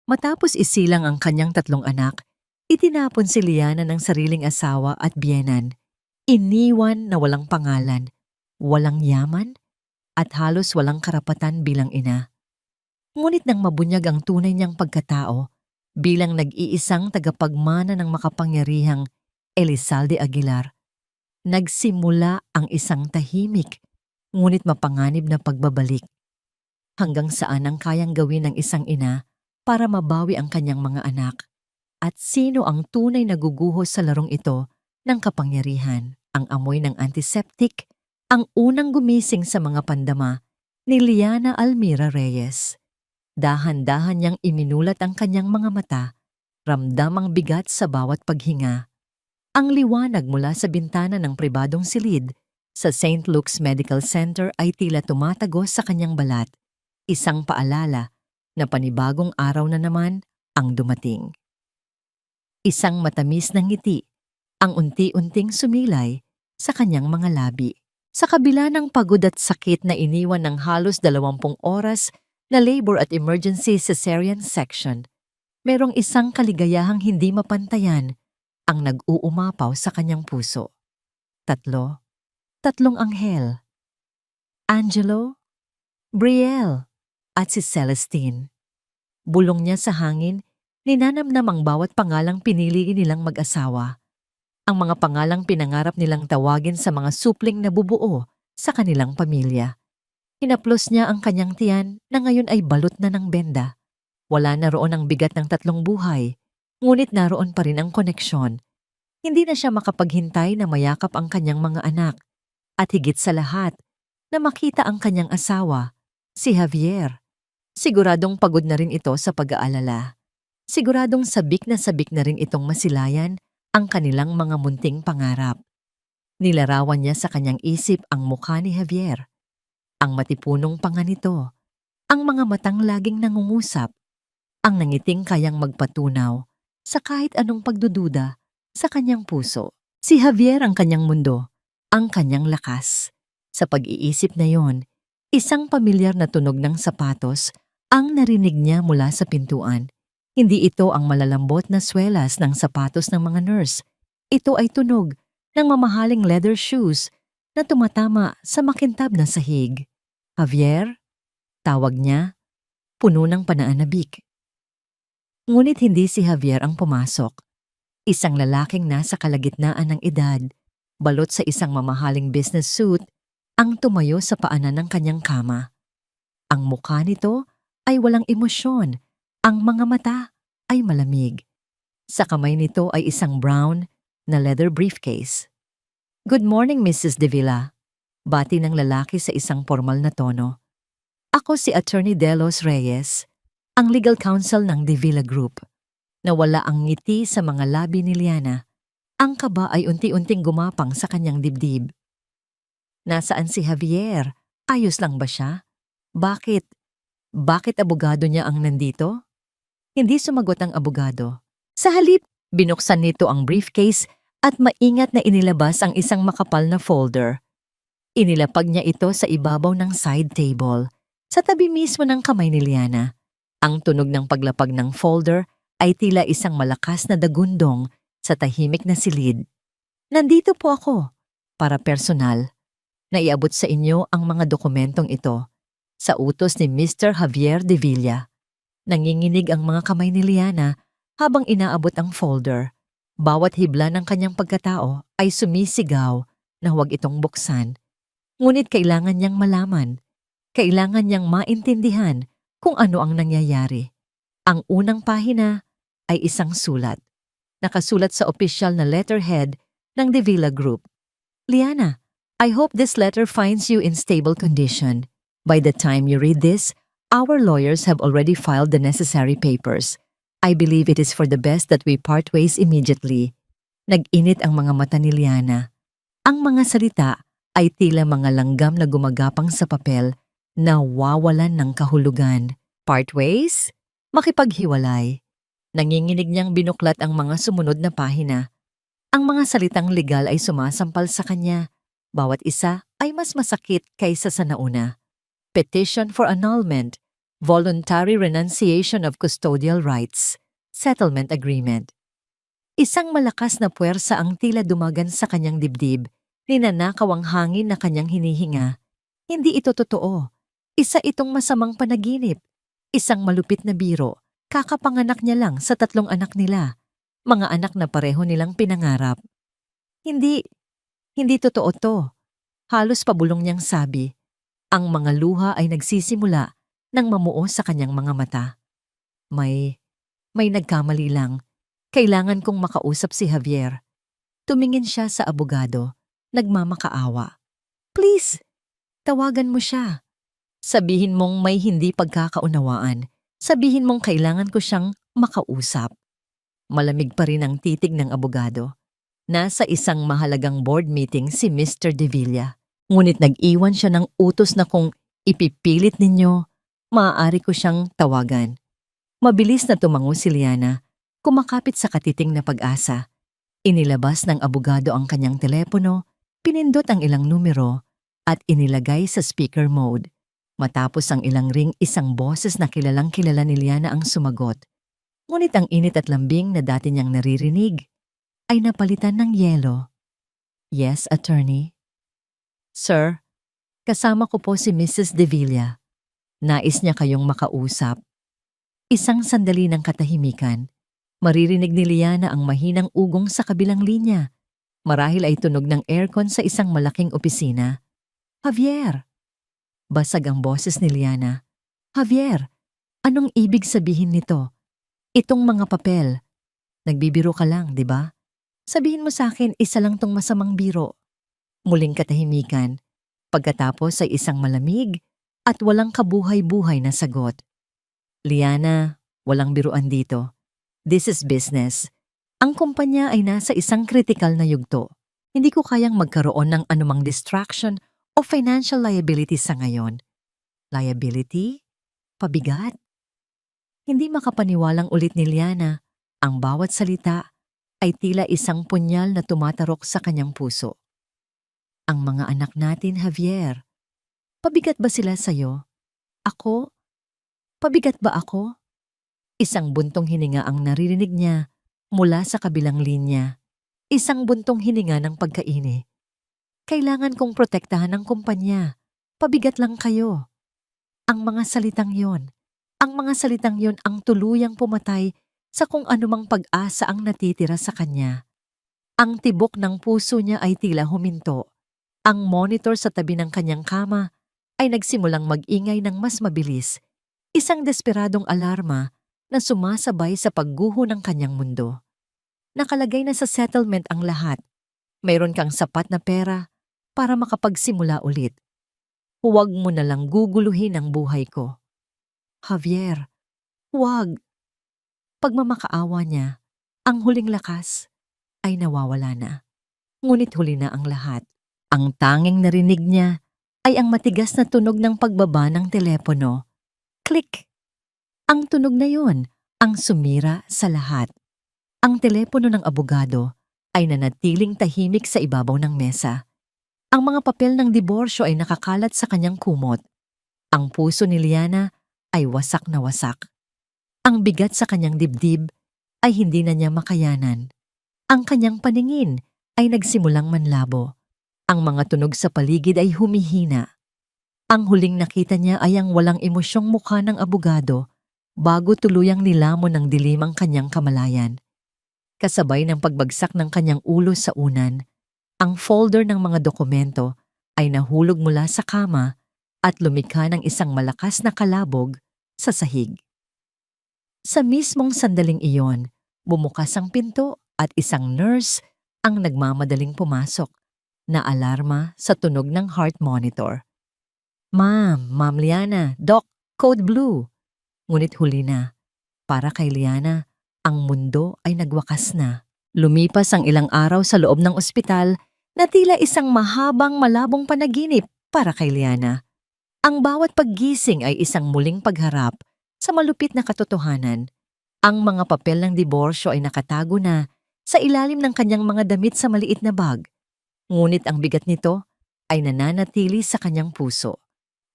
Matapos isilang ang kanyang 3 anak, itinapon si Liana ng sariling asawa at biyenan. Iniwan na walang pangalan, walang yaman, at halos walang karapatan bilang ina. Ngunit nang mabunyag ang tunay niyang pagkatao, bilang nag-iisang tagapagmana ng makapangyarihang Elizalde Aguilar, nagsimula ang isang tahimik ngunit mapanganib na pagbabalik. Hanggang saan ang kayang gawin ng isang ina para mabawi ang kanyang mga anak? At sino ang tunay na guguhos sa larong ito ng kapangyarihan? Ang amoy ng antiseptic, ang unang gumising sa mga pandama ni Liana Almira Reyes. Dahan-dahan niyang iminulat ang kanyang mga mata, ramdam ang bigat sa bawat paghinga. Ang liwanag mula sa bintana ng pribadong silid sa St. Luke's Medical Center ay tila tumatagos sa kanyang balat, isang paalala na panibagong araw na naman ang dumating. Isang matamis na ngiti ang unti-unting sumilay sa kanyang mga labi. Sa kabila ng pagod at sakit na iniwan ng halos 20 oras na labor at emergency cesarean section, merong isang kaligayahang hindi mapantayan ang nag-uumapaw sa kanyang puso. Tatlong anghel. Angelo, Brielle, at si Celestine. Bulong niya sa hangin, ninanamnam ang bawat pangalang pinili nilang mag-asawa. Ang mga pangalang pinangarap nilang tawagin sa mga supling na bubuo sa kanilang pamilya. Hinaplos niya ang kanyang tiyan na ngayon ay balot na ng benda. Wala na roon ang bigat ng 3 buhay, ngunit naroon pa rin ang koneksyon. Hindi na siya makapaghintay na mayakap ang kanyang mga anak at higit sa lahat na makita ang kanyang asawa, si Javier. Siguradong pagod na rin ito sa pag-aalala. Siguradong sabik na rin itong masilayan ang kanilang mga munting pangarap. Nilarawan niya sa kanyang isip ang mukha ni Javier, ang matipunong panga nito, ang mga matang laging nangungusap, ang nangiting kayang magpatunaw sa kahit anong pagdududa sa kanyang puso. Si Javier ang kanyang mundo, ang kanyang lakas. Sa pag-iisip na yon, isang pamilyar na tunog ng sapatos ang narinig niya mula sa pintuan. Hindi ito ang malalambot na swelas ng sapatos ng mga nurse. Ito ay tunog ng mamahaling leather shoes na tumatama sa makintab na sahig. Javier, tawag niya, puno ng panaanabik. Ngunit hindi si Javier ang pumasok. Isang lalaking nasa kalagitnaan ng edad, balot sa isang mamahaling business suit, ang tumayo sa paanan ng kanyang kama. Ang mukha nito ay walang emosyon, ang mga mata ay malamig. Sa kamay nito ay isang brown na leather briefcase. "Good morning, Mrs. De Villa," bati ng lalaki sa isang formal na tono. "Ako si Attorney Delos Reyes, ang legal counsel ng De Villa Group." Nawala ang ngiti sa mga labi ni Liana. Ang kaba ay unti-unting gumapang sa kanyang dibdib. Nasaan si Javier? Ayos lang ba siya? Bakit abogado niya ang nandito? Hindi sumagot ang abogado. Sa halip, binuksan nito ang briefcase at maingat na inilabas ang isang makapal na folder. Inilapag niya ito sa ibabaw ng side table, sa tabi mismo ng kamay ni Liana. Ang tunog ng paglapag ng folder ay tila isang malakas na dagundong sa tahimik na silid. "Nandito po ako, para personal. Naiabot sa inyo ang mga dokumentong ito, sa utos ni Mr. Javier De Villa." Nanginginig ang mga kamay ni Liana habang inaabot ang folder. Bawat hibla ng kanyang pagkatao ay sumisigaw na huwag itong buksan. Ngunit kailangan niyang malaman, kailangan niyang maintindihan kung ano ang nangyayari. Ang unang pahina ay isang sulat. Nakasulat sa opisyal na letterhead ng De Villa Group. "Liana, I hope this letter finds you in stable condition. By the time you read this, our lawyers have already filed the necessary papers. I believe it is for the best that we part ways immediately." Nag-init ang mga mata ni Liana. Ang mga salita ay tila mga langgam na gumagapang sa papel na wawalan ng kahulugan. Part ways? Makipaghiwalay. Nanginginig niyang binuklat ang mga sumunod na pahina. Ang mga salitang legal ay sumasampal sa kanya. Bawat isa ay mas masakit kaysa sa nauna. Petition for annulment, Voluntary Renunciation of Custodial Rights, Settlement Agreement. Isang malakas na puwersa ang tila dumagan sa kanyang dibdib, ninanakaw ang hangin na kanyang hinihinga. Hindi ito totoo. Isa itong masamang panaginip. Isang malupit na biro. Kakapanganak niya lang sa 3 anak nila. Mga anak na pareho nilang pinangarap. Hindi totoo to. Halos pabulong niyang sabi. Ang mga luha ay nagsisimula nang mamuo sa kanyang mga mata. May nagkamali lang. Kailangan kong makausap si Javier. Tumingin siya sa abogado, nagmamakaawa. Please, tawagan mo siya. Sabihin mong may hindi pagkakaunawaan. Sabihin mong kailangan ko siyang makausap. Malamig pa rin ang titig ng abogado. Nasa isang mahalagang board meeting si Mr. De Villa. Ngunit nag-iwan siya ng utos na kung ipipilit ninyo, maaari ko siyang tawagan. Mabilis na tumango si Liana, kumakapit sa katiting na pag-asa. Inilabas ng abogado ang kanyang telepono, pinindot ang ilang numero, at inilagay sa speaker mode. Matapos ang ilang ring, isang boses na kilalang-kilala ni Liana ang sumagot. Ngunit ang init at lambing na dati niyang naririnig ay napalitan ng yelo. Yes, attorney. Sir, kasama ko po si Mrs. De Villa. Nais niya kayong makausap. Isang sandali ng katahimikan. Maririnig ni Liana ang mahinang ugong sa kabilang linya. Marahil ay tunog ng aircon sa isang malaking opisina. Javier! Basag ang boses ni Liana. Javier, anong ibig sabihin nito? Itong mga papel. Nagbibiro ka lang, di ba? Sabihin mo sa akin, isa lang tong masamang biro. Muling katahimikan. Pagkatapos ay isang malamig at walang kabuhay-buhay na sagot. Liana, walang biruan dito. This is business. Ang kumpanya ay nasa isang kritikal na yugto. Hindi ko kayang magkaroon ng anumang distraction o financial liability sa ngayon. Liability? Pabigat? Hindi makapaniwalang ulit ni Liana. Ang bawat salita ay tila isang punyal na tumatarok sa kanyang puso. Ang mga anak natin, Javier. Pabigat ba sila sa'yo? Ako? Pabigat ba ako? Isang buntong hininga ang naririnig niya mula sa kabilang linya. Isang buntong hininga ng pagkaini. Kailangan kong protektahan ang kumpanya. Pabigat lang kayo. Ang mga salitang yon ang tuluyang pumatay sa kung anumang pag-asa ang natitira sa kanya. Ang tibok ng puso niya ay tila huminto. Ang monitor sa tabi ng kanyang kama ay nagsimulang mag-ingay ng mas mabilis. Isang desperadong alarma na sumasabay sa pagguho ng kanyang mundo. Nakalagay na sa settlement ang lahat. Mayroon kang sapat na pera para makapagsimula ulit. Huwag mo na lang guguluhin ang buhay ko. Javier, huwag. Pagmamakaawa niya, ang huling lakas ay nawawala na. Ngunit huli na ang lahat. Ang tanging narinig niya ay ang matigas na tunog ng pagbaba ng telepono. Click! Ang tunog na yon ang sumira sa lahat. Ang telepono ng abogado ay nanatiling tahimik sa ibabaw ng mesa. Ang mga papel ng diborsyo ay nakakalat sa kanyang kumot. Ang puso ni Liana ay wasak na wasak. Ang bigat sa kanyang dibdib ay hindi na niya makayanan. Ang kanyang paningin ay nagsimulang manlabo. Ang mga tunog sa paligid ay humihina. Ang huling nakita niya ay ang walang emosyong mukha ng abogado bago tuluyang nilamon ng dilim ang kanyang kamalayan. Kasabay ng pagbagsak ng kanyang ulo sa unan, ang folder ng mga dokumento ay nahulog mula sa kama at lumikha ng isang malakas na kalabog sa sahig. Sa mismong sandaling iyon, bumukas ang pinto at isang nurse ang nagmamadaling pumasok na alarma sa tunog ng heart monitor. Ma'am Liana, Doc, Code Blue. Ngunit huli na. Para kay Liana, ang mundo ay nagwakas na. Lumipas ang ilang araw sa loob ng ospital na tila isang mahabang malabong panaginip para kay Liana. Ang bawat paggising ay isang muling pagharap sa malupit na katotohanan. Ang mga papel ng diborsyo ay nakatago na sa ilalim ng kanyang mga damit sa maliit na bag. Ngunit ang bigat nito ay nananatili sa kanyang puso.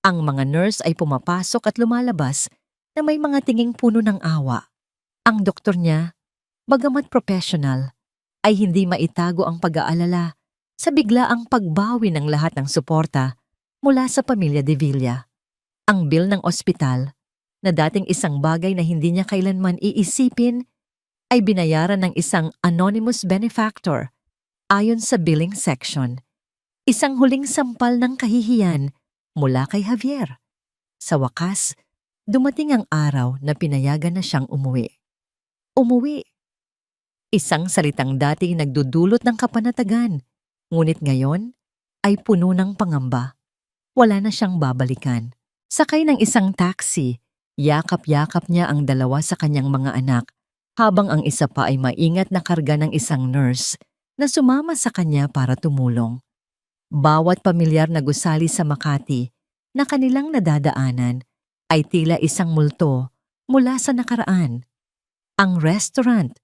Ang mga nurse ay pumapasok at lumalabas na may mga tinging puno ng awa. Ang doktor niya, bagamat professional, ay hindi maitago ang pag-aalala sa biglaang pagbawi ng lahat ng suporta mula sa pamilya de Villa. Ang bill ng ospital, na dating isang bagay na hindi niya kailanman iisipin, ay binayaran ng isang anonymous benefactor ayon sa billing section. Isang huling sampal ng kahihiyan mula kay Javier. Sa wakas, dumating ang araw na pinayagan na siyang umuwi. Umuwi. Isang salitang dati nagdudulot ng kapanatagan, ngunit ngayon ay puno ng pangamba. Wala na siyang babalikan. Sakay ng isang taxi, yakap-yakap niya ang dalawa sa kanyang mga anak, habang ang isa pa ay maingat na karga ng isang nurse na sumama sa kanya para tumulong. Bawat pamilyar na gusali sa Makati na kanilang nadadaanan ay tila isang multo mula sa nakaraan. Ang restaurant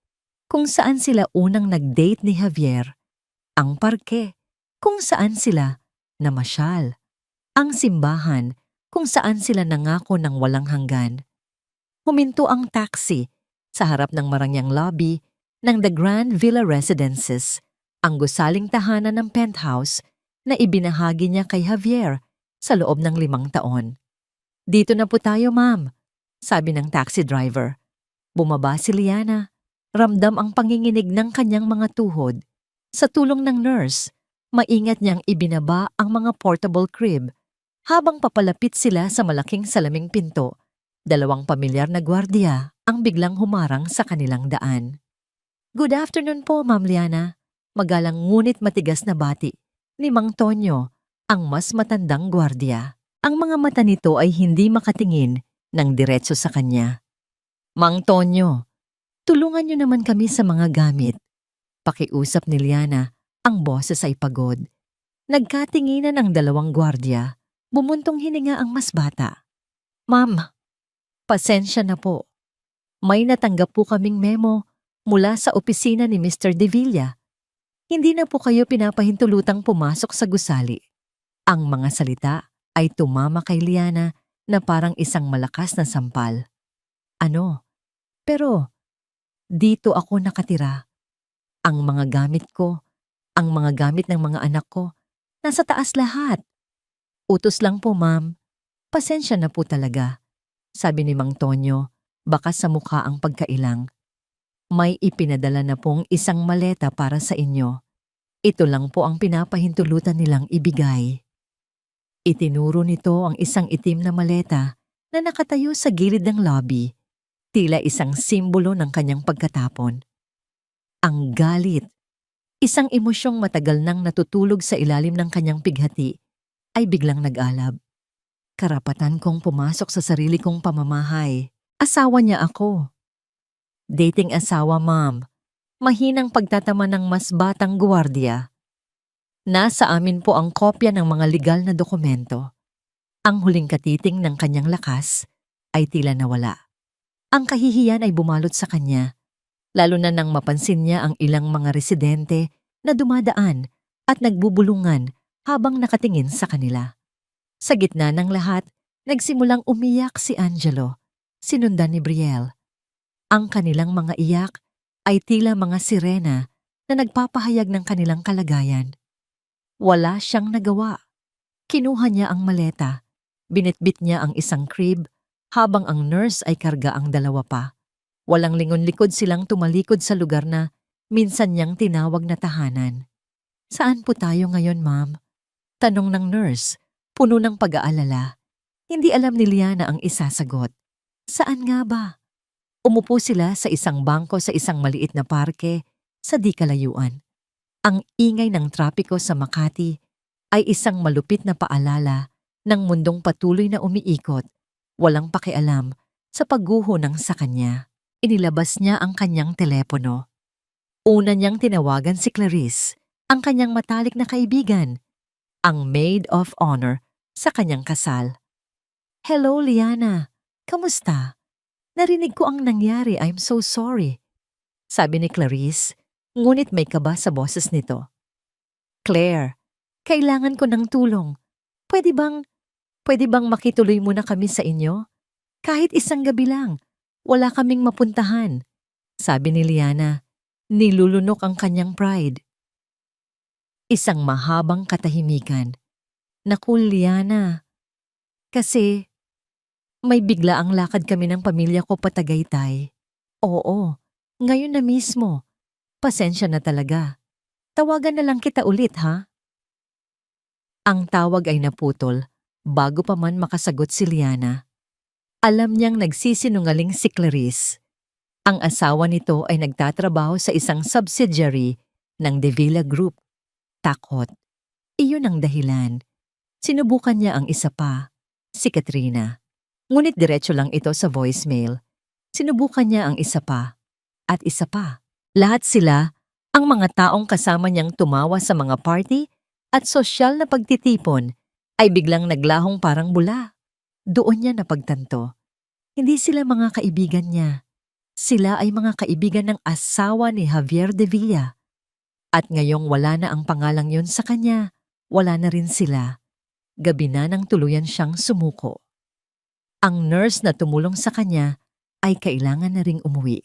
kung saan sila unang nag-date ni Javier, ang parke kung saan sila namasyal, ang simbahan kung saan sila nangako ng walang hanggan. Huminto ang taxi sa harap ng marangyang lobby ng The Grand Villa Residences, ang gusaling tahanan ng penthouse na ibinahagi niya kay Javier sa loob ng 5 taon. "Dito na po tayo, ma'am," sabi ng taxi driver. Bumaba si Liana. Ramdam ang panginginig ng kanyang mga tuhod. Sa tulong ng nurse, maingat niyang ibinaba ang mga portable crib. Habang papalapit sila sa malaking salaming pinto, 2 pamilyar na gwardiya ang biglang humarang sa kanilang daan. "Good afternoon po, Ma'am Liana." Magalang ngunit matigas na bati ni Mang Tonyo, ang mas matandang gwardiya. Ang mga mata nito ay hindi makatingin ng diretso sa kanya. "Mang Tonyo, tulungan niyo naman kami sa mga gamit." Pakiusap ni Liana, ang boses ay pagod. Nagkatinginan ang 2 gwardiya. Bumuntong hininga ang mas bata. "Ma'am, pasensya na po. May natanggap po kaming memo mula sa opisina ni Mr. De Villa. Hindi na po kayo pinapahintulutang pumasok sa gusali." Ang mga salita ay tumama kay Liana na parang isang malakas na sampal. "Ano? Pero dito ako nakatira. Ang mga gamit ko, ang mga gamit ng mga anak ko, nasa taas lahat." "Utos lang po, ma'am. Pasensya na po talaga," sabi ni Mang Tonyo, bakas sa mukha ang pagkailang. "May ipinadala na pong isang maleta para sa inyo. Ito lang po ang pinapahintulutan nilang ibigay." Itinuro nito ang isang itim na maleta na nakatayo sa gilid ng lobby, tila isang simbolo ng kanyang pagkatapon. Ang galit, isang emosyong matagal nang natutulog sa ilalim ng kanyang pighati, ay biglang nag-alab. "Karapatan kong pumasok sa sarili kong pamamahay. Asawa niya ako." "Dating asawa, ma'am. Mahinang pagtatama ng mas batang gwardiya. Nasa amin po ang kopya ng mga legal na dokumento." Ang huling katiting ng kanyang lakas ay tila nawala. Ang kahihiyan ay bumalot sa kanya, lalo na nang mapansin niya ang ilang mga residente na dumadaan at nagbubulungan habang nakatingin sa kanila. Sa gitna ng lahat, nagsimulang umiyak si Angelo, sinundan ni Brielle. Ang kanilang mga iyak ay tila mga sirena na nagpapahayag ng kanilang kalagayan. Wala siyang nagawa. Kinuha niya ang maleta, binitbit niya ang isang crib, habang ang nurse ay karga ang 2 pa. Walang lingon-likod silang tumalikod sa lugar na minsan niyang tinawag na tahanan. "Saan po tayo ngayon, ma'am?" tanong ng nurse, puno ng pag-aalala. Hindi alam ni Liana ang isasagot. Saan nga ba? Umupo sila sa isang bangko sa isang maliit na parke sa di kalayuan. Ang ingay ng trapiko sa Makati ay isang malupit na paalala ng mundong patuloy na umiikot, walang pakialam sa pagguho ng sa kanya. Inilabas niya ang kanyang telepono. Una niyang tinawagan si Clarice, ang kanyang matalik na kaibigan, ang maid of honor sa kanyang kasal. "Hello, Liana. Kamusta? Narinig ko ang nangyari. I'm so sorry," sabi ni Clarice, ngunit may kaba sa boses nito. "Claire, kailangan ko ng tulong. Pwede bang Pwede bang makituloy muna kami sa inyo? Kahit isang gabi lang. Wala kaming mapuntahan. Sabi ni Liana, nilulunok ang kanyang pride. Isang mahabang katahimikan. Naku, Liana, kasi may bigla ang lakad kami ng pamilya ko pa Tagaytay. Oo, ngayon na mismo. Pasensya na talaga. Tawagan na lang kita ulit, ha? Ang tawag ay naputol bago pa man makasagot si Liana. Alam niyang nagsisinungaling si Clarice. Ang asawa nito ay nagtatrabaho sa isang subsidiary ng De Villa Group. Takot. Iyon ang dahilan. Sinubukan niya ang isa pa, si Katrina. Ngunit diretso lang ito sa voicemail. Sinubukan niya ang isa pa, at isa pa. Lahat sila, ang mga taong kasama niyang tumawa sa mga party at sosyal na pagtitipon, ay biglang naglahong parang bula. Doon niya napagtanto. Hindi sila mga kaibigan niya. Sila ay mga kaibigan ng asawa ni Javier de Villa. At ngayong wala na ang pangalang yun sa kanya, wala na rin sila. Gabi na nang tuluyan siyang sumuko. Ang nurse na tumulong sa kanya ay kailangan na ring umuwi.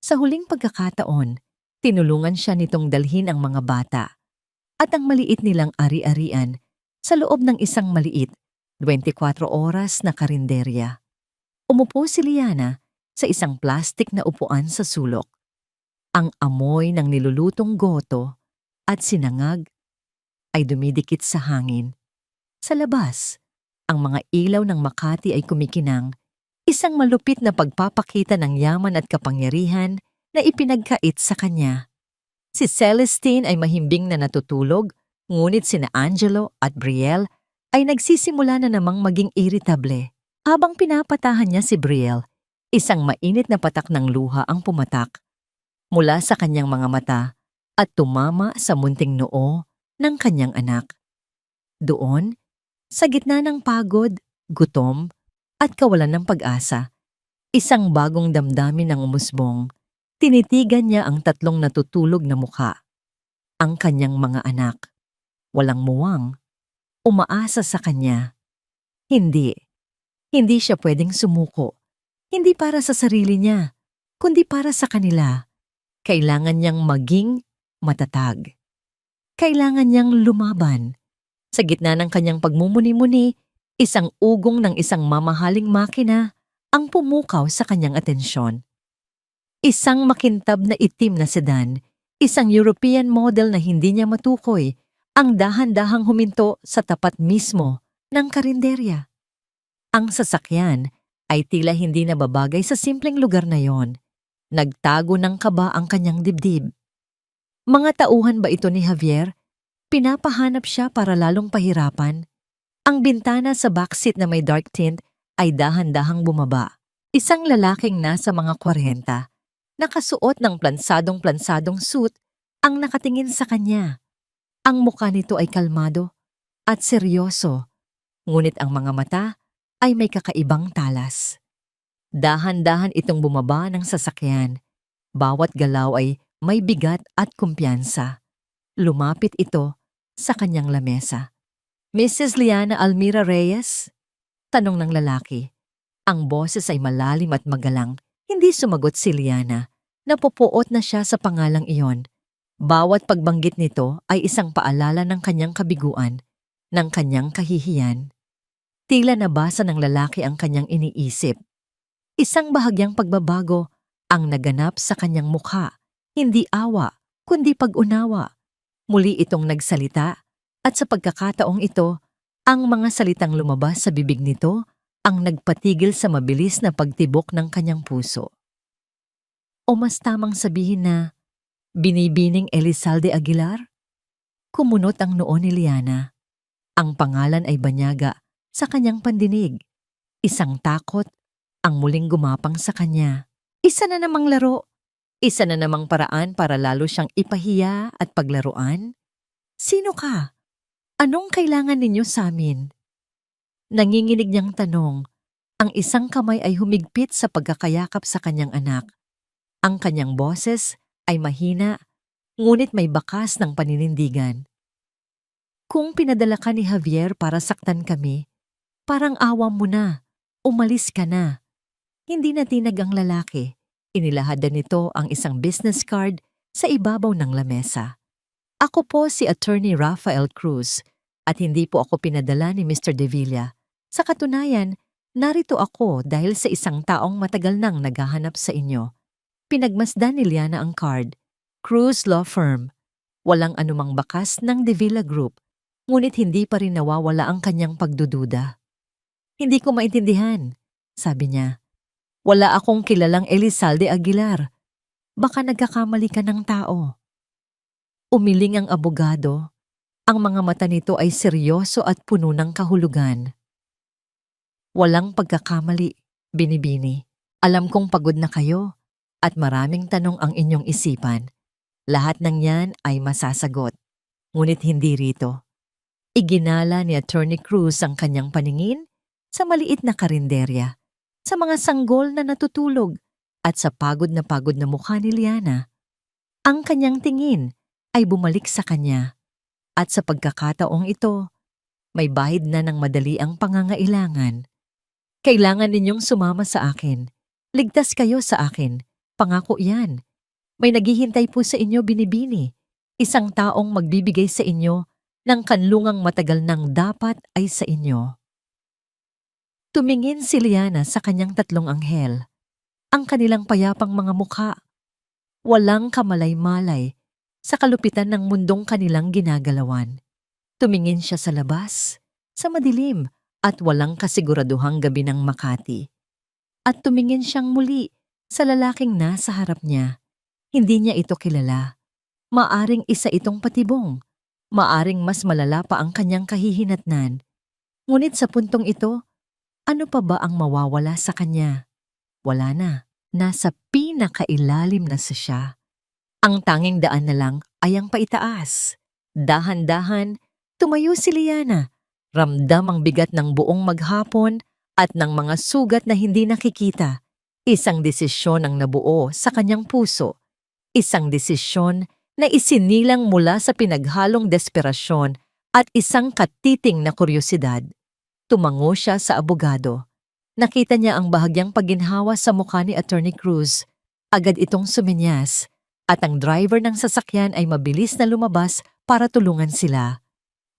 Sa huling pagkakataon, tinulungan siya nitong dalhin ang mga bata at ang maliit nilang ari-arian sa loob ng isang maliit, 24 oras na karinderya. Umupo si Liana sa isang plastik na upuan sa sulok. Ang amoy ng nilulutong goto at sinangag ay dumidikit sa hangin. Sa labas, ang mga ilaw ng Makati ay kumikinang, isang malupit na pagpapakita ng yaman at kapangyarihan na ipinagkait sa kanya. Si Celestine ay mahimbing na natutulog, ngunit sina Angelo at Brielle ay nagsisimula na namang maging irritable. Habang pinapatahan niya si Brielle, isang mainit na patak ng luha ang pumatak mula sa kanyang mga mata at tumama sa munting noo ng kanyang anak. Doon, sa gitna ng pagod, gutom, at kawalan ng pag-asa, isang bagong damdamin ang umusbong. Tinitigan niya ang tatlong natutulog na mukha. Ang kanyang mga anak. Walang muwang. Umaasa sa kanya. Hindi siya pwedeng sumuko. Hindi para sa sarili niya, kundi para sa kanila. Kailangan niyang maging matatag. Kailangan niyang lumaban. Sa gitna ng kanyang pagmumuni-muni, isang ugong ng isang mamahaling makina ang pumukaw sa kanyang atensyon. Isang makintab na itim na sedan, isang European model na hindi niya matukoy, ang dahan-dahang huminto sa tapat mismo ng karinderya. Ang sasakyan ay tila hindi nababagay sa simpleng lugar na yon. Nagtago ng kaba ang kanyang dibdib. Mga tauhan ba ito ni Javier? Pinapahanap siya para lalong pahirapan. Ang bintana sa backseat na may dark tint ay dahan-dahang bumaba. Isang lalaking nasa mga 40, nakasuot ng plansadong suit, ang nakatingin sa kanya. Ang mukha nito ay kalmado at seryoso, ngunit ang mga mata ay may kakaibang talas. Dahan-dahan itong bumaba ng sasakyan. Bawat galaw ay may bigat at kumpiyansa. Lumapit ito sa kanyang lamesa. Mrs. Liana Almira Reyes? Tanong ng lalaki. Ang boses ay malalim at magalang. Hindi sumagot si Liana. Napupuot na siya sa pangalang iyon. Bawat pagbanggit nito ay isang paalala ng kanyang kabiguan, ng kanyang kahihiyan. Tila nabasa ng lalaki ang kanyang iniisip. Isang bahagyang pagbabago ang naganap sa kanyang mukha. Hindi awa, kundi pag-unawa. Muli itong nagsalita at sa pagkakataong ito, ang mga salitang lumabas sa bibig nito ang nagpatigil sa mabilis na pagtibok ng kanyang puso. O mas tamang sabihin na, Binibining Elizalde Aguilar? Kumunot ang noo ni Liana. Ang pangalan ay banyaga sa kanyang pandinig. Isang takot ang muling gumapang sa kanya. Isa na namang laro. Isa na namang paraan para lalo siyang ipahiya at paglaruan. Sino ka? Anong kailangan ninyo sa amin? Nanginginig niyang tanong. Ang isang kamay ay humigpit sa pagkakayakap sa kanyang anak. Ang kanyang boses ay mahina, ngunit may bakas ng paninindigan. Kung pinadala ka ni Javier para saktan kami, Parang awa mo na. Umalis ka na. Hindi na tinag ang lalaki. Inilahadan nito ang isang business card sa ibabaw ng lamesa. Ako po si Attorney Rafael Cruz at hindi po ako pinadala ni Mr. De Villa. Sa katunayan, narito ako dahil sa isang taong matagal nang naghahanap sa inyo. Pinagmasdan ni Liana ang card. Cruz Law Firm. Walang anumang bakas ng De Villa Group, ngunit hindi pa rin nawawala ang kanyang pagdududa. Hindi ko maintindihan, sabi niya. Wala akong kilalang Elizalde Aguilar. Baka nagkakamali ka ng tao. Umiling ang abogado. Ang mga mata nito ay seryoso at puno ng kahulugan. Walang pagkakamali, binibini. Alam kong pagod na kayo at maraming tanong ang inyong isipan. Lahat ng yan ay masasagot, ngunit hindi rito. Iginala ni Attorney Cruz ang kanyang paningin sa maliit na karinderya, sa mga sanggol na natutulog at sa pagod na mukha ni Liana. Ang kanyang tingin ay bumalik sa kanya at sa pagkakataong ito, may bahid na ng madali ang pangangailangan. Kailangan ninyong sumama sa akin. Ligtas kayo sa akin. Pangako yan. May naghihintay po sa inyo, binibini. Isang taong magbibigay sa inyo ng kanlungang matagal nang dapat ay sa inyo. Tumingin si Liana sa kanyang tatlong anghel. Ang kanilang payapang mga mukha. Walang kamalay-malay sa kalupitan ng mundong kanilang ginagalawan. Tumingin siya sa labas, sa madilim at walang kasiguraduhang gabi ng Makati. At tumingin siyang muli sa lalaking nasa harap niya. Hindi niya ito kilala. Maaring isa itong patibong. Maaring mas malala pa ang kanyang kahihinatnan. Ngunit sa puntong ito, ano pa ba ang mawawala sa kanya? Wala na. Nasa pinakailalim na sa siya. Ang tanging daan na lang ay ang paitaas. Dahan-dahan, tumayo si Liana. Ramdam ang bigat ng buong maghapon at ng mga sugat na hindi nakikita. Isang desisyon ang nabuo sa kanyang puso. Isang desisyon na isinilang mula sa pinaghalong desperasyon at isang katiting na kuryosidad. Tumango siya sa abogado. Nakita niya ang bahagyang pagginhawa sa mukha ni Attorney Cruz. Agad itong suminyas at ang driver ng sasakyan ay mabilis na lumabas para tulungan sila.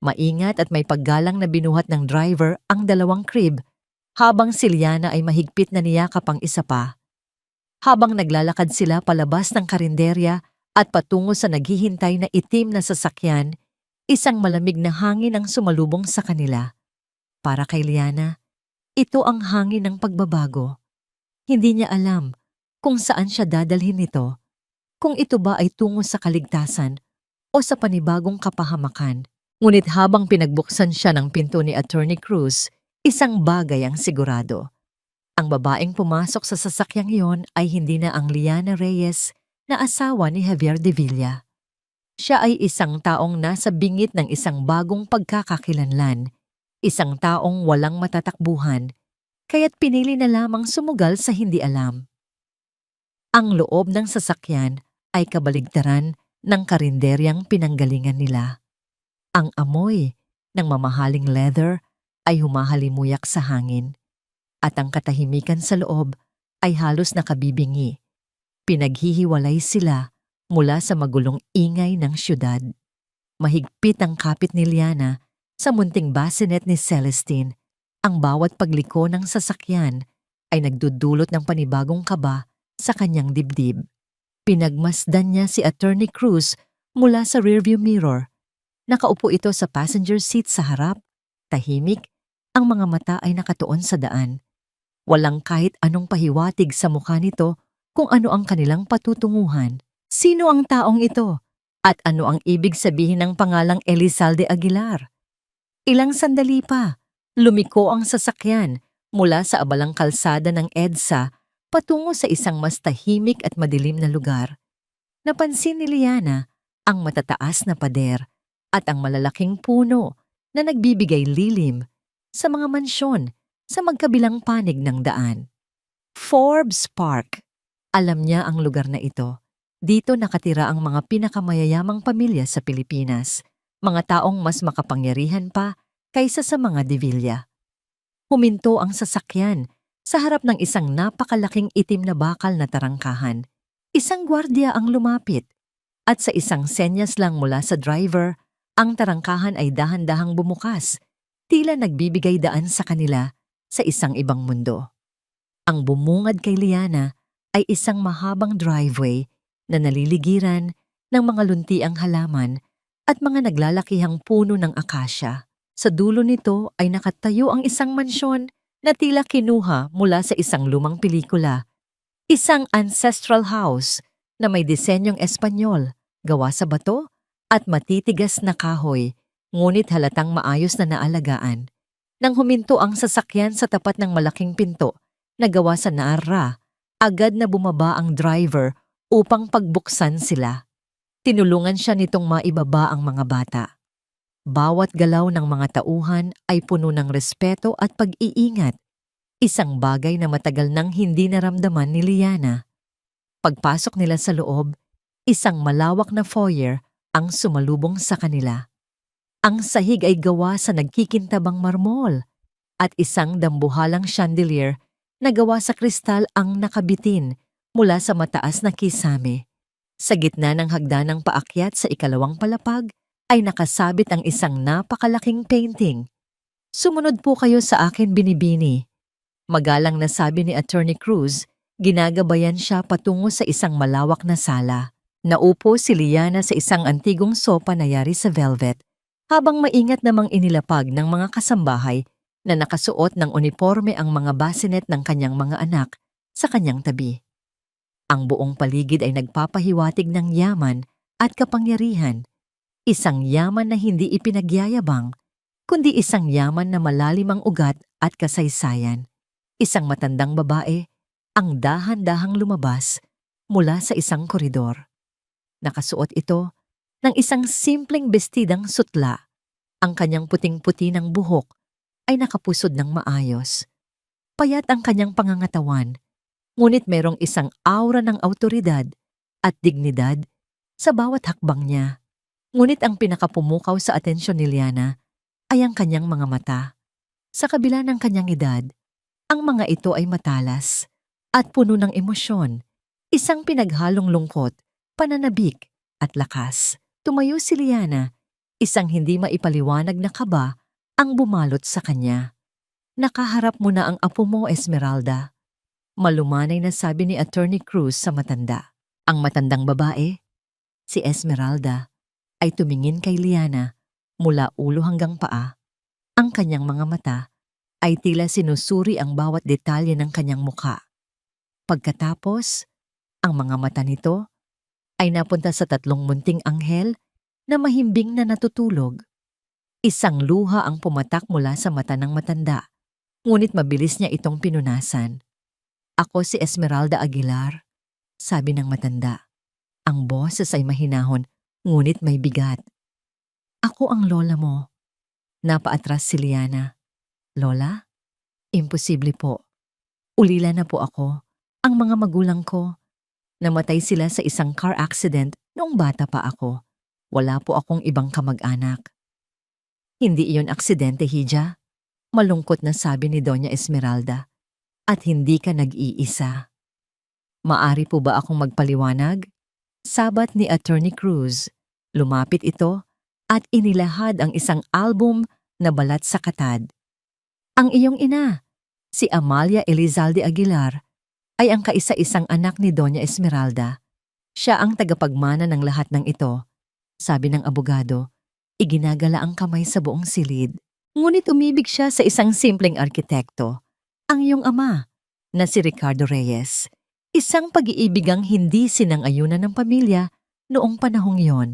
Maingat at may paggalang na binuhat ng driver ang dalawang crib habang si Liana ay mahigpit na niyakap ang isa pa. Habang naglalakad sila palabas ng karinderya at patungo sa naghihintay na itim na sasakyan, isang malamig na hangin ang sumalubong sa kanila. Para kay Liana, ito ang hangin ng pagbabago. Hindi niya alam kung saan siya dadalhin nito, kung ito ba ay tungo sa kaligtasan o sa panibagong kapahamakan. Ngunit habang pinagbuksan siya ng pinto ni Attorney Cruz, isang bagay ang sigurado. Ang babaeng pumasok sa sasakyang iyon ay hindi na ang Liana Reyes na asawa ni Javier De Villa. Siya ay isang taong nasa bingit ng isang bagong pagkakakilanlan, isang taong walang matatakbuhan, kaya't pinili na lamang sumugal sa hindi alam. Ang loob ng sasakyan ay kabaligtaran ng karinderyang pinanggalingan nila. Ang amoy ng mamahaling leather ay humahalimuyak sa hangin, at ang katahimikan sa loob ay halos nakabibingi. Pinaghihiwalay sila mula sa magulong ingay ng syudad. Mahigpit ang kapit ni Liana sa munting bassinet ni Celestine. Ang bawat pagliko ng sasakyan ay nagdudulot ng panibagong kaba sa kanyang dibdib. Pinagmasdan niya si Attorney Cruz mula sa rearview mirror. Nakaupo ito sa passenger seat sa harap, tahimik, ang mga mata ay nakatuon sa daan. Walang kahit anong pahiwatig sa mukha nito kung ano ang kanilang patutunguhan. Sino ang taong ito? At ano ang ibig sabihin ng pangalang Elizalde Aguilar? Ilang sandali pa, lumiko ang sasakyan mula sa abalang kalsada ng EDSA patungo sa isang mas tahimik at madilim na lugar. Napansin ni Liana ang matataas na pader at ang malalaking puno na nagbibigay lilim sa mga mansyon sa magkabilang panig ng daan. Forbes Park. Alam niya ang lugar na ito. Dito nakatira ang mga pinakamayayamang pamilya sa Pilipinas, mga taong mas makapangyarihan pa kaysa sa mga De Villa. Huminto ang sasakyan sa harap ng isang napakalaking itim na bakal na tarangkahan. Isang gwardiya ang lumapit at sa isang senyas lang mula sa driver, ang tarangkahan ay dahan-dahang bumukas, tila nagbibigay daan sa kanila sa isang ibang mundo. Ang bumungad kay Liana ay isang mahabang driveway na naliligiran ng mga luntiang halaman at mga naglalakihang puno ng akasya. Sa dulo nito ay nakatayo ang isang mansyon na tila kinuha mula sa isang lumang pelikula. Isang ancestral house na may disenyong Espanyol, gawa sa bato at matitigas na kahoy, ngunit halatang maayos na naalagaan. Nang huminto ang sasakyan sa tapat ng malaking pinto na gawa sa naarra, agad na bumaba ang driver upang pagbuksan sila. Tinulungan siya nitong maibaba ang mga bata. Bawat galaw ng mga tauhan ay puno ng respeto at pag-iingat, isang bagay na matagal nang hindi naramdaman ni Liana. Pagpasok nila sa loob, isang malawak na foyer ang sumalubong sa kanila. Ang sahig ay gawa sa nagkikintabang marmol at isang dambuhalang chandelier na gawa sa kristal ang nakabitin mula sa mataas na kisame. Sa gitna ng hagdanang paakyat sa ikalawang palapag ay nakasabit ang isang napakalaking painting. "Sumunod po kayo sa akin, binibini." Magalang na sabi ni Attorney Cruz, ginagabayan siya patungo sa isang malawak na sala. Naupo si Liana sa isang antigong sopa na yari sa velvet, habang maingat namang inilapag ng mga kasambahay na nakasuot ng uniforme ang mga bassinet ng kanyang mga anak sa kanyang tabi. Ang buong paligid ay nagpapahiwatig ng yaman at kapangyarihan. Isang yaman na hindi ipinagyayabang, kundi isang yaman na malalim ang ugat at kasaysayan. Isang matandang babae ang dahan-dahang lumabas mula sa isang koridor. Nakasuot ito ng isang simpleng bestidang sutla. Ang kanyang puting-puti ng buhok ay nakapusod ng maayos. Payat ang kanyang pangangatawan, ngunit merong isang aura ng awtoridad at dignidad sa bawat hakbang niya. Ngunit ang pinakapumukaw sa atensyon ni Liana ay ang kanyang mga mata. Sa kabila ng kanyang edad, ang mga ito ay matalas at puno ng emosyon, isang pinaghalong lungkot, pananabik at lakas. Tumayo si Liana, isang hindi maipaliwanag na kaba ang bumalot sa kanya. "Nakaharap mo na ang apo mo, Esmeralda." Malumanay na sabi ni Attorney Cruz sa matanda. Ang matandang babae, si Esmeralda, ay tumingin kay Liana mula ulo hanggang paa. Ang kanyang mga mata ay tila sinusuri ang bawat detalye ng kanyang mukha. Pagkatapos, ang mga mata nito ay napunta sa tatlong munting anghel na mahimbing na natutulog. Isang luha ang pumatak mula sa mata ng matanda, ngunit mabilis niya itong pinunasan. "Ako si Esmeralda Aguilar," sabi ng matanda. Ang boses ay mahinahon, ngunit may bigat. "Ako ang lola mo." Napaatras si Liana. "Lola? Imposible po. Ulila na po ako. Ang mga magulang ko, namatay sila sa isang car accident noong bata pa ako. Wala po akong ibang kamag-anak." "Hindi iyon aksidente, Hija," malungkot na sabi ni Doña Esmeralda. "At hindi ka nag-iisa." "Maari po ba akong magpaliwanag?" Sabat ni Attorney Cruz. Lumapit ito at inilahad ang isang album na balat sa katad. "Ang iyong ina, si Amalia Elizalde Aguilar, ay ang kaisa-isang anak ni Doña Esmeralda. Siya ang tagapagmana ng lahat ng ito," sabi ng abogado. Iginagala ang kamay sa buong silid. Ngunit umibig siya sa isang simpleng arkitekto, ang iyong ama, na si Ricardo Reyes. Isang pag-iibigang hindi sinang-ayunan ng pamilya noong panahong yon.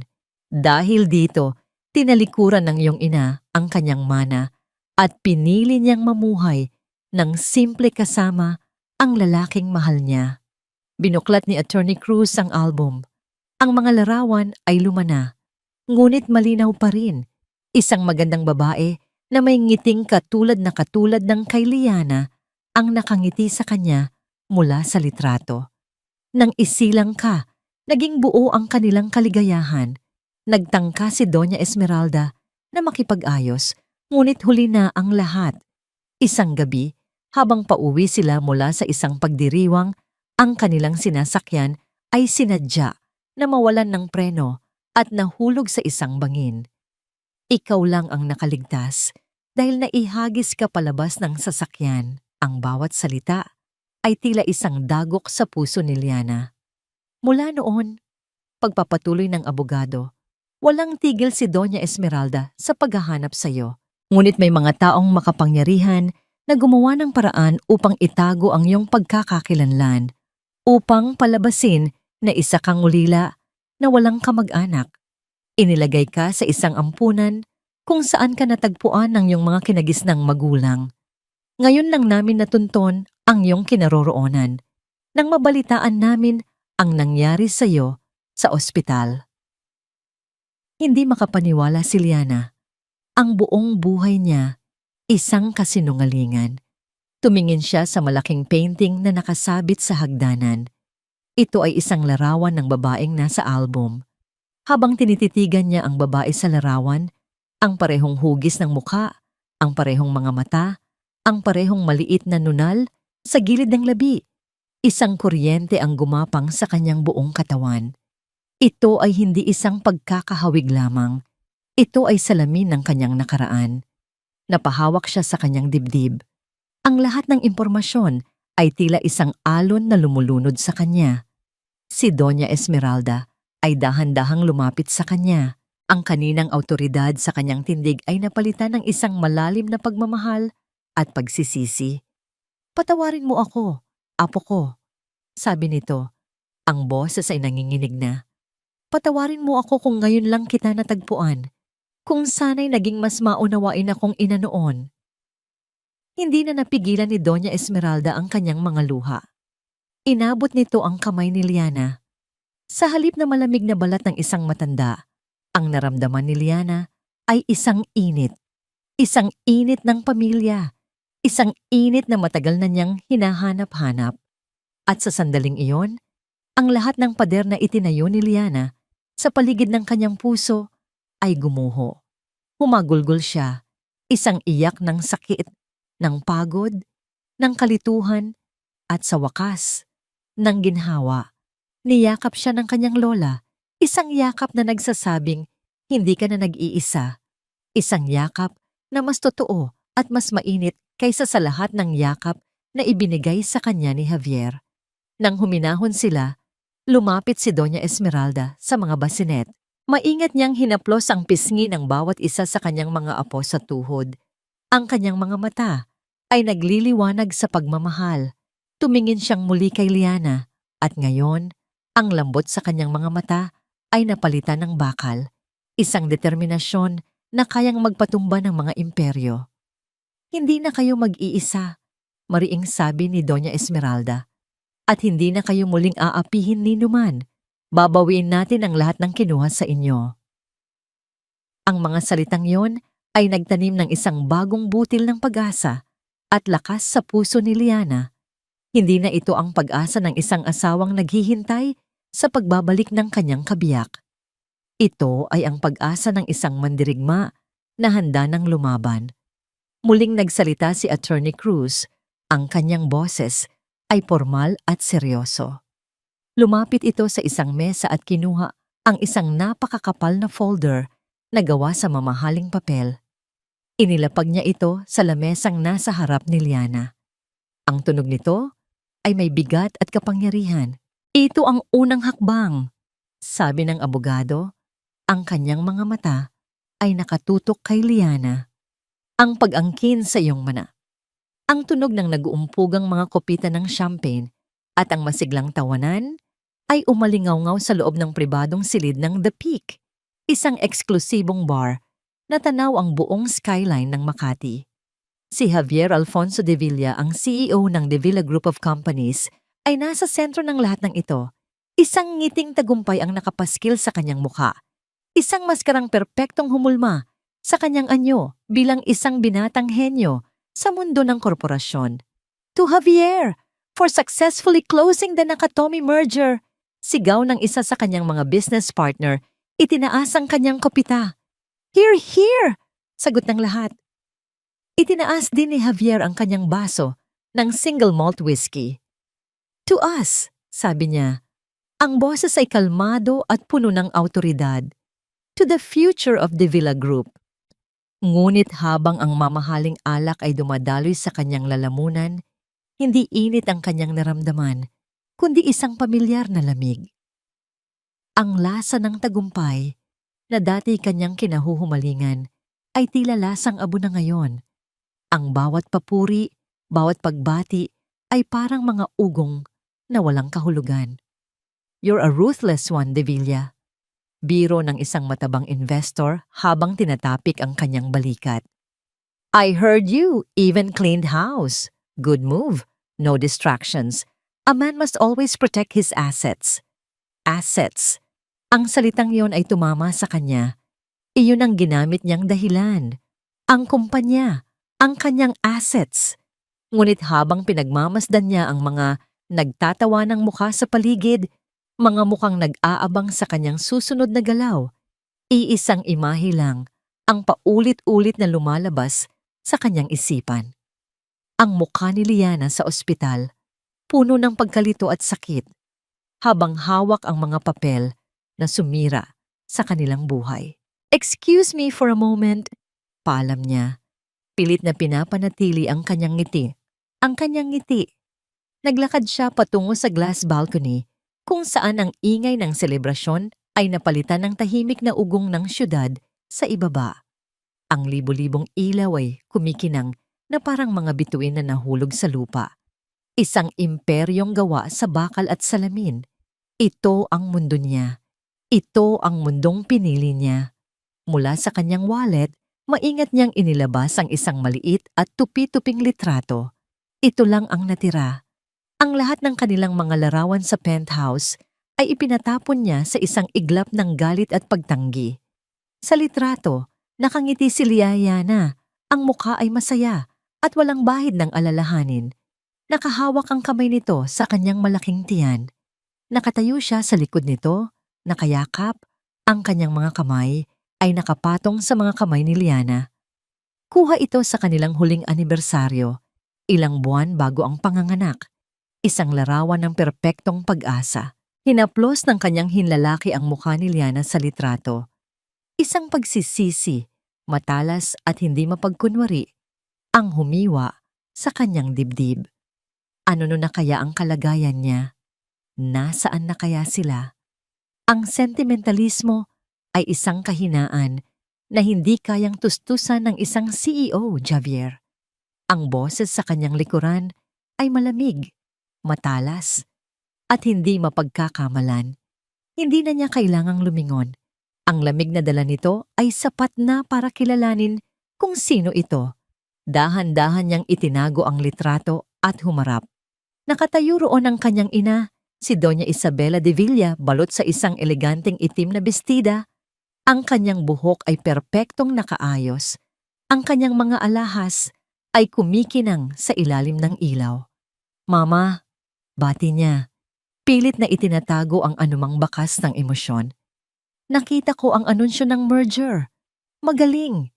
Dahil dito, tinalikuran ng iyong ina ang kanyang mana at pinili niyang mamuhay ng simple kasama ang lalaking mahal niya. Binuklat ni Attorney Cruz ang album. Ang mga larawan ay lumana, ngunit malinaw pa rin. Isang magandang babae na may ngiting katulad ng kay Liana ang nakangiti sa kanya mula sa litrato. Nang isilang ka, naging buo ang kanilang kaligayahan. Nagtangka si Doña Esmeralda na makipag-ayos, ngunit huli na ang lahat. Isang gabi, habang pauwi sila mula sa isang pagdiriwang, ang kanilang sinasakyan ay sinadya na mawalan ng preno at nahulog sa isang bangin. Ikaw lang ang nakaligtas dahil naihagis ka palabas ng sasakyan. Ang bawat salita ay tila isang dagok sa puso ni Liana. Mula noon, pagpapatuloy ng abogado, walang tigil si Doña Esmeralda sa paghahanap sa iyo. Ngunit may mga taong makapangyarihan na gumawa ng paraan upang itago ang iyong pagkakakilanlan, upang palabasin na isa kang ulila na walang kamag-anak. Inilagay ka sa isang ampunan kung saan ka natagpuan ng iyong mga kinagisnang magulang. Ngayon lang namin natunton ang iyong kinaroroonan nang mabalitaan namin ang nangyari sa iyo sa ospital. Hindi makapaniwala si Liana. Ang buong buhay niya, isang kasinungalingan. Tumingin siya sa malaking painting na nakasabit sa hagdanan. Ito ay isang larawan ng babaeng nasa album. Habang tinititigan niya ang babae sa larawan, ang parehong hugis ng mukha, ang parehong mga mata, ang parehong maliit na nunal sa gilid ng labi. Isang kuryente ang gumapang sa kanyang buong katawan. Ito ay hindi isang pagkakahawig lamang. Ito ay salamin ng kanyang nakaraan. Napahawak siya sa kanyang dibdib. Ang lahat ng impormasyon ay tila isang alon na lumulunod sa kanya. Si Doña Esmeralda ay dahan-dahang lumapit sa kanya. Ang kaninang awtoridad sa kanyang tindig ay napalitan ng isang malalim na pagmamahal at pagsisisi. "Patawarin mo ako, apo ko," sabi nito. Ang boses ay nanginginig na. "Patawarin mo ako kung ngayon lang kita natagpuan. Kung sana'y naging mas maunawain akong ina noon." Hindi na napigilan ni Doña Esmeralda ang kanyang mga luha. Inabot nito ang kamay ni Liana. Sa halip na malamig na balat ng isang matanda, ang naramdaman ni Liana ay isang init. Isang init ng pamilya. Isang init na matagal na niyang hinahanap-hanap. At sa sandaling iyon, ang lahat ng pader na itinayo ni Liana sa paligid ng kanyang puso ay gumuho. Humagulgol siya, isang iyak ng sakit, ng pagod, ng kalituhan, at sa wakas, ng ginhawa. Niyakap siya ng kanyang lola, isang yakap na nagsasabing, hindi ka na nag-iisa. Isang yakap na mas totoo at mas mainit kaysa sa lahat ng yakap na ibinigay sa kanya ni Javier. Nang huminahon sila, lumapit si Doña Esmeralda sa mga basinet. Maingat niyang hinaplos ang pisngi ng bawat isa sa kanyang mga apo sa tuhod. Ang kanyang mga mata ay nagliliwanag sa pagmamahal. Tumingin siyang muli kay Liana at ngayon, ang lambot sa kanyang mga mata ay napalitan ng bakal. Isang determinasyon na kayang magpatumba ng mga imperyo. "Hindi na kayo mag-iisa," mariing sabi ni Doña Esmeralda. "At hindi na kayo muling aapihin ni numan. Babawiin natin ang lahat ng kinuha sa inyo." Ang mga salitang yon ay nagtanim ng isang bagong butil ng pag-asa at lakas sa puso ni Liana. Hindi na ito ang pag-asa ng isang asawang naghihintay sa pagbabalik ng kanyang kabiyak. Ito ay ang pag-asa ng isang mandirigma na handa ng lumaban. Muling nagsalita si Attorney Cruz. Ang kanyang boses ay formal at seryoso. Lumapit ito sa isang mesa at kinuha ang isang napakakapal na folder na gawa sa mamahaling papel. Inilapag niya ito sa lamesang nasa harap ni Liana. Ang tunog nito ay may bigat at kapangyarihan. "Ito ang unang hakbang," sabi ng abogado. Ang kanyang mga mata ay nakatutok kay Liana. "Ang pag-angkin sa iyong mana." Ang tunog ng nag-uumpugang mga kopita ng champagne at ang masiglang tawanan ay umalingaw-ngaw sa loob ng pribadong silid ng The Peak, isang eksklusibong bar na tanaw ang buong skyline ng Makati. Si Javier Alfonso de Villa, ang CEO ng De Villa Group of Companies, ay nasa sentro ng lahat ng ito. Isang ngiting tagumpay ang nakapaskil sa kanyang mukha. Isang maskarang perpektong humulma sa kanyang anyo bilang isang binatang henyo sa mundo ng korporasyon. "To Javier, for successfully closing the Nakatomi merger," sigaw ng isa sa kanyang mga business partner, itinaas ang kanyang kopita. "Hear, hear!" sagot ng lahat. Itinaas din ni Javier ang kanyang baso ng single malt whiskey. To us, sabi niya, ang boses ay kalmado at puno ng autoridad. To the future of the Villa Group. Ngunit habang ang mamahaling alak ay dumadaloy sa kanyang lalamunan, hindi init ang kanyang naramdaman, kundi isang pamilyar na lamig. Ang lasa ng tagumpay na dati kanyang kinahuhumalingan ay tila lasang abo na ngayon. Ang bawat papuri, bawat pagbati ay parang mga ugong na walang kahulugan. You're a ruthless one, De Villa. Biro ng isang matabang investor habang tinatapik ang kanyang balikat. I heard you even cleaned house. Good move. No distractions. A man must always protect his assets. Assets. Ang salitang yon ay tumama sa kanya. Iyon ang ginamit niyang dahilan. Ang kumpanya, ang kanyang assets. Ngunit habang pinagmamasdan niya ang mga nagtatawa ng mukha sa paligid, mga mukhang nag-aabang sa kanyang susunod na galaw, iisang imahe lang ang paulit-ulit na lumalabas sa kanyang isipan. Ang mukha ni Liana sa ospital, puno ng pagkalito at sakit, habang hawak ang mga papel na sumira sa kanilang buhay. Excuse me for a moment, paalam niya. Pilit na pinapanatili ang kanyang ngiti. Ang kanyang ngiti. Naglakad siya patungo sa glass balcony kung saan ang ingay ng selebrasyon ay napalitan ng tahimik na ugong ng syudad sa ibaba. Ang libo-libong ilaw ay kumikinang na parang mga bituin na nahulog sa lupa. Isang imperyong gawa sa bakal at salamin. Ito ang mundo niya. Ito ang mundong pinili niya. Mula sa kanyang wallet, maingat niyang inilabas ang isang maliit at tupi-tuping litrato. Ito lang ang natira. Ang lahat ng kanilang mga larawan sa penthouse ay ipinatapon niya sa isang iglap ng galit at pagtanggi. Sa litrato, nakangiti si Liana. Ang mukha ay masaya at walang bahid ng alalahanin. Nakahawak ang kamay nito sa kanyang malaking tiyan. Nakatayo siya sa likod nito, nakayakap. Ang kanyang mga kamay ay nakapatong sa mga kamay ni Liana. Kuha ito sa kanilang huling anibersaryo, ilang buwan bago ang panganganak. Isang larawan ng perpektong pag-asa. Hinaplos ng kanyang hinlalaki ang mukha ni Liana sa litrato. Isang pagsisisi, matalas at hindi mapagkunwari, ang humiwa sa kanyang dibdib. Ano na kaya ang kalagayan niya? Nasaan na kaya sila? Ang sentimentalismo ay isang kahinaan na hindi kayang tustusan ng isang CEO, Javier. Ang boses sa kanyang likuran ay malamig, matalas, at hindi mapagkakamalan. Hindi na niya kailangang lumingon. Ang lamig na dala nito ay sapat na para kilalanin kung sino ito. Dahan-dahan niyang itinago ang litrato at humarap. Nakatayo roon ang kanyang ina, si Doña Isabela de Villa, balot sa isang eleganteng itim na bestida. Ang kanyang buhok ay perpektong nakaayos. Ang kanyang mga alahas ay kumikinang sa ilalim ng ilaw. Mama, bati niya. Pilit na itinatago ang anumang bakas ng emosyon. Nakita ko ang anunsyo ng merger. Magaling,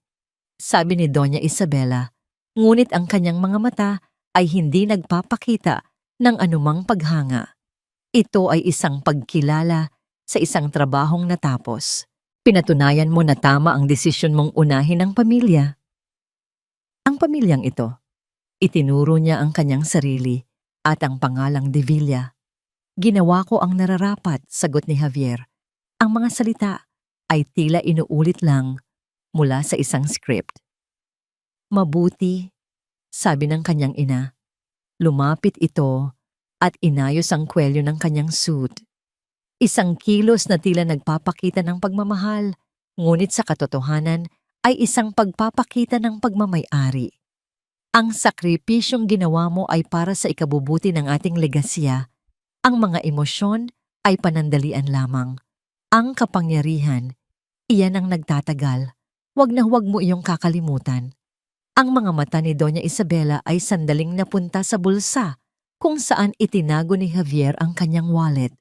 sabi ni Doña Isabela. Ngunit ang kanyang mga mata ay hindi nagpapakita ng anumang paghanga. Ito ay isang pagkilala sa isang trabahong natapos. Pinatunayan mo na tama ang desisyon mong unahin ang pamilya. Ang pamilyang ito, itinuro niya ang kanyang sarili at ang pangalang De Villa. Ginawa ko ang nararapat, sagot ni Javier. Ang mga salita ay tila inuulit lang mula sa isang script. Mabuti, sabi ng kanyang ina. Lumapit ito at inayos ang kwelyo ng kanyang suit. Isang kilos na tila nagpapakita ng pagmamahal, ngunit sa katotohanan ay isang pagpapakita ng pagmamay-ari. Ang sakripisyong ginawa mo ay para sa ikabubuti ng ating legasya. Ang mga emosyon ay panandalian lamang. Ang kapangyarihan, iyan ang nagtatagal. Huwag na huwag mo iyong kakalimutan. Ang mga mata ni Doña Isabela ay sandaling napunta sa bulsa kung saan itinago ni Javier ang kanyang wallet.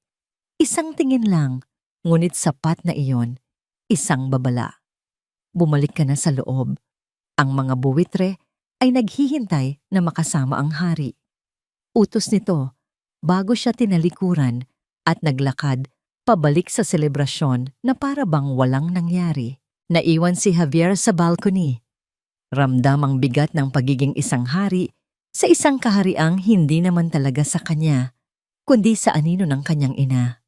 Isang tingin lang, ngunit sapat na iyon, isang babala. Bumalik ka na sa loob. Ang mga buwitre ay naghihintay na makasama ang hari. Utos nito bago siya tinalikuran at naglakad pabalik sa selebrasyon na para bang walang nangyari. Naiwan si Javier sa balcony. Ramdam ang bigat ng pagiging isang hari sa isang kahariang hindi naman talaga sa kanya, kundi sa anino ng kanyang ina.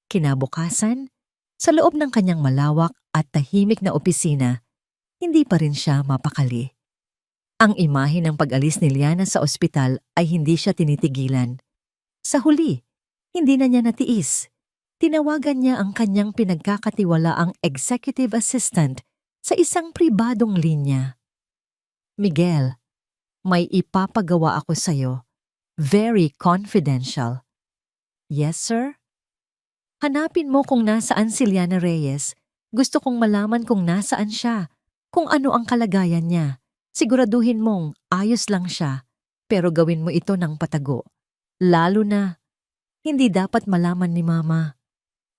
Kinabukasan, sa loob ng kanyang malawak at tahimik na opisina, hindi pa rin siya mapakali. Ang imahe ng pag-alis ni Liana sa ospital ay hindi siya tinitigilan. Sa huli, hindi na niya natiis. Tinawagan niya ang kanyang pinagkakatiwalaang executive assistant sa isang pribadong linya. Miguel, may ipapagawa ako sa'yo. Very confidential. Yes, sir? Hanapin mo kung nasaan si Liana Reyes. Gusto kong malaman kung nasaan siya, kung ano ang kalagayan niya. Siguraduhin mong ayos lang siya, pero gawin mo ito ng patago. Lalo na, hindi dapat malaman ni Mama.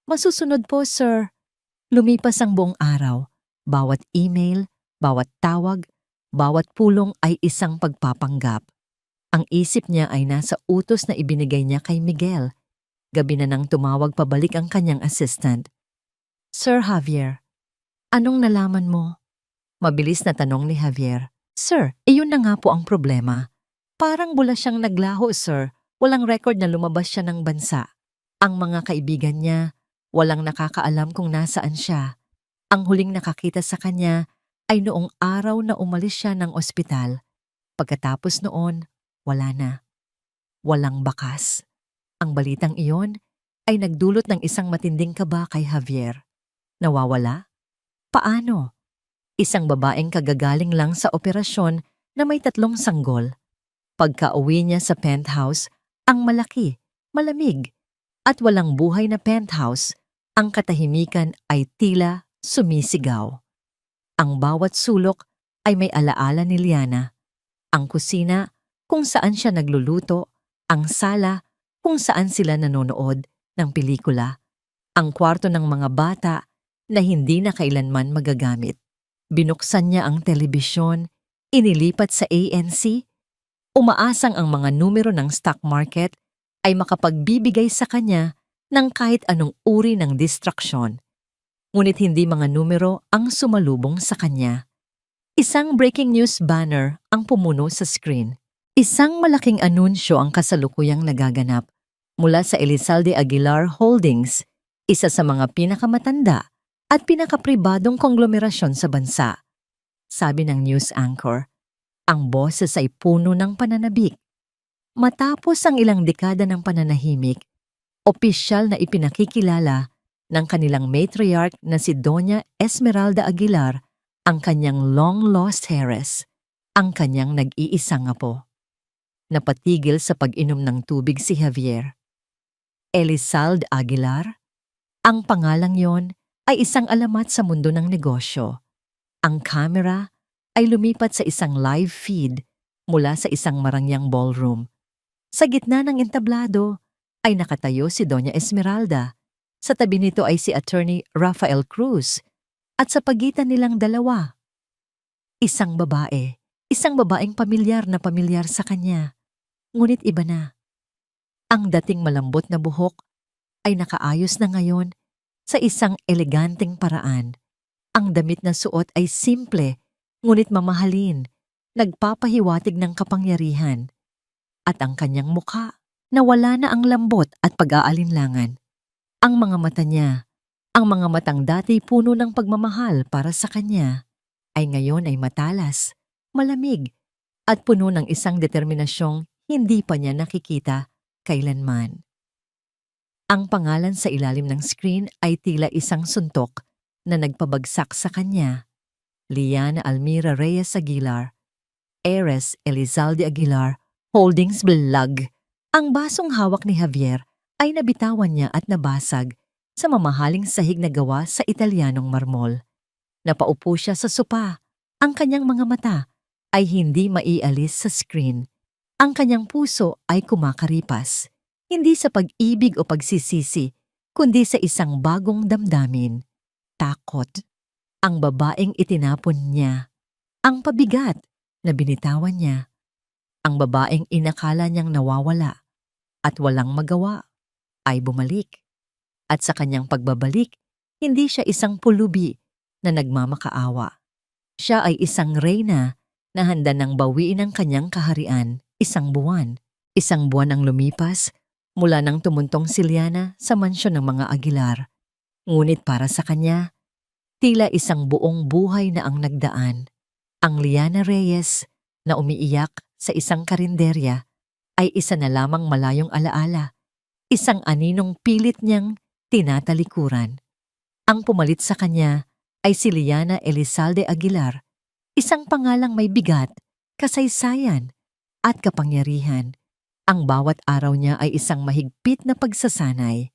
Masusunod po, sir. Lumipas ang buong araw. Bawat email, bawat tawag, bawat pulong ay isang pagpapanggap. Ang isip niya ay nasa utos na ibinigay niya kay Miguel. Gabi na nang tumawag pabalik ang kanyang assistant. Sir Javier, anong nalaman mo? Mabilis na tanong ni Javier. Sir, iyon na nga po ang problema. Parang bula siyang naglaho, sir. Walang record na lumabas siya ng bansa. Ang mga kaibigan niya, walang nakakaalam kung nasaan siya. Ang huling nakakita sa kanya ay noong araw na umalis siya ng ospital. Pagkatapos noon, wala na. Walang bakas. Ang balitang iyon ay nagdulot ng isang matinding kaba kay Javier. Nawawala? Paano? Isang babaeng kagagaling lang sa operasyon na may 3 sanggol. Pagka-uwi niya sa penthouse, ang malaki, malamig, at walang buhay na penthouse, ang katahimikan ay tila sumisigaw. Ang bawat sulok ay may alaala ni Liana. Ang kusina kung saan siya nagluluto, ang sala kung saan sila nanonood ng pelikula, ang kwarto ng mga bata na hindi na kailanman magagamit. Binuksan niya ang telebisyon, inilipat sa ANC, umaasang ang mga numero ng stock market ay makapagbibigay sa kanya ng kahit anong uri ng distraksyon. Ngunit hindi mga numero ang sumalubong sa kanya. Isang breaking news banner ang pumuno sa screen. Isang malaking anunsyo ang kasalukuyang nagaganap mula sa Elizalde Aguilar Holdings, isa sa mga pinakamatanda at pinakapribadong konglomerasyon sa bansa. Sabi ng news anchor, ang boses ay puno ng pananabik. Matapos ang ilang dekada ng pananahimik, opisyal na ipinakikilala ng kanilang matriarch na si Doña Esmeralda Aguilar ang kanyang long-lost heiress, ang kanyang nag-iisang apo. Napatigil sa pag-inom ng tubig si Javier. Elizalde Aguilar? Ang pangalang yon ay isang alamat sa mundo ng negosyo. Ang camera ay lumipat sa isang live feed mula sa isang marangyang ballroom. Sa gitna ng entablado ay nakatayo si Doña Esmeralda. Sa tabi nito ay si Attorney Rafael Cruz at sa pagitan nilang dalawa, isang babaeng pamilyar na pamilyar sa kanya. Ngunit iba na. Ang dating malambot na buhok ay nakaayos na ngayon sa isang eleganteng paraan. Ang damit na suot ay simple, ngunit mamahalin, nagpapahiwatig ng kapangyarihan. At ang kanyang mukha, nawala na ang lambot at pag-aalinlangan. Ang mga mata niya, ang mga matang dati puno ng pagmamahal para sa kanya, ay ngayon ay matalas, malamig, at puno ng isang determinasyong hindi pa niya nakikita kailanman. Ang pangalan sa ilalim ng screen ay tila isang suntok na nagpabagsak sa kanya. Liana Almira Reyes Aguilar, heiress Elizalde Aguilar, Holdings Blag. Ang basong hawak ni Javier ay nabitawan niya at nabasag sa mamahaling sahig na gawa sa Italianong marmol. Napaupo siya sa sopa. Ang kanyang mga mata ay hindi maialis sa screen. Ang kanyang puso ay kumakaripas. Hindi sa pag-ibig o pagsisisi, kundi sa isang bagong damdamin. Takot. Ang babaeng itinapon niya. Ang pabigat. na binitawan niya ang babaeng inakala niyang nawawala at walang magawa ay bumalik. At sa kanyang pagbabalik, hindi siya isang pulubi na nagmamakaawa. Siya ay isang reyna na handa ng bawiin ang kanyang kaharian 1 buwan. 1 buwan ang lumipas mula nang tumuntong si Liana sa mansyon ng mga Aguilar. Ngunit para sa kanya, tila isang buong buhay na ang nagdaan. Ang Liana Reyes na umiiyak sa isang karinderya ay isa na lamang malayong alaala, isang aninong pilit niyang tinatalikuran. Ang pumalit sa kanya ay si Liana Elizalde Aguilar, isang pangalang may bigat, kasaysayan at kapangyarihan. Ang bawat araw niya ay isang mahigpit na pagsasanay.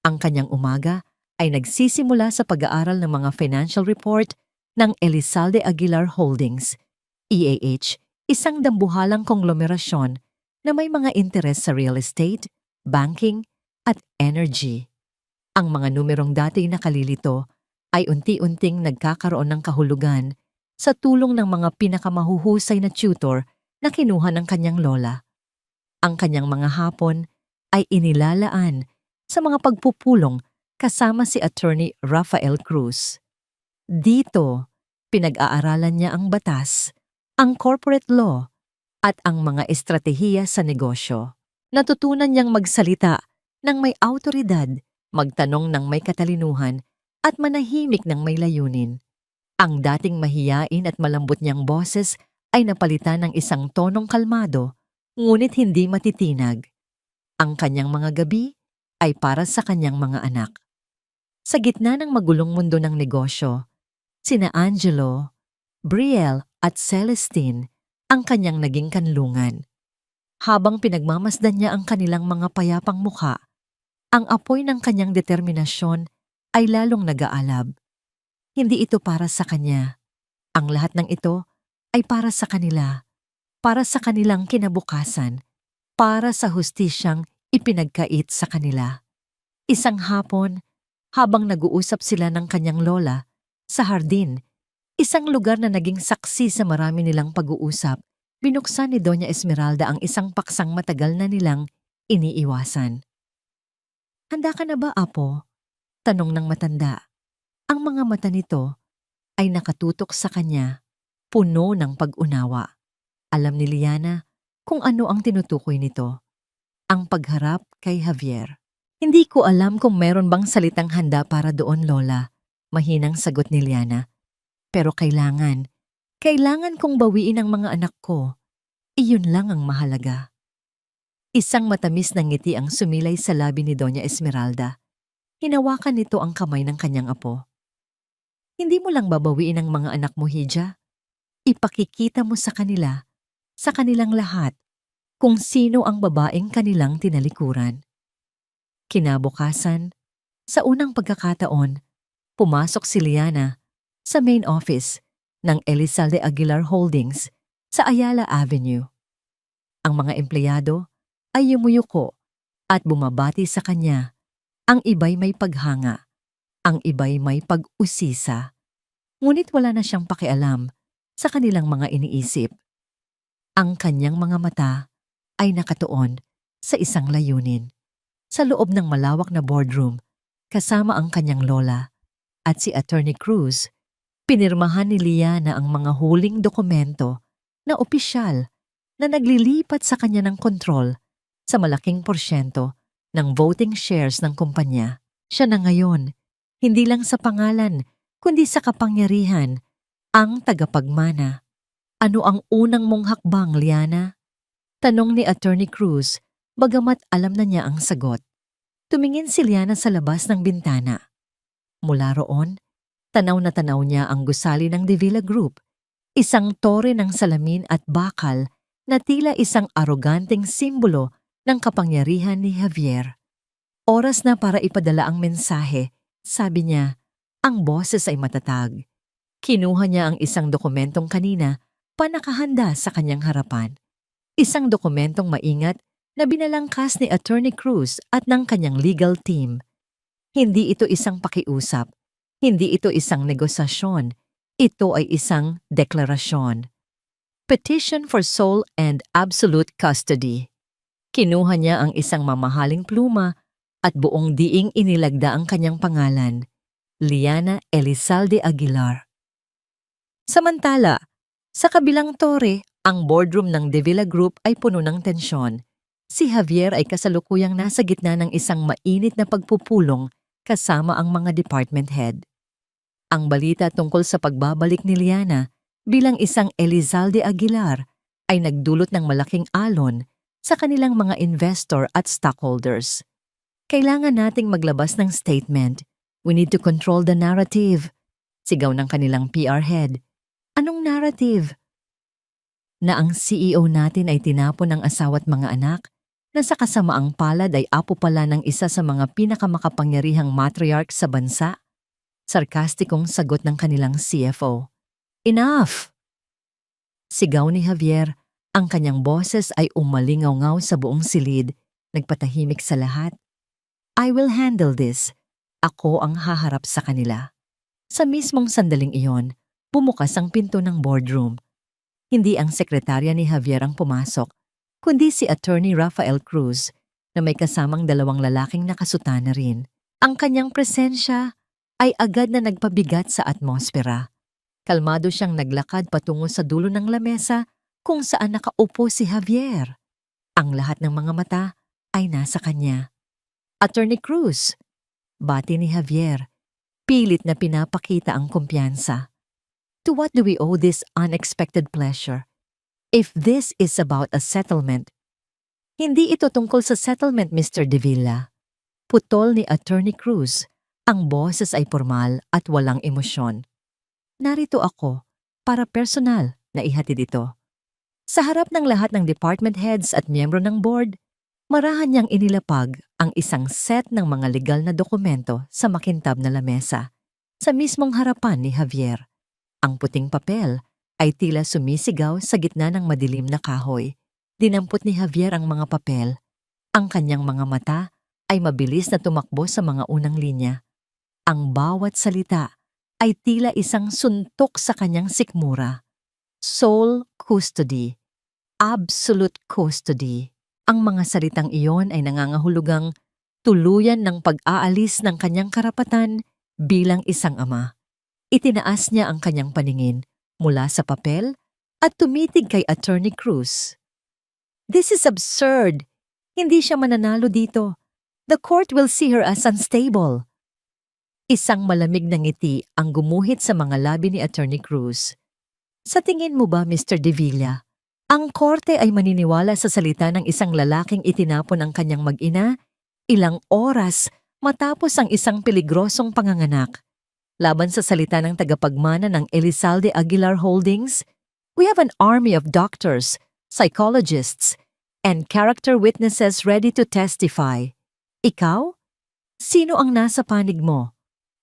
Ang kanyang umaga ay nagsisimula sa pag-aaral ng mga financial report ng Elizalde Aguilar Holdings, EAH, isang dambuhalang konglomerasyon na may mga interes sa real estate, banking, at energy. Ang mga numerong dati nakalilito ay unti-unting nagkakaroon ng kahulugan sa tulong ng mga pinakamahuhusay na tutor na kinuha ng kanyang lola. Ang kanyang mga hapon ay inilalaan sa mga pagpupulong kasama si Attorney Rafael Cruz. Dito, pinag-aaralan niya ang batas, ang corporate law, at ang mga estratehiya sa negosyo. Natutunan niyang magsalita ng may awtoridad, magtanong ng may katalinuhan, at manahimik ng may layunin. Ang dating mahiyain at malambot niyang boses ay napalitan ng isang tonong kalmado, ngunit hindi matitinag. Ang kanyang mga gabi ay para sa kanyang mga anak. Sa gitna ng magulong mundo ng negosyo, sina Angelo, Brielle at Celestine ang kanyang naging kanlungan. Habang pinagmamasdan niya ang kanilang mga payapang mukha, ang apoy ng kanyang determinasyon ay lalong nag-aalab. Hindi ito para sa kanya. Ang lahat ng ito ay para sa kanila, para sa kanilang kinabukasan, para sa hustisyang ipinagkait sa kanila. Isang hapon, habang nag-uusap sila ng kanyang lola sa hardin, isang lugar na naging saksi sa marami nilang pag-uusap, binuksan ni Doña Esmeralda ang isang paksang matagal na nilang iniiwasan. "Handa ka na ba, Apo?" tanong ng matanda. Ang mga mata nito ay nakatutok sa kanya, puno ng pag-unawa. Alam ni Liana kung ano ang tinutukoy nito, ang pagharap kay Javier. "Hindi ko alam kung meron bang salitang handa para doon, Lola," mahinang sagot ni Liana. "Pero kailangan kong bawiin ang mga anak ko. Iyon lang ang mahalaga." Isang matamis na ngiti ang sumilay sa labi ni Doña Esmeralda. Hinawakan nito ang kamay ng kanyang apo. "Hindi mo lang babawiin ang mga anak mo, Hija. Ipakikita mo sa kanila, sa kanilang lahat, kung sino ang babaeng kanilang tinalikuran." Kinabukasan, sa unang pagkakataon, pumasok si Liana sa main office ng Elizalde Aguilar Holdings sa Ayala Avenue. Ang mga empleyado ay yumuyuko at bumabati sa kanya. Ang iba'y may paghanga, ang iba'y may pag-usisa. Ngunit wala na siyang pakialam sa kanilang mga iniisip. Ang kanyang mga mata ay nakatuon sa isang layunin. Sa loob ng malawak na boardroom, kasama ang kanyang lola at si Attorney Cruz, pinirmahan ni Liana ang mga huling dokumento na opisyal na naglilipat sa kanya ng kontrol sa malaking porsyento ng voting shares ng kumpanya. Siya na ngayon, hindi lang sa pangalan, kundi sa kapangyarihan, ang tagapagmana. "Ano ang unang mong hakbang, Liana?" tanong ni Attorney Cruz, bagamat alam na niya ang sagot. Tumingin si Liana sa labas ng bintana. Mula roon, tanaw na tanaw niya ang gusali ng De Villa Group, isang tore ng salamin at bakal na tila isang aroganteng simbolo ng kapangyarihan ni Javier. Oras na para ipadala ang mensahe, sabi niya. Ang boses ay matatag. Kinuha niya ang isang dokumentong kanina pa nakahanda sa kanyang harapan. Isang dokumentong maingat na binalangkas ni Attorney Cruz at ng kanyang legal team. Hindi ito isang pakiusap. Hindi ito isang negosasyon. Ito ay isang deklarasyon. Petition for Sole and Absolute Custody. Kinuha niya ang isang mamahaling pluma at buong diing inilagda ang kanyang pangalan, Liana Elizalde Aguilar. Samantala, sa kabilang tore, ang boardroom ng De Villa Group ay puno ng tensyon. Si Javier ay kasalukuyang nasa gitna ng isang mainit na pagpupulong kasama ang mga department head. Ang balita tungkol sa pagbabalik ni Liana bilang isang Elizalde Aguilar ay nagdulot ng malaking alon sa kanilang mga investor at stockholders. Kailangan nating maglabas ng statement. We need to control the narrative. Sigaw ng kanilang PR head. Anong narrative? Na ang CEO natin ay tinapon ng asawa at mga anak, na sa kasamaang palad ay apo pala ng isa sa mga pinakamakapangyarihang matriarch sa bansa? Sarkastikong sagot ng kanilang CFO. Enough! Sigaw ni Javier, ang kanyang boses ay umalingaw-ngaw sa buong silid, nagpatahimik sa lahat. I will handle this. Ako ang haharap sa kanila. Sa mismong sandaling iyon, bumukas ang pinto ng boardroom. Hindi ang sekretarya ni Javier ang pumasok, kundi si Attorney Rafael Cruz na may kasamang dalawang lalaking nakasutana rin. Ang kanyang presensya ay agad na nagpabigat sa atmosfera. Kalmado siyang naglakad patungo sa dulo ng lamesa kung saan nakaupo si Javier. Ang lahat ng mga mata ay nasa kanya. Attorney Cruz, bati ni Javier, pilit na pinapakita ang kumpiyansa. To what do we owe this unexpected pleasure? If this is about a settlement, hindi ito tungkol sa settlement, Mr. De Villa. Putol ni Attorney Cruz, ang boses ay formal at walang emosyon. Narito ako para personal na ihatid ito. Sa harap ng lahat ng department heads at miyembro ng board, marahan niyang inilapag ang isang set ng mga legal na dokumento sa makintab na lamesa, sa mismong harapan ni Javier. Ang puting papel ay tila sumisigaw sa gitna ng madilim na kahoy. Dinampot ni Javier ang mga papel. Ang kanyang mga mata ay mabilis na tumakbo sa mga unang linya. Ang bawat salita ay tila isang suntok sa kanyang sikmura. Sole custody. Absolute custody. Ang mga salitang iyon ay nangangahulugang tuluyan ng pag-aalis ng kanyang karapatan bilang isang ama. Itinaas niya ang kanyang paningin mula sa papel at tumitig kay Attorney Cruz. This is absurd. Hindi siya mananalo dito. The court will see her as unstable. Isang malamig na ngiti ang gumuhit sa mga labi ni Attorney Cruz. Sa tingin mo ba, Mr. De Villa, ang korte ay maniniwala sa salita ng isang lalaking itinapon ang kanyang mag-ina ilang oras matapos ang isang peligrosong panganganak? Laban sa salita ng tagapagmana ng Elizalde Aguilar Holdings, we have an army of doctors, psychologists, and character witnesses ready to testify. Ikaw? Sino ang nasa panig mo?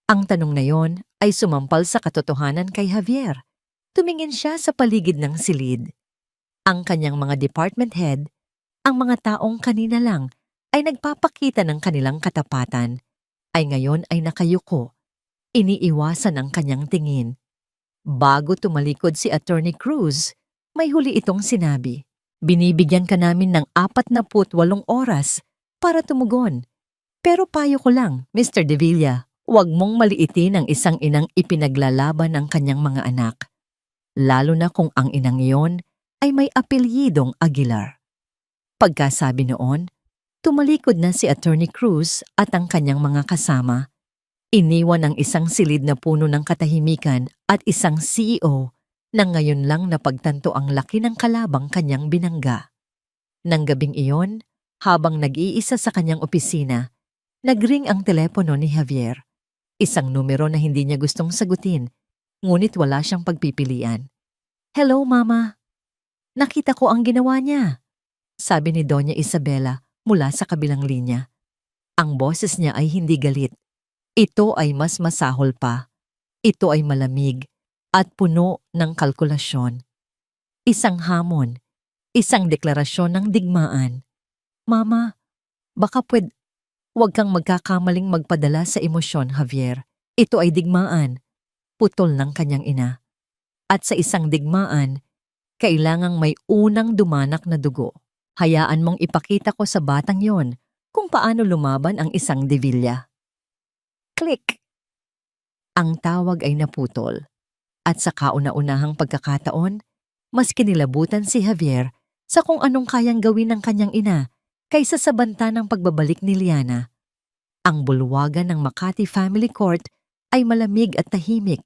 Ang tanong na yon ay sumampal sa katotohanan kay Javier. Tumingin siya sa paligid ng silid. Ang kanyang mga department head, ang mga taong kanina lang ay nagpapakita ng kanilang katapatan, ay ngayon ay nakayuko. Iniiwasan ang kanyang tingin. Bago tumalikod si Attorney Cruz, may huli itong sinabi. Binibigyan ka namin ng 48 oras para tumugon. Pero payo ko lang, Mr. De Villa, huwag mong maliitin ang isang inang ipinaglalaban ng kanyang mga anak. Lalo na kung ang inang iyon ay may apelyidong Aguilar. Pagkasabi noon, tumalikod na si Attorney Cruz at ang kanyang mga kasama. Iniwan ang isang silid na puno ng katahimikan at isang CEO na ngayon lang napagtanto ang laki ng kalabang kanyang binangga. Nang gabing iyon, habang nag-iisa sa kanyang opisina, nagring ang telepono ni Javier. Isang numero na hindi niya gustong sagutin, ngunit wala siyang pagpipilian. Hello, Mama. Nakita ko ang ginawa niya, sabi ni Doña Isabela mula sa kabilang linya. Ang boses niya ay hindi galit. Ito ay mas masahol pa. Ito ay malamig at puno ng kalkulasyon. Isang hamon, isang deklarasyon ng digmaan. Mama, baka huwag kang magkakamaling magpadala sa emosyon, Javier. Ito ay digmaan, putol ng kanyang ina. At sa isang digmaan, Kailangang may unang dumanak na dugo. Hayaan mong ipakita ko sa batang yon kung paano lumaban ang isang De Villa. Click! Ang tawag ay naputol. At sa kauna-unahang pagkakataon, mas kinilabutan si Javier sa kung anong kayang gawin ng kanyang ina kaysa sa banta ng pagbabalik ni Liana. Ang bulwagan ng Makati Family Court ay malamig at tahimik,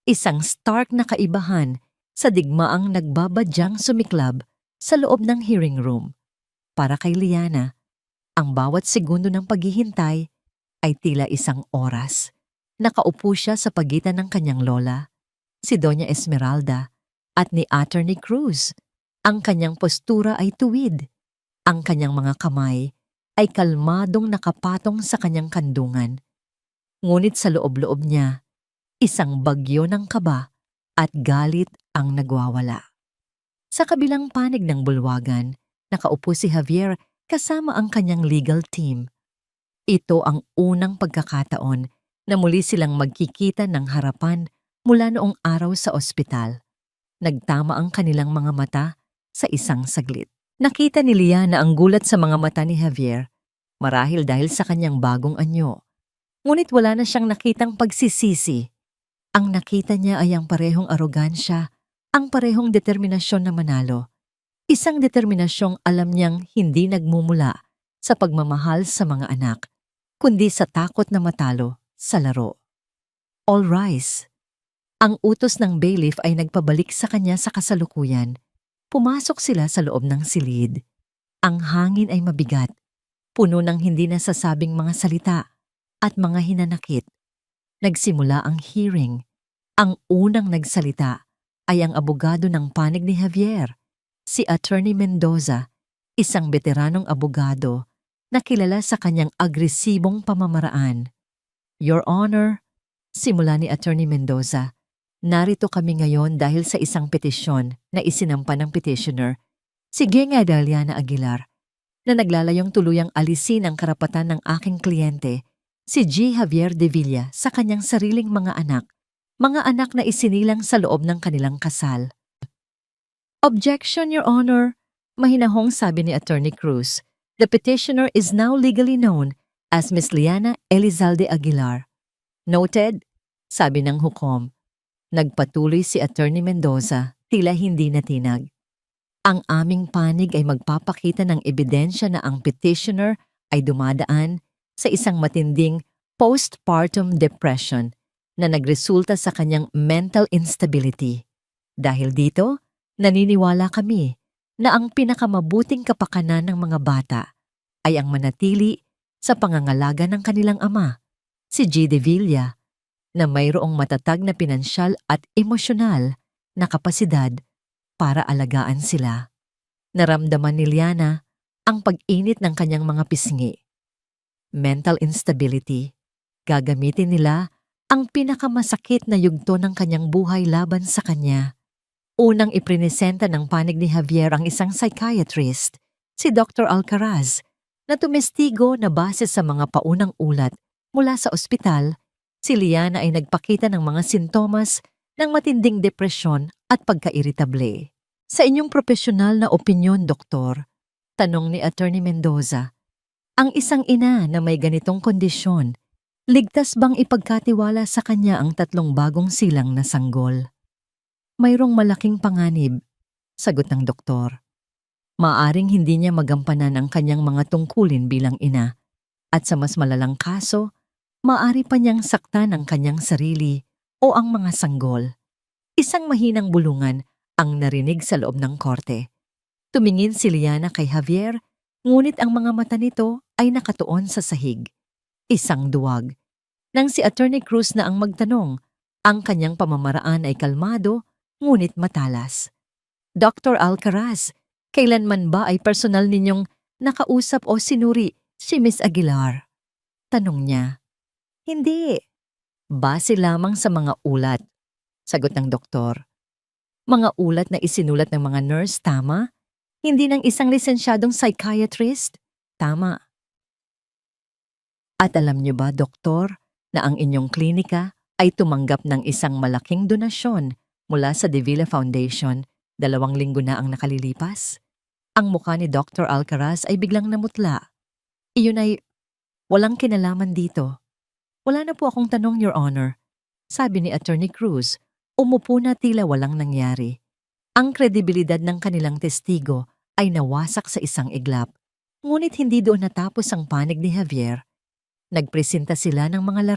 isang stark na kaibahan sa digmaang nagbabadyang sumiklab sa loob ng hearing room. Para kay Liana, ang bawat segundo ng paghihintay ay tila isang oras. Nakaupo siya sa pagitan ng kanyang lola, si Doña Esmeralda, at ni Attorney Cruz. Ang kanyang postura ay tuwid. Ang kanyang mga kamay ay kalmadong nakapatong sa kanyang kandungan. Ngunit sa loob-loob niya, isang bagyo ng kaba at galit ang nagwawala. Sa kabilang panig ng bulwagan, nakaupo si Javier kasama ang kanyang legal team. Ito ang unang pagkakataon na muli silang magkikita ng harapan mula noong araw sa ospital. Nagtama ang kanilang mga mata sa isang saglit. Nakita ni Liana ang gulat sa mga mata ni Javier, marahil dahil sa kanyang bagong anyo. Ngunit wala na siyang nakitang pagsisisi. Ang nakita niya ay ang parehong arogansya, ang parehong determinasyon na manalo. Isang determinasyong alam niyang hindi nagmumula sa pagmamahal sa mga anak, kundi sa takot na matalo sa laro. All rise. Ang utos ng bailiff ay nagpabalik sa kanya sa kasalukuyan. Pumasok sila sa loob ng silid. Ang hangin ay mabigat, puno ng hindi nasasabing mga salita at mga hinanakit. Nagsimula ang hearing. Ang unang nagsalita ay ang abogado ng panig ni Javier, si Attorney Mendoza, isang veteranong abogado na kilala sa kanyang agresibong pamamaraan. Your Honor, simula ni Attorney Mendoza, narito kami ngayon dahil sa isang petisyon na isinampa ng petitioner, si Genga Daliana Aguilar, na naglalayong tuluyang alisin ang karapatan ng aking kliyente, si G. Javier De Villa, sa kanyang sariling mga anak na isinilang sa loob ng kanilang kasal. Objection, Your Honor, mahinahong sabi ni Attorney Cruz. The petitioner is now legally known as Miss Liana Elizalde Aguilar. Noted, sabi ng hukom. Nagpatuloy si Attorney Mendoza, tila hindi natinag. Ang aming panig ay magpapakita ng ebidensya na ang petitioner ay dumadaan sa isang matinding postpartum depression na nagresulta sa kanyang mental instability. Dahil dito, naniniwala kami na ang pinakamabuting kapakanan ng mga bata ay ang manatili sa pangangalaga ng kanilang ama, si G. De Villa, na mayroong matatag na pinansyal at emosyonal na kapasidad para alagaan sila. Naramdaman ni Liana ang pag-init ng kanyang mga pisngi. Mental instability. Gagamitin nila ang pinakamasakit na yugto ng kanyang buhay laban sa kanya. Unang iprinesenta ng panig ni Javier ang isang psychiatrist, si Dr. Alcaraz, na tumestigo na base sa mga paunang ulat mula sa ospital. Si Liana ay nagpakita ng mga sintomas ng matinding depresyon at pagka-iritable. Sa inyong profesional na opinyon, Doktor, tanong ni Attorney Mendoza, ang isang ina na may ganitong kondisyon, ligtas bang ipagkatiwala sa kanya ang 3 bagong silang na sanggol? Mayroong malaking panganib, sagot ng doktor. Maaring hindi niya magampanan ang kanyang mga tungkulin bilang ina, at sa mas malalang kaso, maaari pa niyang saktan ang kanyang sarili o ang mga sanggol. Isang mahinang bulungan ang narinig sa loob ng korte. Tumingin si Liana kay Javier, ngunit ang mga mata nito ay nakatuon sa sahig. Isang duwag. Nang si Attorney Cruz na ang magtanong, ang kanyang pamamaraan ay kalmado, ngunit matalas. Dr. Alcaraz, kailanman ba ay personal ninyong nakausap o sinuri si Miss Aguilar? Tanong niya. Hindi. Base lamang sa mga ulat, sagot ng doktor. Mga ulat na isinulat ng mga nurse, tama? Hindi ng isang lisensyadong psychiatrist? Tama. At alam niyo ba, doktor, na ang inyong klinika ay tumanggap ng isang malaking donasyon mula sa De Villa Foundation 2 linggo na ang nakalilipas. Ang mukha ni Dr. Alcaraz ay biglang namutla. Iyon ay, walang kinalaman dito. Wala na po akong tanong, Your Honor. Sabi ni Attorney Cruz, umupo na tila walang nangyari. Ang kredibilidad ng kanilang testigo ay nawasak sa isang iglap. Ngunit hindi doon natapos ang panig ni Javier. Nagpresenta sila ng mga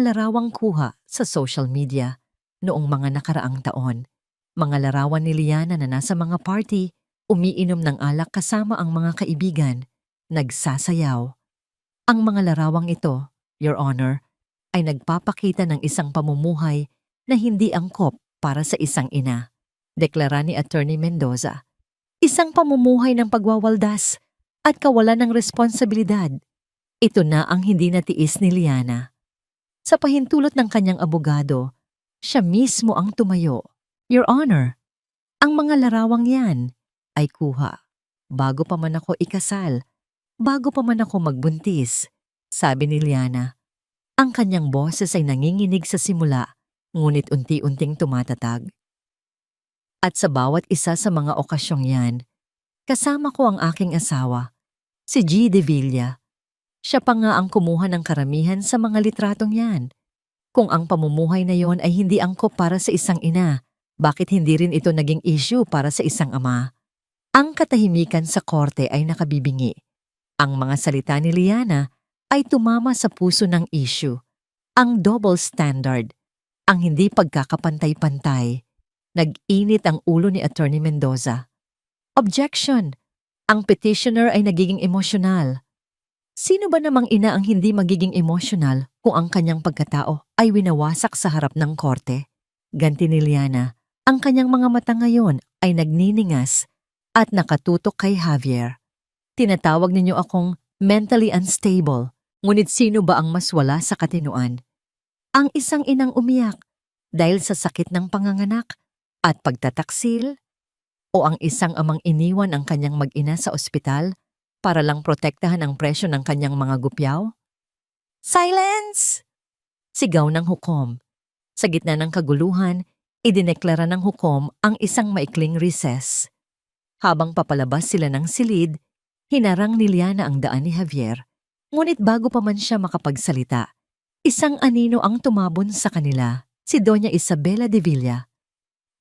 larawang kuha sa social media noong mga nakaraang taon. Mga larawan ni Liana na nasa mga party, umiinom ng alak kasama ang mga kaibigan, nagsasayaw. Ang mga larawang ito, Your Honor, ay nagpapakita ng isang pamumuhay na hindi angkop para sa isang ina. Deklara ni Attorney Mendoza. Isang pamumuhay ng pagwawaldas at kawalan ng responsibilidad. Ito na ang hindi natiis ni Liana. Sa pahintulot ng kanyang abogado, siya mismo ang tumayo. Your Honor, ang mga larawang yan ay kuha bago pa man ako ikasal, bago pa man ako magbuntis, sabi ni Liana. Ang kanyang boses ay nanginginig sa simula, ngunit unti-unting tumatatag. At sa bawat isa sa mga okasyong yan, kasama ko ang aking asawa, si G. De Villa. Siya pa nga ang kumuha ng karamihan sa mga litratong yan. Kung ang pamumuhay na yon ay hindi angkop para sa isang ina, bakit hindi rin ito naging issue para sa isang ama? Ang katahimikan sa korte ay nakabibingi. Ang mga salita ni Liana ay tumama sa puso ng issue. Ang double standard, ang hindi pagkakapantay-pantay. Nag-init ang ulo ni Attorney Mendoza. Objection! Ang petitioner ay nagiging emosyonal. Sino ba namang ina ang hindi magiging emosyonal kung ang kanyang pagkatao ay winawasak sa harap ng korte? Ganti ni Liana, ang kanyang mga mata ngayon ay nagniningas at nakatutok kay Javier. Tinatawag ninyo akong mentally unstable, ngunit sino ba ang mas wala sa katinuan? Ang isang inang umiyak dahil sa sakit ng panganganak at pagtataksil? O ang isang amang iniwan ang kanyang mag-ina sa ospital para lang protektahan ang presyo ng kanyang mga gupyaw? Silence! Sigaw ng hukom. Sa gitna ng kaguluhan, idineklara ng hukom ang isang maikling recess. Habang papalabas sila ng silid, hinarang ni Liana ang daan ni Javier. Ngunit bago pa man siya makapagsalita, isang anino ang tumabon sa kanila, si Doña Isabela de Villa.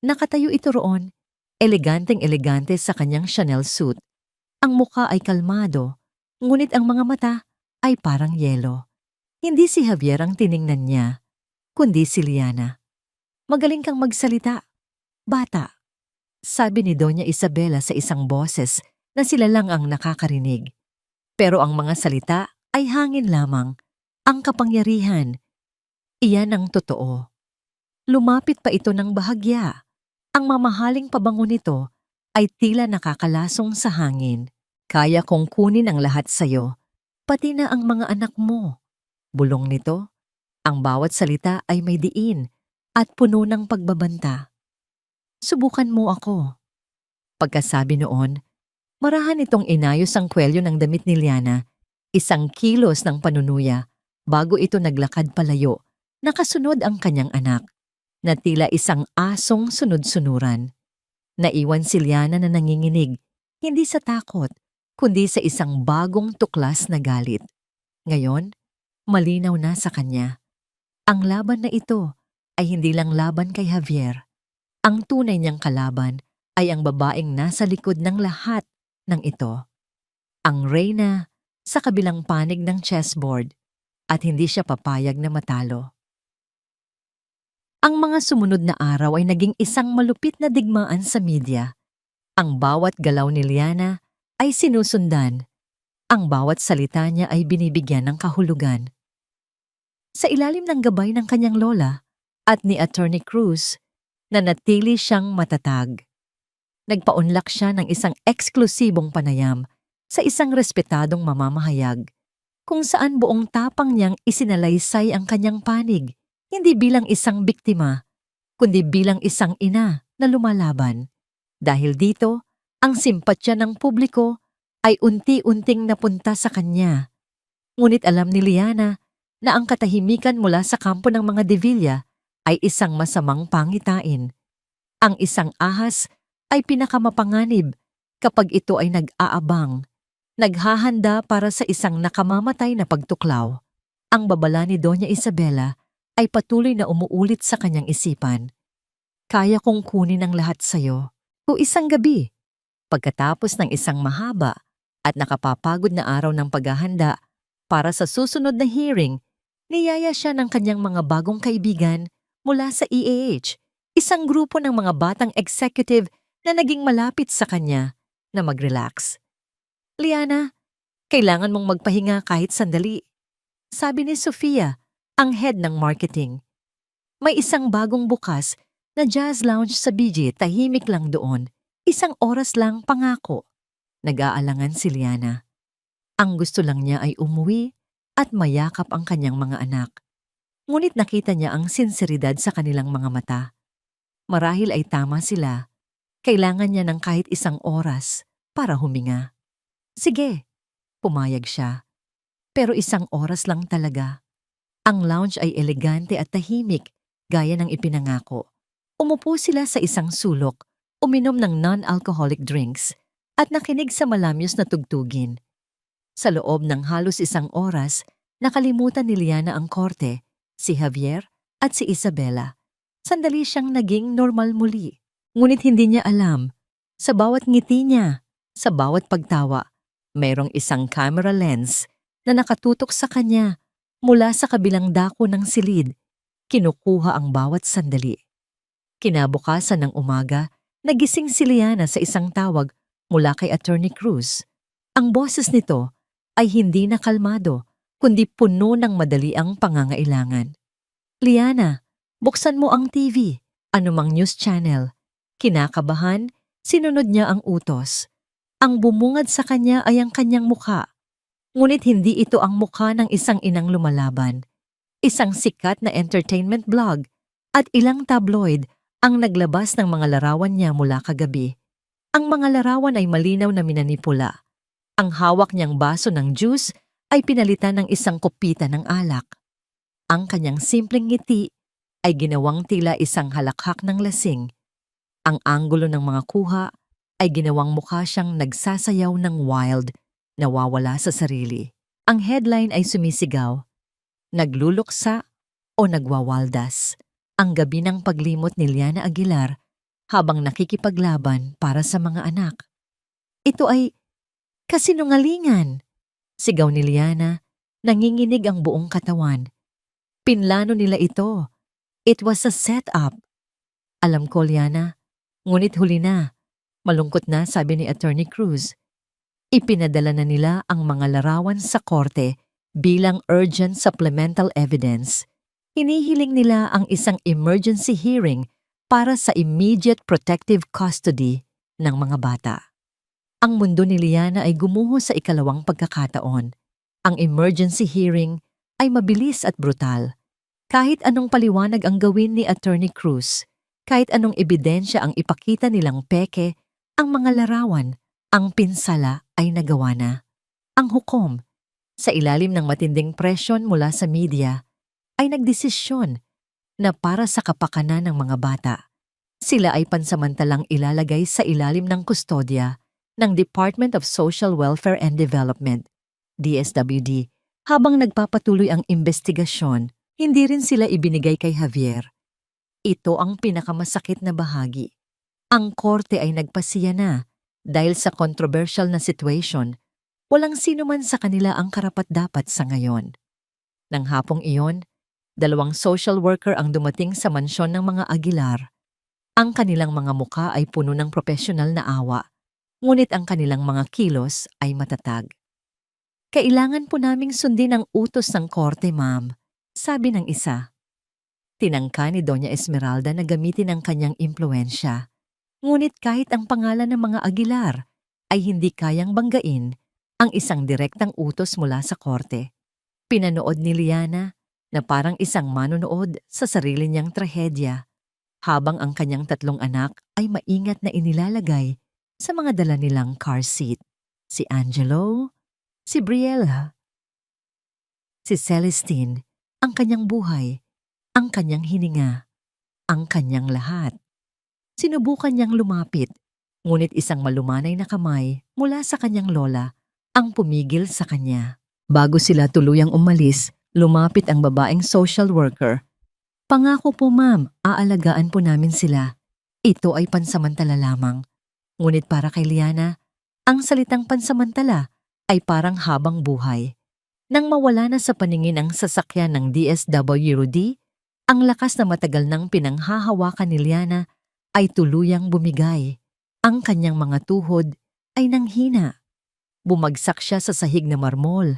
Nakatayo ito roon, eleganteng-elegante sa kanyang Chanel suit. Ang mukha ay kalmado, ngunit ang mga mata ay parang yelo. Hindi si Javier ang tiningnan niya, kundi si Liana. Magaling kang magsalita, bata, sabi ni Doña Isabela sa isang boses na sila lang ang nakakarinig. Pero ang mga salita ay hangin lamang, ang kapangyarihan. Iyan ang totoo. Lumapit pa ito ng bahagya. Ang mamahaling pabango nito ay tila nakakalasong sa hangin. Kaya kong kunin ang lahat sa'yo, pati na ang mga anak mo. Bulong nito, ang bawat salita ay may diin at puno ng pagbabanta. Subukan mo ako. Pagkasabi noon, marahan itong inayos ang kwelyo ng damit ni Liana, 1 kilos ng panunuya, bago ito naglakad palayo, nakasunod ang kanyang anak, na tila isang asong sunod-sunuran. Naiwan si Liana na nanginginig, hindi sa takot, kundi sa isang bagong tuklas na galit. Ngayon, malinaw na sa kanya. Ang laban na ito ay hindi lang laban kay Javier. Ang tunay niyang kalaban ay ang babaeng nasa likod ng lahat ng ito. Ang reyna sa kabilang panig ng chessboard at hindi siya papayag na matalo. Ang mga sumunod na araw ay naging isang malupit na digmaan sa media. Ang bawat galaw ni Liana ay sinusundan. Ang bawat salita niya ay binibigyan ng kahulugan. Sa ilalim ng gabay ng kanyang lola at ni Attorney Cruz, nanatili siyang matatag. Nagpaunlak siya ng isang eksklusibong panayam sa isang respetadong mamamahayag, kung saan buong tapang niyang isinalaysay ang kanyang panig, hindi bilang isang biktima, kundi bilang isang ina na lumalaban. Dahil dito, ang simpatya ng publiko ay unti-unting napunta sa kanya. Ngunit alam ni Liana na ang katahimikan mula sa kampo ng mga De Villa ay isang masamang pangitain. Ang isang ahas ay pinakamapanganib kapag ito ay nag-aabang, naghahanda para sa isang nakamamatay na pagtuklaw. Ang babala ni Doña Isabela ay patuloy na umuulit sa kanyang isipan. Kaya kong kunin ang lahat sa'yo. O isang gabi, pagkatapos ng isang mahaba at nakapapagod na araw ng paghahanda para sa susunod na hearing, niyaya siya ng kanyang mga bagong kaibigan mula sa EAH, isang grupo ng mga batang executive na naging malapit sa kanya na mag-relax. Liana, kailangan mong magpahinga kahit sandali, sabi ni Sofia, ang head ng marketing. May isang bagong bukas na jazz lounge sa BG, tahimik lang doon. Isang oras lang pangako. Nag-aalangan si Liana. Ang gusto lang niya ay umuwi at mayakap ang kanyang mga anak. Ngunit nakita niya ang sinseridad sa kanilang mga mata. Marahil ay tama sila. Kailangan niya ng kahit isang oras para huminga. Sige, pumayag siya. Pero isang oras lang talaga. Ang lounge ay elegante at tahimik, gaya ng ipinangako. Umupo sila sa isang sulok, uminom ng non-alcoholic drinks, at nakinig sa malamyos na tugtugin. Sa loob ng halos isang oras, nakalimutan ni Liana ang korte, si Javier at si Isabela. Sandali siyang naging normal muli. Ngunit hindi niya alam, sa bawat ngiti niya, sa bawat pagtawa, mayroong isang camera lens na nakatutok sa kanya mula sa kabilang dako ng silid. Kinukuha ang bawat sandali. Kinabukasan ng umaga, nagising si Liana sa isang tawag mula kay Attorney Cruz. Ang boses nito ay hindi na kalmado, kundi puno ng madaliang pangangailangan. Liana, buksan mo ang TV, anumang news channel. Kinakabahan, sinunod niya ang utos. Ang bumungad sa kanya ay ang kanyang mukha. Ngunit hindi ito ang mukha ng isang inang lumalaban. Isang sikat na entertainment blog at ilang tabloid ang naglabas ng mga larawan niya mula kagabi. Ang mga larawan ay malinaw na minanipula. Ang hawak niyang baso ng juice ay pinalitan ng isang kopita ng alak. Ang kanyang simpleng ngiti ay ginawang tila isang halakhak ng lasing. Ang anggulo ng mga kuha ay ginawang mukha siyang nagsasayaw ng wild, nawawala sa sarili. Ang headline ay sumisigaw, nagluluksa o nagwawaldas. Ang gabi ng paglimot ni Liana Aguilar habang nakikipaglaban para sa mga anak. Ito ay kasinungalingan, sigaw ni Liana, nanginginig ang buong katawan. Pinlano nila ito. It was a setup. Alam ko, Liana, ngunit huli na. Malungkot na, sabi ni Attorney Cruz. Ipinadala na nila ang mga larawan sa korte bilang urgent supplemental evidence. Hinihiling nila ang isang emergency hearing para sa immediate protective custody ng mga bata. Ang mundo ni Liana ay gumuho sa ikalawang pagkakataon. Ang emergency hearing ay mabilis at brutal. Kahit anong paliwanag ang gawin ni Attorney Cruz, kahit anong ebidensya ang ipakita nilang peke, ang mga larawan, ang pinsala ay nagawa na. Ang hukom, sa ilalim ng matinding presyon mula sa media, ay nagdesisyon na para sa kapakanan ng mga bata, sila ay pansamantalang ilalagay sa ilalim ng kustodya ng Department of Social Welfare and Development, DSWD, habang nagpapatuloy ang investigasyon. Hindi rin sila ibinigay kay Javier. Ito ang pinakamasakit na bahagi. Ang korte ay nagpasiya na dahil sa controversial na situation, walang sino man sa kanila ang karapat-dapat sa ngayon. Nang hapong iyon, 2 social worker ang dumating sa mansyon ng mga Aguilar. Ang kanilang mga muka ay puno ng profesional na awa, ngunit ang kanilang mga kilos ay matatag. Kailangan po naming sundin ang utos ng korte, ma'am, sabi ng isa. Tinangka ni Doña Esmeralda na gamitin ang kanyang impluensya. Ngunit kahit ang pangalan ng mga Aguilar ay hindi kayang banggain ang isang direktang utos mula sa korte. Pinanood ni Liana na parang isang manonood sa sarili niyang trahedya, habang ang kanyang 3 anak ay maingat na inilalagay sa mga dala nilang car seat. Si Angelo, si Briella, si Celestine, ang kanyang buhay, ang kanyang hininga, ang kanyang lahat. Sinubukan niyang lumapit, ngunit isang malumanay na kamay mula sa kanyang lola ang pumigil sa kanya. Bago sila tuluyang umalis, lumapit ang babaeng social worker. Pangako po ma'am, aalagaan po namin sila. Ito ay pansamantala lamang. Ngunit para kay Liana, ang salitang pansamantala ay parang habang buhay. Nang mawala na sa paningin ang sasakyan ng DSWD, ang lakas na matagal nang pinanghahawakan ni Liana ay tuluyang bumigay. Ang kanyang mga tuhod ay nanghina. Bumagsak siya sa sahig na marmol.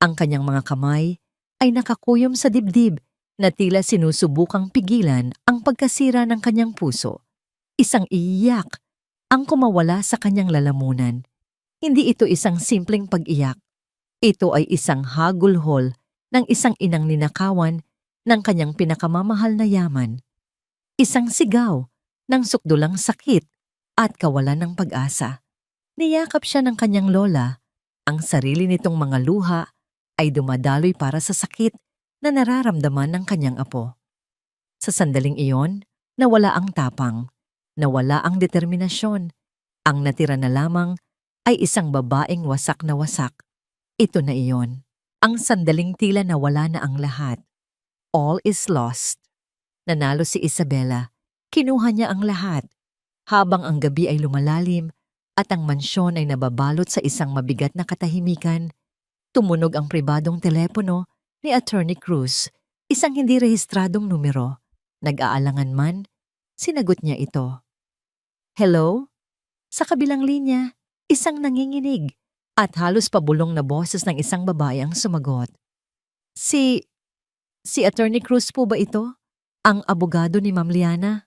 Ang kanyang mga kamay ay nakakuyom sa dibdib na tila sinusubukang pigilan ang pagkasira ng kanyang puso. Isang iyak ang kumawala sa kanyang lalamunan. Hindi ito isang simpleng pag-iyak. Ito ay isang hagulhol ng isang inang ninakawan ng kanyang pinakamamahal na yaman. Isang sigaw ng sukdulang sakit at kawalan ng pag-asa. Niyakap siya ng kanyang lola. Ang sarili nitong mga luha ay dumadaloy para sa sakit na nararamdaman ng kanyang apo. Sa sandaling iyon, nawala ang tapang, nawala ang determinasyon. Ang natira na lamang ay isang babaeng wasak na wasak. Ito na iyon. Ang sandaling tila nawala na ang lahat. All is lost. Nanalo si Isabela. Kinuha niya ang lahat. Habang ang gabi ay lumalalim at ang mansyon ay nababalot sa isang mabigat na katahimikan, tumunog ang pribadong telepono ni Attorney Cruz, isang hindi rehistradong numero. Nag-aalangan man, sinagot niya ito. Hello? Sa kabilang linya, isang nanginginig at halos pabulong na boses ng isang babae ang sumagot. Si Attorney Cruz po ba ito? Ang abogado ni Ma'am Liana?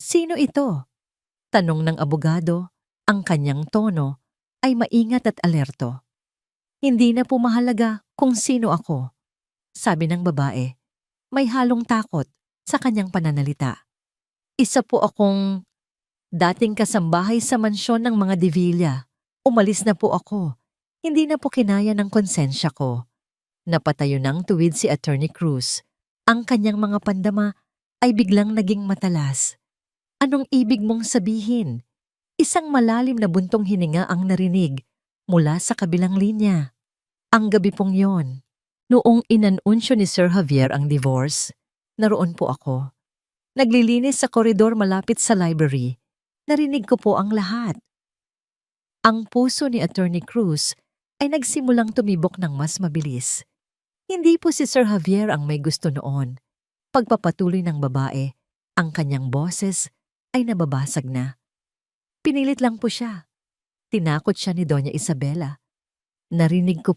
Sino ito? Tanong ng abogado, ang kanyang tono ay maingat at alerto. Hindi na po mahalaga kung sino ako, sabi ng babae. May halong takot sa kanyang pananalita. Isa po akong dating kasambahay sa mansyon ng mga De Villa. Umalis na po ako. Hindi na po kinaya ng konsensya ko. Napatayo ng tuwid si Attorney Cruz. Ang kanyang mga pandama ay biglang naging matalas. Anong ibig mong sabihin? Isang malalim na buntong hininga ang narinig mula sa kabilang linya. Ang gabi pong yon, noong inanunsyo ni Sir Javier ang divorce, naroon po ako. Naglilinis sa koridor malapit sa library. Narinig ko po ang lahat. Ang puso ni Attorney Cruz ay nagsimulang tumibok ng mas mabilis. Hindi po si Sir Javier ang may gusto noon. Pagpapatuloy ng babae, ang kanyang boses ay nababasag na. Pinilit lang po siya. Tinakot siya ni Doña Isabela. Narinig ko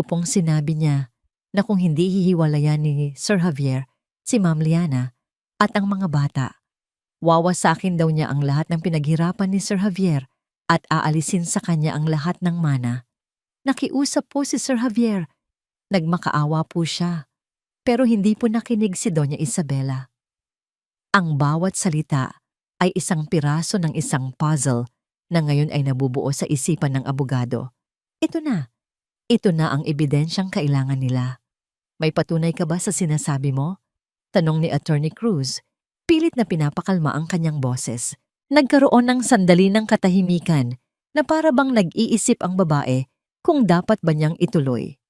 pong sinabi niya na kung hindi hihiwalayan ni Sir Javier si Ma'am Liana at ang mga bata, wawasakin daw niya ang lahat ng pinaghirapan ni Sir Javier at aalisin sa kanya ang lahat ng mana. Nakiusap po si Sir Javier. Nagmakaawa po siya. Pero hindi po nakinig si Doña Isabela. Ang bawat salita ay isang piraso ng isang puzzle na ngayon ay nabubuo sa isipan ng abogado. Ito na ang ebidensyang kailangan nila. May patunay ka ba sa sinasabi mo? Tanong ni Attorney Cruz. Pilit na pinapakalma ang kanyang boses. Nagkaroon ng sandali ng katahimikan na para bang nag-iisip ang babae kung dapat ba niyang ituloy.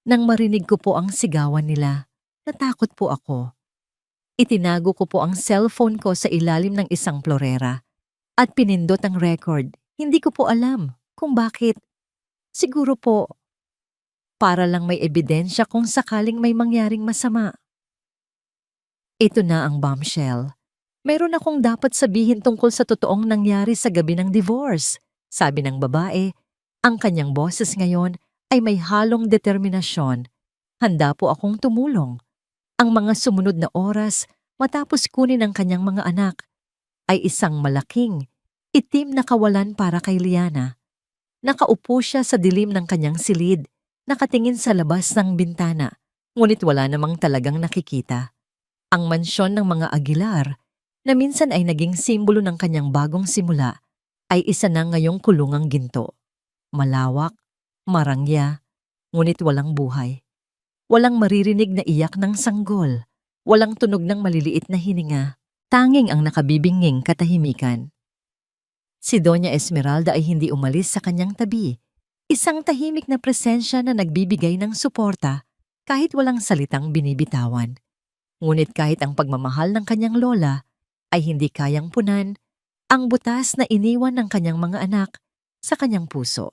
Nang marinig ko po ang sigawan nila, natakot po ako. Itinago ko po ang cellphone ko sa ilalim ng isang florera at pinindot ang record. Hindi ko po alam kung bakit. Siguro po, para lang may ebidensya kung sakaling may mangyaring masama. Ito na ang bombshell. Meron akong dapat sabihin tungkol sa totoong nangyari sa gabi ng divorce, sabi ng babae. Ang kanyang boses ngayon ay may halong determinasyon. Handa po akong tumulong. Ang mga sumunod na oras matapos kunin ang kanyang mga anak ay isang malaking, itim na kawalan para kay Liana. Nakaupo siya sa dilim ng kanyang silid, nakatingin sa labas ng bintana, ngunit wala namang talagang nakikita. Ang mansyon ng mga Aguilar, na minsan ay naging simbolo ng kanyang bagong simula, ay isa na ngayong kulungang ginto. Malawak, marangya, ngunit walang buhay. Walang maririnig na iyak ng sanggol. Walang tunog ng maliliit na hininga. Tanging ang nakabibinging katahimikan. Si Doña Esmeralda ay hindi umalis sa kanyang tabi. Isang tahimik na presensya na nagbibigay ng suporta kahit walang salitang binibitawan. Ngunit kahit ang pagmamahal ng kanyang lola ay hindi kayang punan ang butas na iniwan ng kanyang mga anak sa kanyang puso.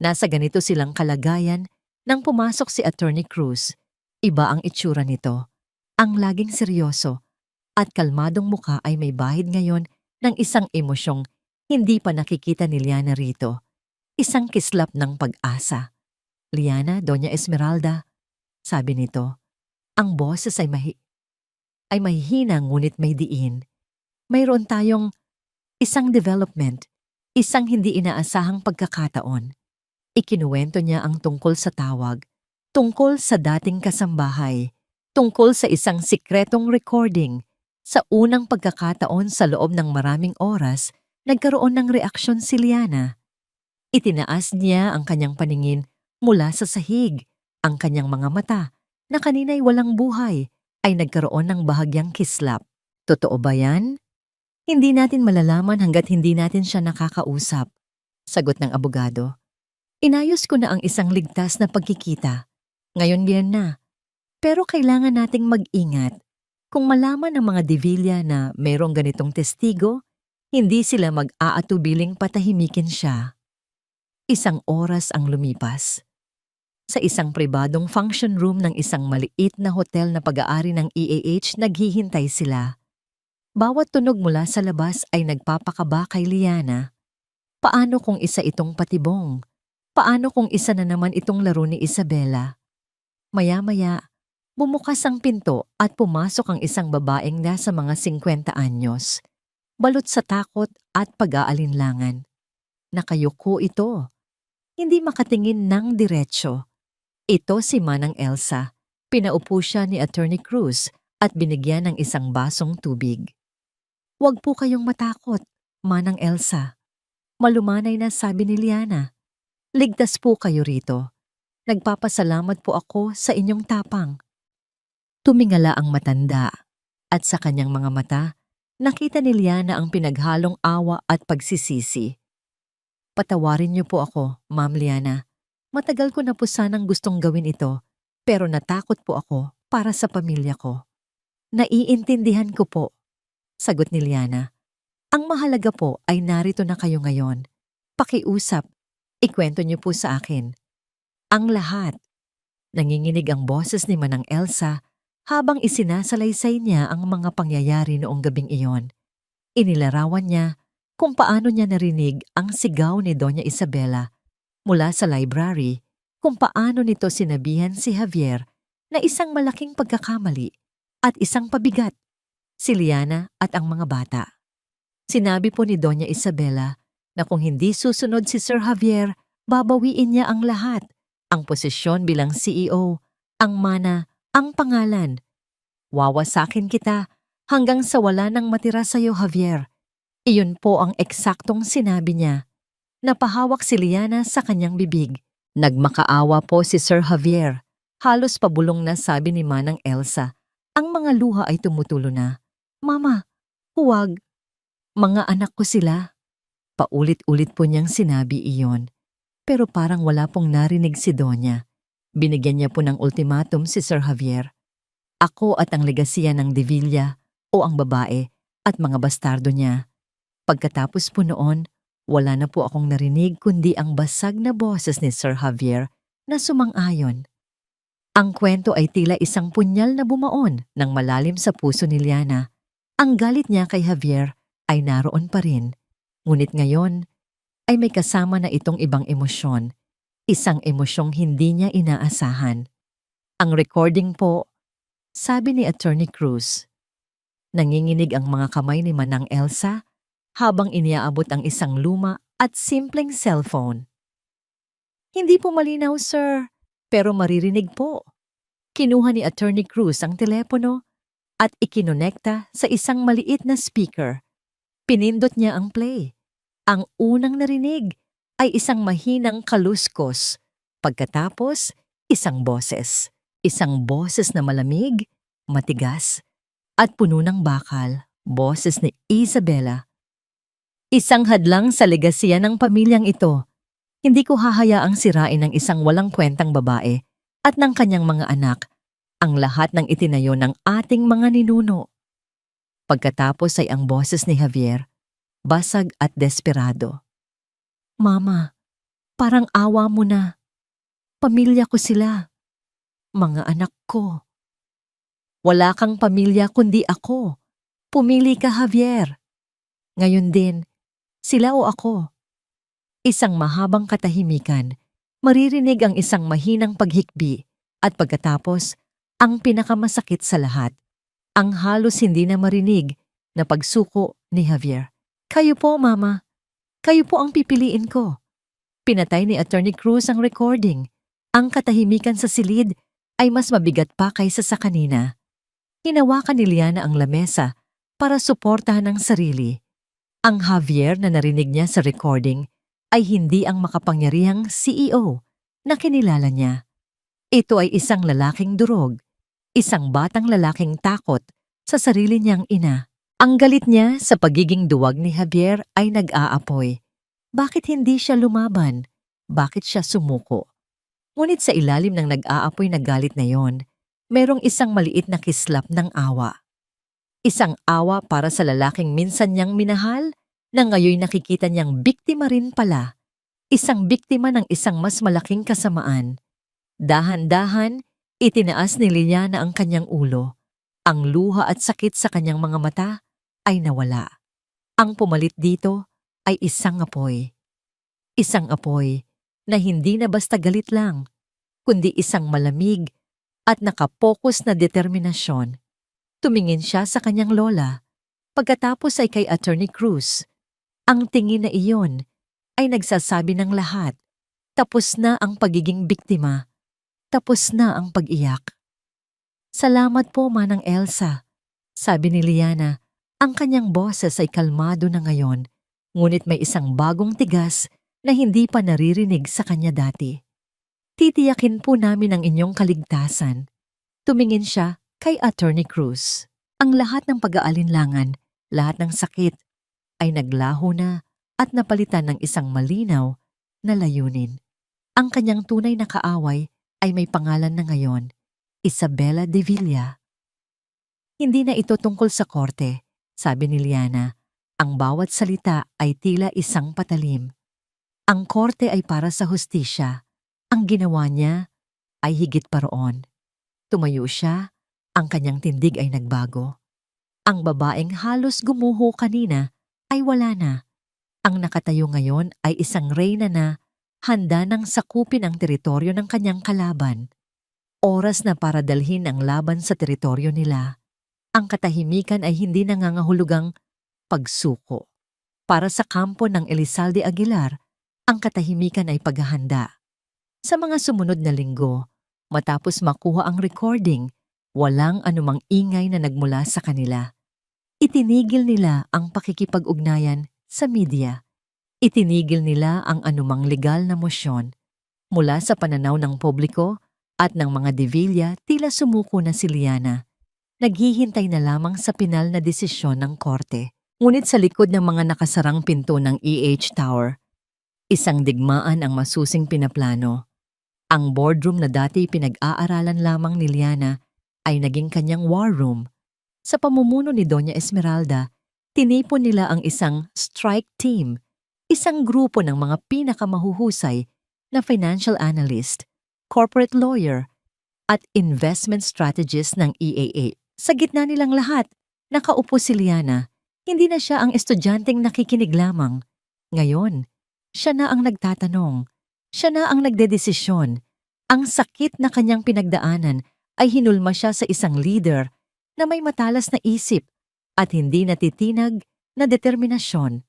Nasa ganito silang kalagayan nang pumasok si Attorney Cruz. Iba ang itsura nito. Ang laging seryoso at kalmadong muka ay may bahid ngayon ng isang emosyong hindi pa nakikita ni Liana rito. Isang kislap ng pag-asa. "Liana, Doña Esmeralda," sabi nito. Ang boses ay mahihina ngunit may diin. Mayroon tayong isang development, isang hindi inaasahang pagkakataon. Ikinuwento niya ang tungkol sa tawag, tungkol sa dating kasambahay, tungkol sa isang sikretong recording. Sa unang pagkakataon sa loob ng maraming oras, nagkaroon ng reaksyon si Liana. Itinaas niya ang kanyang paningin mula sa sahig. Ang kanyang mga mata, na kanina'y walang buhay, ay nagkaroon ng bahagyang kislap. "Totoo ba yan?" "Hindi natin malalaman hanggat hindi natin siya nakakausap," sagot ng abogado. "Inayos ko na ang isang ligtas na pagkikita. Ngayon yan na. Pero kailangan nating mag-ingat. Kung malaman ng mga Divilla na mayroong ganitong testigo, hindi sila mag-aatubiling patahimikin siya." Isang oras ang lumipas. Sa isang pribadong function room ng isang maliit na hotel na pag-aari ng EAH, naghihintay sila. Bawat tunog mula sa labas ay nagpapakaba kay Liana. Paano kung isa itong patibong? Paano kung isa na naman itong laro ni Isabela? Maya-maya, bumukas ang pinto at pumasok ang isang babaeng nasa mga 50 anyos. Balot sa takot at pag-aalinlangan. Nakayuko ito. Hindi makatingin ng diretsyo. Ito si Manang Elsa. Pinaupo siya ni Attorney Cruz at binigyan ng isang basong tubig. "Huwag po kayong matakot, Manang Elsa," malumanay na sabi ni Liana. "Ligtas po kayo rito. Nagpapasalamat po ako sa inyong tapang." Tumingala ang matanda at sa kanyang mga mata, nakita ni Liana ang pinaghalong awa at pagsisisi. "Patawarin niyo po ako, Ma'am Liana. Matagal ko na po sanang gustong gawin ito, pero natakot po ako para sa pamilya ko." "Naiintindihan ko po," sagot ni Liana. "Ang mahalaga po ay narito na kayo ngayon. Pakiusap, ikwento niyo po sa akin ang lahat." Nanginginig ang boses ni Manang Elsa habang isinasalaysay niya ang mga pangyayari noong gabing iyon. Inilarawan niya kung paano niya narinig ang sigaw ni Doña Isabela mula sa library, kung paano nito sinabihan si Javier na isang malaking pagkakamali at isang pabigat, si Liana at ang mga bata. Sinabi po ni Doña Isabela na kung hindi susunod si Sir Javier, babawiin niya ang lahat, ang posisyon bilang CEO, ang mana, ang pangalan. "Wawasakin kita hanggang sa wala nang matira sa'yo, Javier." Iyon po ang eksaktong sinabi niya. Napahawak si Liana sa kanyang bibig. Nagmakaawa po si Sir Javier. Halos pabulong na sabi ni Manang Elsa. Ang mga luha ay tumutulo na. "Mama, huwag. Mga anak ko sila." Paulit-ulit po niyang sinabi iyon. Pero parang wala pong narinig si Donya. Binigyan niya po ng ultimatum si Sir Javier. "Ako at ang legasiya ng Divilla o ang babae at mga bastardo niya." Pagkatapos po noon, wala na po akong narinig kundi ang basag na boses ni Sir Javier na sumang-ayon. Ang kwento ay tila isang punyal na bumaon ng malalim sa puso ni Liana. Ang galit niya kay Javier ay naroon pa rin. Ngunit ngayon ay may kasama na itong ibang emosyon. Isang emosyong hindi niya inaasahan. Ang recording po, sabi ni Attorney Cruz. Nanginginig ang mga kamay ni Manang Elsa habang iniaabot ang isang luma at simpleng cellphone. "Hindi po malinaw, sir, pero maririnig po." Kinuha ni Attorney Cruz ang telepono at ikinonekta sa isang maliit na speaker. Pinindot niya ang play. Ang unang narinig ay isang mahinang kaluskos. Pagkatapos, isang boses. Isang boses na malamig, matigas, at puno ng bakal, boses ni Isabela. Isang hadlang sa legasiya ng pamilyang ito. Hindi ko hahayaang sirain ng isang walang kwentang babae at ng kanyang mga anak ang lahat ng itinayo ng ating mga ninuno. Pagkatapos ay ang boses ni Javier, basag at desperado. Mama, parang awa mo na. Pamilya ko sila. Mga anak ko. Wala kang pamilya kundi ako. Pumili ka, Javier. Ngayon din, sila o ako. Isang mahabang katahimikan, maririnig ang isang mahinang paghikbi at pagkatapos, ang pinakamasakit sa lahat, ang halos hindi na marinig na pagsuko ni Javier. Kayo po, Mama. Kayo po ang pipiliin ko. Pinatay ni Attorney Cruz ang recording. Ang katahimikan sa silid ay mas mabigat pa kaysa sa kanina. Hinawakan ni Liana ang lamesa para suportahan ang sarili. Ang Javier na narinig niya sa recording ay hindi ang makapangyarihang CEO na kinilala niya. Ito ay isang lalaking durog, isang batang lalaking takot sa sarili niyang ina. Ang galit niya sa pagiging duwag ni Javier ay nag-aapoy. Bakit hindi siya lumaban? Bakit siya sumuko? Ngunit sa ilalim ng nag-aapoy na galit na yon, merong isang maliit na kislap ng awa. Isang awa para sa lalaking minsan niyang minahal na ngayon nakikita niyang biktima rin pala. Isang biktima ng isang mas malaking kasamaan. Dahan-dahan, itinaas ni Liliana ang kanyang ulo. Ang luha at sakit sa kanyang mga mata ay nawala. Ang pumalit dito ay isang apoy. Isang apoy na hindi na basta galit lang, kundi isang malamig at nakapokus na determinasyon. Tumingin siya sa kanyang lola. Pagkatapos ay kay Attorney Cruz. Ang tingin na iyon ay nagsasabi ng lahat. Tapos na ang pagiging biktima. Tapos na ang pag-iyak. Salamat po, Manang Elsa, sabi ni Liana. Ang kanyang boses ay kalmado na ngayon, ngunit may isang bagong tigas na hindi pa naririnig sa kanya dati. Titiyakin po namin ang inyong kaligtasan. Tumingin siya kay Attorney Cruz. Ang lahat ng pag-aalinlangan, lahat ng sakit, ay naglaho na at napalitan ng isang malinaw na layunin. Ang kanyang tunay na kaaway ay may pangalan na ngayon, Isabela de Villa. Hindi na ito tungkol sa korte, sabi ni Liana. Ang bawat salita ay tila isang patalim. Ang korte ay para sa hustisya. Ang ginawa niya ay higit pa roon. Tumayo siya, ang kanyang tindig ay nagbago. Ang babaeng halos gumuho kanina ay wala na. Ang nakatayo ngayon ay isang reyna na handa nang sakupin ang teritoryo ng kanyang kalaban. Oras na para dalhin ang laban sa teritoryo nila. Ang katahimikan ay hindi nangangahulugang pagsuko. Para sa kampo ng Elizalde Aguilar, ang katahimikan ay paghahanda. Sa mga sumunod na linggo, matapos makuha ang recording, walang anumang ingay na nagmula sa kanila. Itinigil nila ang pakikipag-ugnayan sa media. Itinigil nila ang anumang legal na mosyon. Mula sa pananaw ng publiko at ng mga De Villa, tila sumuko na si Liana. Naghihintay na lamang sa pinal na desisyon ng korte. Ngunit sa likod ng mga nakasarang pinto ng EH Tower, isang digmaan ang masusing pinaplano. Ang boardroom na dati pinag-aaralan lamang ni Liana ay naging kanyang war room. Sa pamumuno ni Doña Esmeralda, tinipon nila ang isang strike team, isang grupo ng mga pinakamahuhusay na financial analyst, corporate lawyer, at investment strategist ng EAA. Sa gitna nilang lahat, nakaupo si Liana. Hindi na siya ang estudyanteng nakikinig lamang. Ngayon, siya na ang nagtatanong. Siya na ang nagdedesisyon. Ang sakit na kanyang pinagdaanan ay hinulma siya sa isang leader na may matalas na isip at hindi natitinag na determinasyon.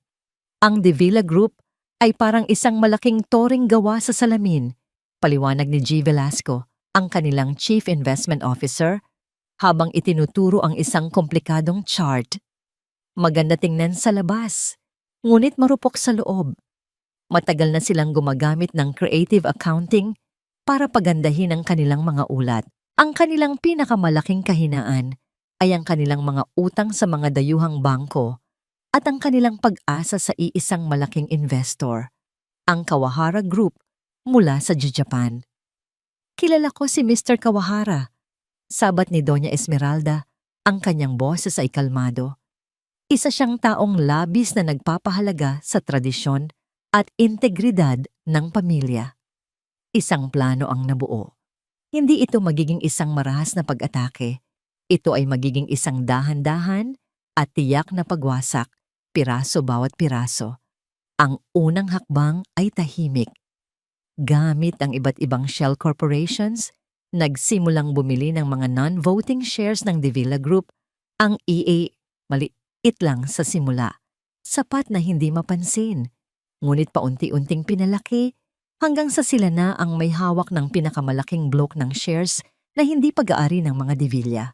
Ang De Villa Group ay parang isang malaking toring gawa sa salamin, paliwanag ni G. Velasco, ang kanilang Chief Investment Officer, habang itinuturo ang isang komplikadong chart. Maganda tingnan sa labas, ngunit marupok sa loob. Matagal na silang gumagamit ng creative accounting para pagandahin ang kanilang mga ulat. Ang kanilang pinakamalaking kahinaan ay ang kanilang mga utang sa mga dayuhang bangko at ang kanilang pag-asa sa iisang malaking investor, ang Kawahara Group mula sa Japan. Kilala ko si Mr. Kawahara. Sabat ni Doña Esmeralda, ang kanyang boses ay kalmado. Isa siyang taong labis na nagpapahalaga sa tradisyon at integridad ng pamilya. Isang plano ang nabuo. Hindi ito magiging isang marahas na pag-atake. Ito ay magiging isang dahan-dahan at tiyak na pagwasak, piraso bawat piraso. Ang unang hakbang ay tahimik. Gamit ang iba't ibang shell corporations, nagsimulang bumili ng mga non-voting shares ng Davila Group. Ang EA, maliit lang sa simula. Sapat na hindi mapansin. Ngunit paunti-unting pinalaki hanggang sa sila na ang may hawak ng pinakamalaking block ng shares na hindi pag-aari ng mga Davila.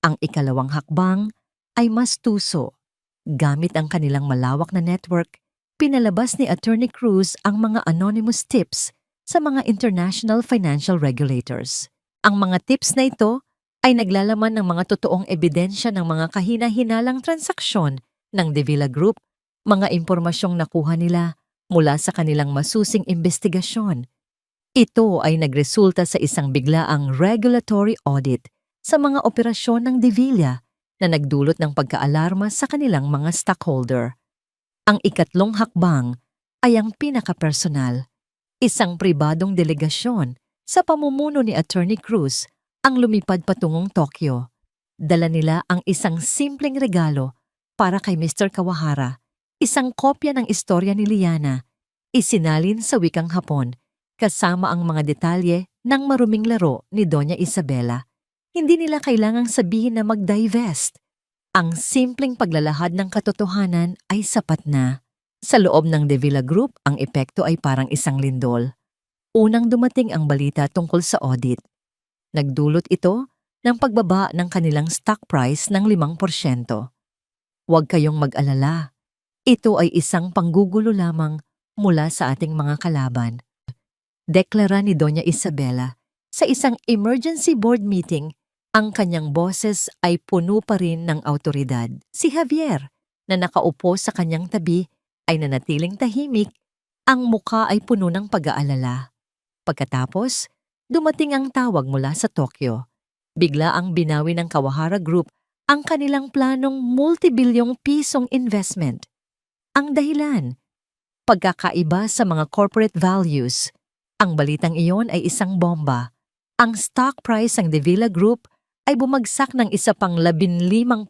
Ang ikalawang hakbang ay mas tuso. Gamit ang kanilang malawak na network, pinalabas ni Attorney Cruz ang mga anonymous tips sa mga international financial regulators. Ang mga tips na ito ay naglalaman ng mga totoong ebidensya ng mga kahina-hinalang transaksyon ng Davila Group, mga impormasyong nakuha nila mula sa kanilang masusing investigasyon. Ito ay nagresulta sa isang biglaang regulatory audit sa mga operasyon ng Davila na nagdulot ng pagkaalarma sa kanilang mga stockholder. Ang ikatlong hakbang ay ang pinakapersonal. Isang pribadong delegasyon sa pamumuno ni Attorney Cruz ang lumipad patungong Tokyo. Dala nila ang isang simpleng regalo para kay Mr. Kawahara, isang kopya ng istorya ni Liana, isinalin sa wikang Hapon, kasama ang mga detalye ng maruming laro ni Doña Isabela. Hindi nila kailangang sabihin na mag-divest. Ang simpleng paglalahad ng katotohanan ay sapat na. Sa loob ng Davila Group, ang epekto ay parang isang lindol. Unang dumating ang balita tungkol sa audit. Nagdulot ito ng pagbaba ng kanilang stock price ng 5%. Huwag kayong mag-alala. Ito ay isang panggugulo lamang mula sa ating mga kalaban. Deklara ni Doña Isabela sa isang emergency board meeting. Ang kanyang boses ay puno pa rin ng awtoridad. Si Javier, na nakaupo sa kanyang tabi, ay nanatiling tahimik. Ang muka ay puno ng pag-aalala. Pagkatapos, dumating ang tawag mula sa Tokyo. Bigla ang binawi ng Kawahara Group ang kanilang planong multibilyong pisong investment. Ang dahilan, pagkakaiba sa mga corporate values. Ang balitang iyon ay isang bomba. Ang stock price ng Davila Group ay bumagsak ng isa pang 15%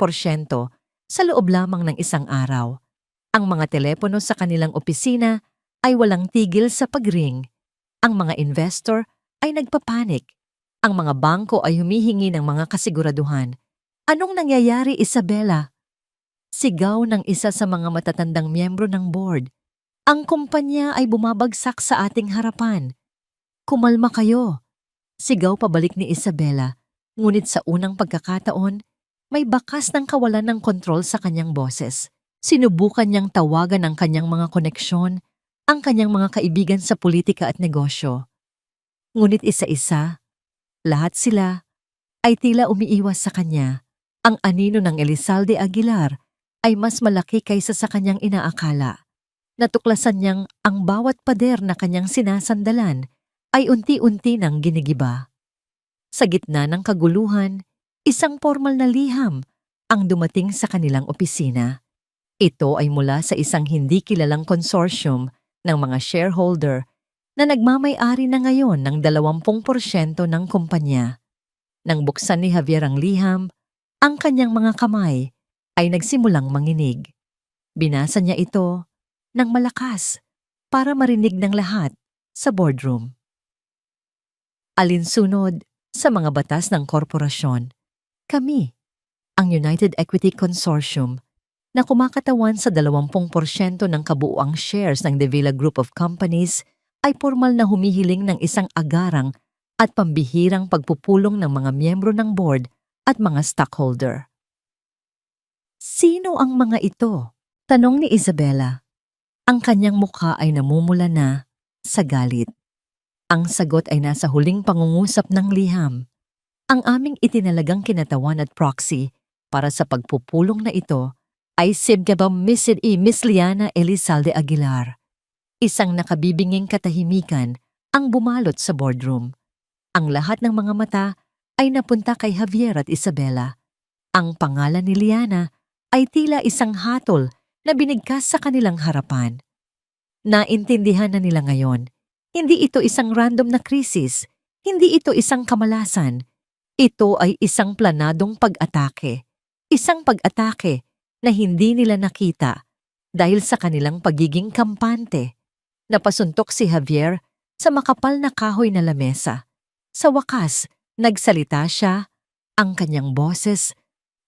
sa loob lamang ng isang araw. Ang mga telepono sa kanilang opisina ay walang tigil sa pag-ring. Ang mga investor ay nagpapanik. Ang mga bangko ay humihingi ng mga kasiguraduhan. Anong nangyayari, Isabela? Sigaw ng isa sa mga matatandang miyembro ng board. Ang kumpanya ay bumabagsak sa ating harapan. Kumalma kayo. Sigaw pabalik ni Isabela. Ngunit sa unang pagkakataon, may bakas ng kawalan ng kontrol sa kanyang boses. Sinubukan niyang tawagan ang kanyang mga koneksyon, ang kanyang mga kaibigan sa politika at negosyo. Ngunit isa-isa, lahat sila ay tila umiiwas sa kanya. Ang anino ng Elizalde Aguilar ay mas malaki kaysa sa kanyang inaakala. Natuklasan niyang ang bawat pader na kanyang sinasandalan ay unti-unti nang ginigiba. Sa gitna ng kaguluhan, isang formal na liham ang dumating sa kanilang opisina. Ito ay mula sa isang hindi kilalang consortium ng mga shareholder na nagmamay-ari na ngayon ng 20% ng kumpanya. Nang buksan ni Javier ang liham, ang kanyang mga kamay ay nagsimulang manginig. Binasa niya ito ng malakas para marinig ng lahat sa boardroom. Alinsunod sa mga batas ng korporasyon, kami, ang United Equity Consortium, na kumakatawan sa 20% ng kabuuang shares ng Davila Group of Companies, ay formal na humihiling ng isang agarang at pambihirang pagpupulong ng mga miyembro ng board at mga stockholder. Sino ang mga ito? Tanong ni Isabela. Ang kanyang mukha ay namumula na sa galit. Ang sagot ay nasa huling pangungusap ng liham. Ang aming itinalagang kinatawan at proxy para sa pagpupulong na ito ay si Miss Liana Elizalde Aguilar. Isang nakabibinging katahimikan ang bumalot sa boardroom. Ang lahat ng mga mata ay napunta kay Javier at Isabela. Ang pangalan ni Liana ay tila isang hatol na binigkas sa kanilang harapan. Naintindihan na nila ngayon, hindi ito isang random na krisis, hindi ito isang kamalasan. Ito ay isang planadong pag-atake. Isang pag-atake na hindi nila nakita dahil sa kanilang pagiging kampante. Napasuntok si Javier sa makapal na kahoy na lamesa. Sa wakas, nagsalita siya. Ang kanyang boses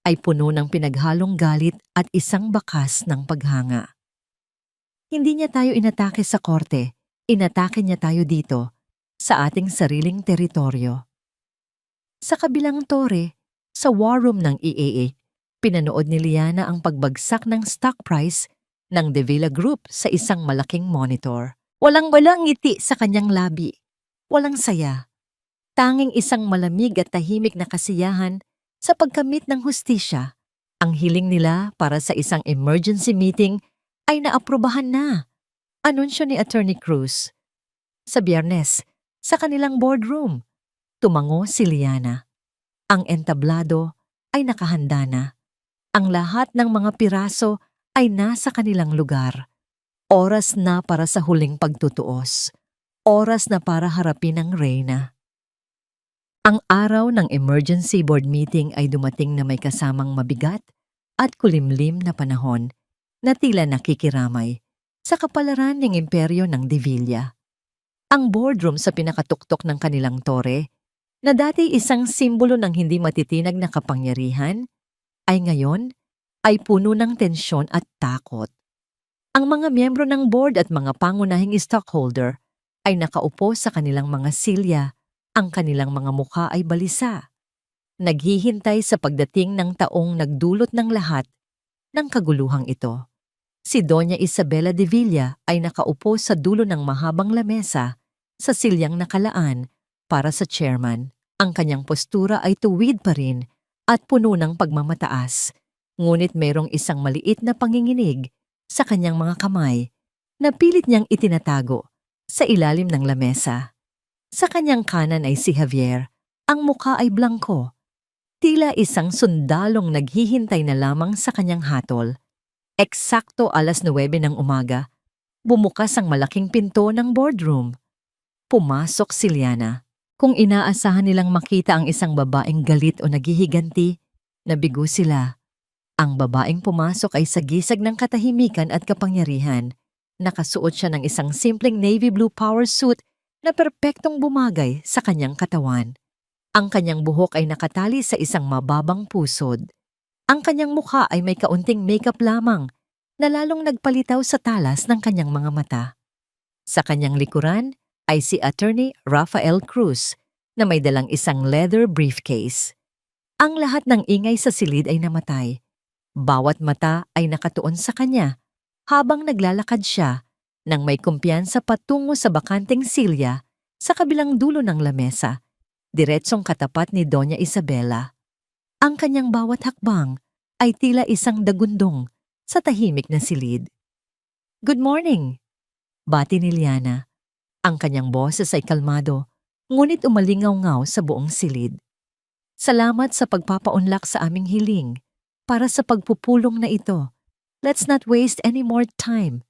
ay puno ng pinaghalong galit at isang bakas ng paghanga. Hindi niya tayo inatake sa korte, inatake niya tayo dito, sa ating sariling teritoryo. Sa kabilang tore, sa war room ng EAA, pinanood ni Liana ang pagbagsak ng stock price ng De Villa Group sa isang malaking monitor. Walang-walang ngiti sa kanyang labi. Walang saya. Tanging isang malamig at tahimik na kasiyahan sa pagkamit ng hustisya. Ang hiling nila para sa isang emergency meeting ay naaprubahan na. Anunsyo ni Attorney Cruz. Sa Biyernes, sa kanilang boardroom, tumango si Liana. Ang entablado ay nakahanda na. Ang lahat ng mga piraso ay nasa kanilang lugar. Oras na para sa huling pagtutuos. Oras na para harapin ang reyna. Ang araw ng emergency board meeting ay dumating na may kasamang mabigat at kulimlim na panahon na tila nakikiramay sa kapalaran ng imperyo ng De Villa. Ang boardroom sa pinakatuktok ng kanilang tore, na dati isang simbolo ng hindi matitinag na kapangyarihan, ay ngayon ay puno ng tensyon at takot. Ang mga miyembro ng board at mga pangunahing stockholder ay nakaupo sa kanilang mga silya, ang kanilang mga mukha ay balisa. Naghihintay sa pagdating ng taong nagdulot ng lahat ng kaguluhang ito. Si Doña Isabela de Villa ay nakaupo sa dulo ng mahabang lamesa sa silyang nakalaan para sa chairman. Ang kanyang postura ay tuwid pa rin at puno ng pagmamataas, ngunit mayroong isang maliit na panginginig sa kanyang mga kamay na pilit niyang itinatago sa ilalim ng lamesa. Sa kanyang kanan ay si Javier. Ang mukha ay blangko. Tila isang sundalong naghihintay na lamang sa kanyang hatol. Eksakto 9:00 ng umaga, bumukas ang malaking pinto ng boardroom. Pumasok si Liana. Kung inaasahan nilang makita ang isang babaeng galit o naghihiganti, nabigo sila. Ang babaeng pumasok ay sagisag ng katahimikan at kapangyarihan. Nakasuot siya ng isang simpleng navy blue power suit na perpektong bumagay sa kanyang katawan. Ang kanyang buhok ay nakatali sa isang mababang pusod. Ang kanyang mukha ay may kaunting makeup lamang na lalong nagpalitaw sa talas ng kanyang mga mata. Sa kanyang likuran ay si Attorney Rafael Cruz na may dalang isang leather briefcase. Ang lahat ng ingay sa silid ay namatay. Bawat mata ay nakatuon sa kanya habang naglalakad siya nang may kumpiyansa patungo sa bakanteng silya sa kabilang dulo ng lamesa, diretsong katapat ni Doña Isabela. Ang kanyang bawat hakbang ay tila isang dagundong sa tahimik na silid. "Good morning," bati ni Liana. Ang kanyang boses ay kalmado, ngunit umalingaw-ngaw sa buong silid. "Salamat sa pagpapaunlak sa aming hiling para sa pagpupulong na ito. Let's not waste any more time.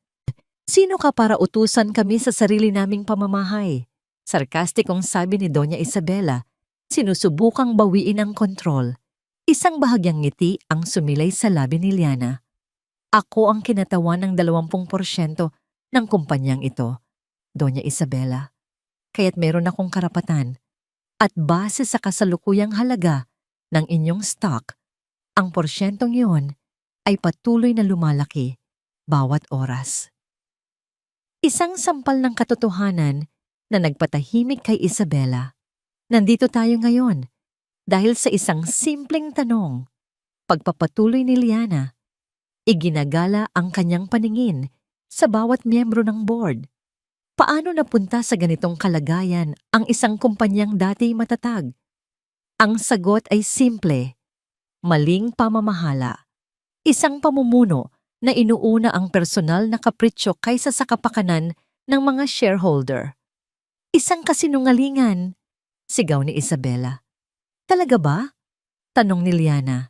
Sino ka para utusan kami sa sarili naming pamamahay?" Sarkastikong sabi ni Doña Isabela, sinusubukang bawiin ang kontrol. Isang bahagyang ngiti ang sumilay sa labi ni Liana. "Ako ang kinatawan ng 20% ng kumpanyang ito, Doña Isabela. Kaya't meron akong karapatan. At base sa kasalukuyang halaga ng inyong stock, ang porsyentong iyon ay patuloy na lumalaki bawat oras." Isang sampal ng katotohanan na nagpatahimik kay Isabela. Nandito tayo ngayon dahil sa isang simpleng tanong. Pagpapatuloy ni Liana, iginagala ang kanyang paningin sa bawat miyembro ng board. Paano napunta sa ganitong kalagayan ang isang kumpanyang dati matatag? Ang sagot ay simple, maling pamamahala. Isang pamumuno na inuuna ang personal na kapritsyo kaysa sa kapakanan ng mga shareholder. Isang kasinungalingan, sigaw ni Isabela. Talaga ba? Tanong ni Liana.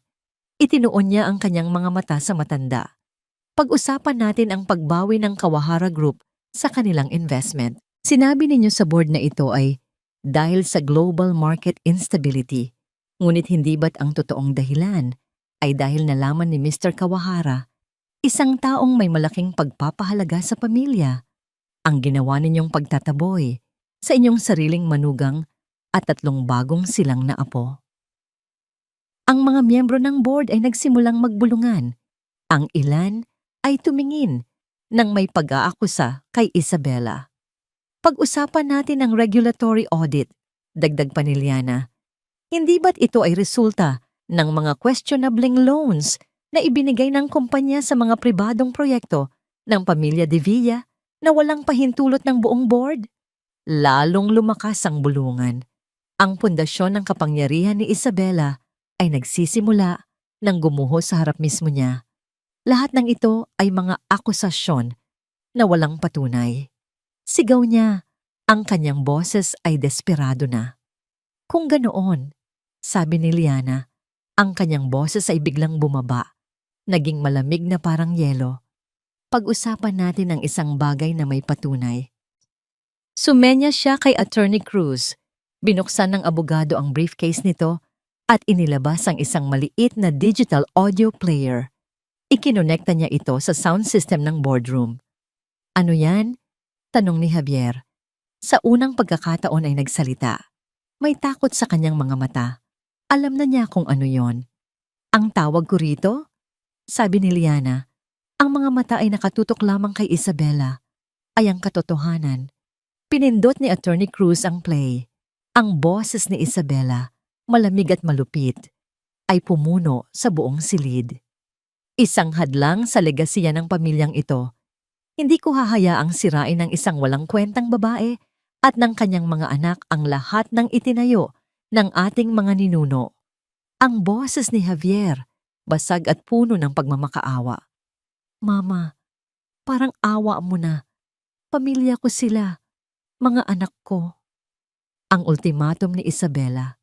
Itinuon niya ang kanyang mga mata sa matanda. Pag-usapan natin ang pagbawi ng Kawahara Group sa kanilang investment. Sinabi ninyo sa board na ito ay dahil sa global market instability. Ngunit hindi ba't ang totoong dahilan ay dahil nalaman ni Mr. Kawahara, isang taong may malaking pagpapahalaga sa pamilya, ang ginawa ninyong pagtataboy sa inyong sariling manugang at 3 bagong silang na apo. Ang mga miyembro ng board ay nagsimulang magbulungan. Ang ilan ay tumingin nang may pag-aakusa kay Isabela. Pag-usapan natin ang regulatory audit, dagdag pa ni Liana. Hindi ba't ito ay resulta ng mga questionabling loans na ibinigay ng kumpanya sa mga pribadong proyekto ng pamilya De Villa na walang pahintulot ng buong board? Lalong lumakas ang bulungan. Ang pundasyon ng kapangyarihan ni Isabela ay nagsisimula nang gumuho sa harap mismo niya. Lahat ng ito ay mga akusasyon na walang patunay. Sigaw niya, ang kanyang boses ay desperado na. Kung ganoon, sabi ni Liana, ang kanyang boses ay biglang bumaba, naging malamig na parang yelo. Pag-usapan natin ang isang bagay na may patunay. Sumenya siya kay Attorney Cruz. Binuksan ng abogado ang briefcase nito at inilabas ang isang maliit na digital audio player. Ikinonekta niya ito sa sound system ng boardroom. Ano yan? Tanong ni Javier. Sa unang pagkakataon ay nagsalita. May takot sa kanyang mga mata. Alam na niya kung ano yon. Ang tawag ko rito? Sabi ni Liana. Ang mga mata ay nakatutok lamang kay Isabela. Ay ang katotohanan. Pinindot ni Attorney Cruz ang play. Ang boses ni Isabela, malamig at malupit, ay pumuno sa buong silid. Isang hadlang sa legasiya ng pamilyang ito. Hindi ko hahayaang sirain ng isang walang kwentang babae at ng kanyang mga anak ang lahat ng itinayo ng ating mga ninuno. Ang boses ni Javier, basag at puno ng pagmamakaawa. Mama, parang awa mo na. Pamilya ko sila, mga anak ko. Ang ultimatum ni Isabela.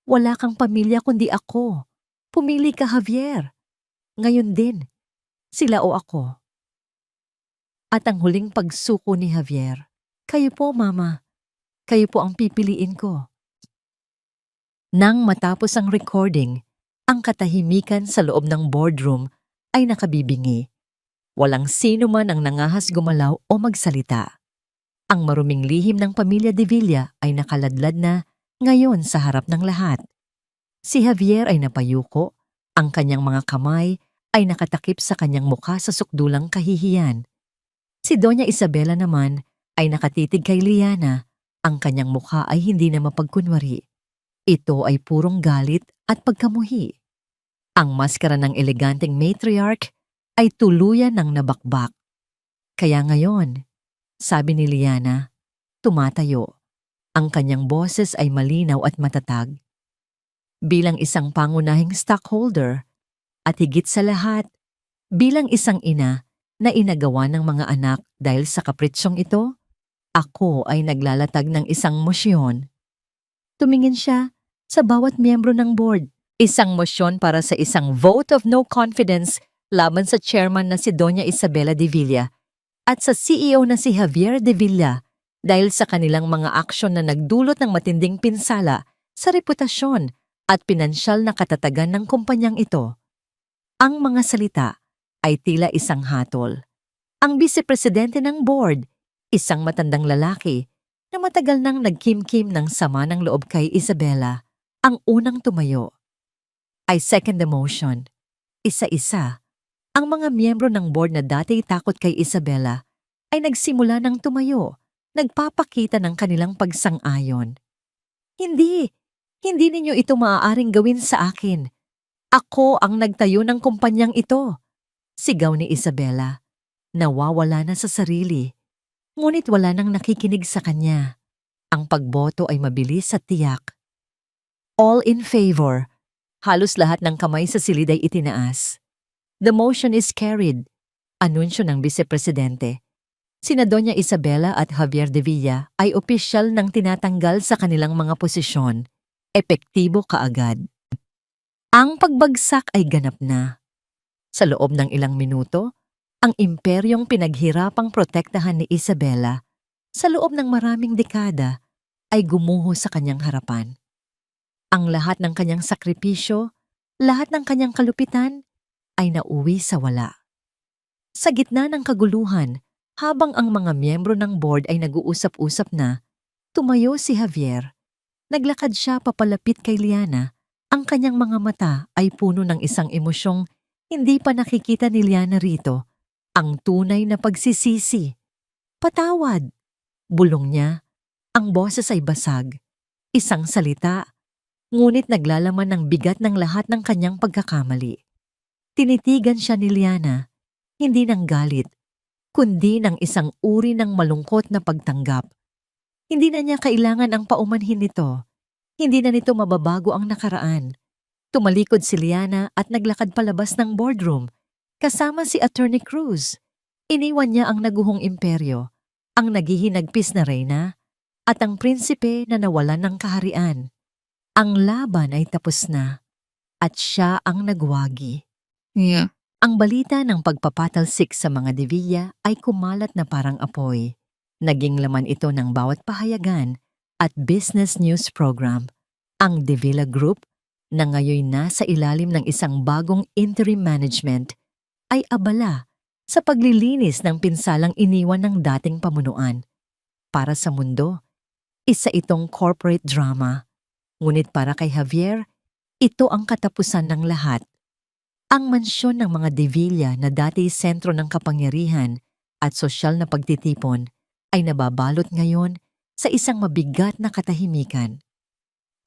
Wala kang pamilya kundi ako. Pumili ka, Javier. Ngayon din, sila o ako. At ang huling pagsuko ni Javier, kayo po, Mama. Kayo po ang pipiliin ko. Nang matapos ang recording, ang katahimikan sa loob ng boardroom ay nakabibingi. Walang sino man ang nangahas gumalaw o magsalita. Ang maruming lihim ng pamilya De Villa ay nakaladlad na ngayon sa harap ng lahat. Si Javier ay napayuko, ang kanyang mga kamay ay nakatakip sa kanyang mukha sa sukdulang kahihiyan. Si Doña Isabela naman ay nakatitig kay Liana, ang kanyang mukha ay hindi na mapagkunwari. Ito ay purong galit at pagkamuhi. Ang maskara ng eleganteng matriarch ay tuluyan ng nabakbak. Kaya ngayon, sabi ni Liana, tumatayo. Ang kanyang boses ay malinaw at matatag. Bilang isang pangunahing stockholder at higit sa lahat, bilang isang ina na inagawa ng mga anak dahil sa kapritsyong ito, ako ay naglalatag ng isang mosyon. Tumingin siya sa bawat miyembro ng board. Isang mosyon para sa isang vote of no confidence laban sa chairman na si Doña Isabela De Villa at sa CEO na si Javier De Villa dahil sa kanilang mga aksyon na nagdulot ng matinding pinsala sa reputasyon at pinansyal na katatagan ng kumpanyang ito. Ang mga salita ay tila isang hatol. Ang vice-presidente ng board, isang matandang lalaki na matagal nang nagkimkim ng sama ng loob kay Isabela, ang unang tumayo. I second the motion. Isa-isa. Ang mga miyembro ng board na dati takot kay Isabela ay nagsimula ng tumayo, nagpapakita ng kanilang pagsang-ayon. Hindi ninyo ito maaaring gawin sa akin. Ako ang nagtayo ng kumpanyang ito. Sigaw ni Isabela. Nawawala na sa sarili. Ngunit wala nang nakikinig sa kanya. Ang pagboto ay mabilis at tiyak. All in favor. Halos lahat ng kamay sa silid ay itinaas. The motion is carried. Anunsyo ng Vice-Presidente. Sina Doña Isabela at Javier de Villa ay opisyal ng tinatanggal sa kanilang mga posisyon. Epektibo kaagad. Ang pagbagsak ay ganap na. Sa loob ng ilang minuto, ang imperyong pinaghirapang protektahan ni Isabela sa loob ng maraming dekada ay gumuho sa kanyang harapan. Ang lahat ng kanyang sakripisyo, lahat ng kanyang kalupitan ay nauwi sa wala. Sa gitna ng kaguluhan, habang ang mga miyembro ng board ay nag-uusap-usap na, tumayo si Javier. Naglakad siya papalapit kay Liana. Ang kanyang mga mata ay puno ng isang emosyong hindi pa nakikita ni Liana rito. Ang tunay na pagsisisi. Patawad. Bulong niya. Ang boses ay basag. Isang salita. Ngunit naglalaman ng bigat ng lahat ng kanyang pagkakamali. Tinitigan siya ni Liana. Hindi ng galit, kundi ng isang uri ng malungkot na pagtanggap. Hindi na niya kailangan ang paumanhin nito. Hindi na nito mababago ang nakaraan. Tumalikod si Liana at naglakad palabas ng boardroom, kasama si Attorney Cruz. Iniwan niya ang naguhong imperyo, ang naghihinagpis na reyna, at ang prinsipe na nawalan ng kaharian. Ang laban ay tapos na, at siya ang nagwagi. Yeah. Ang balita ng pagpapatalsik sa mga De Villa ay kumalat na parang apoy. Naging laman ito ng bawat pahayagan at business news program. Ang De Villa Group, na ngayon nasa ilalim ng isang bagong interim management, ay abala sa paglilinis ng pinsalang iniwan ng dating pamunuan. Para sa mundo, isa itong corporate drama. Ngunit para kay Javier, ito ang katapusan ng lahat. Ang mansyon ng mga De Villa na dati sentro ng kapangyarihan at sosyal na pagtitipon ay nababalot ngayon sa isang mabigat na katahimikan.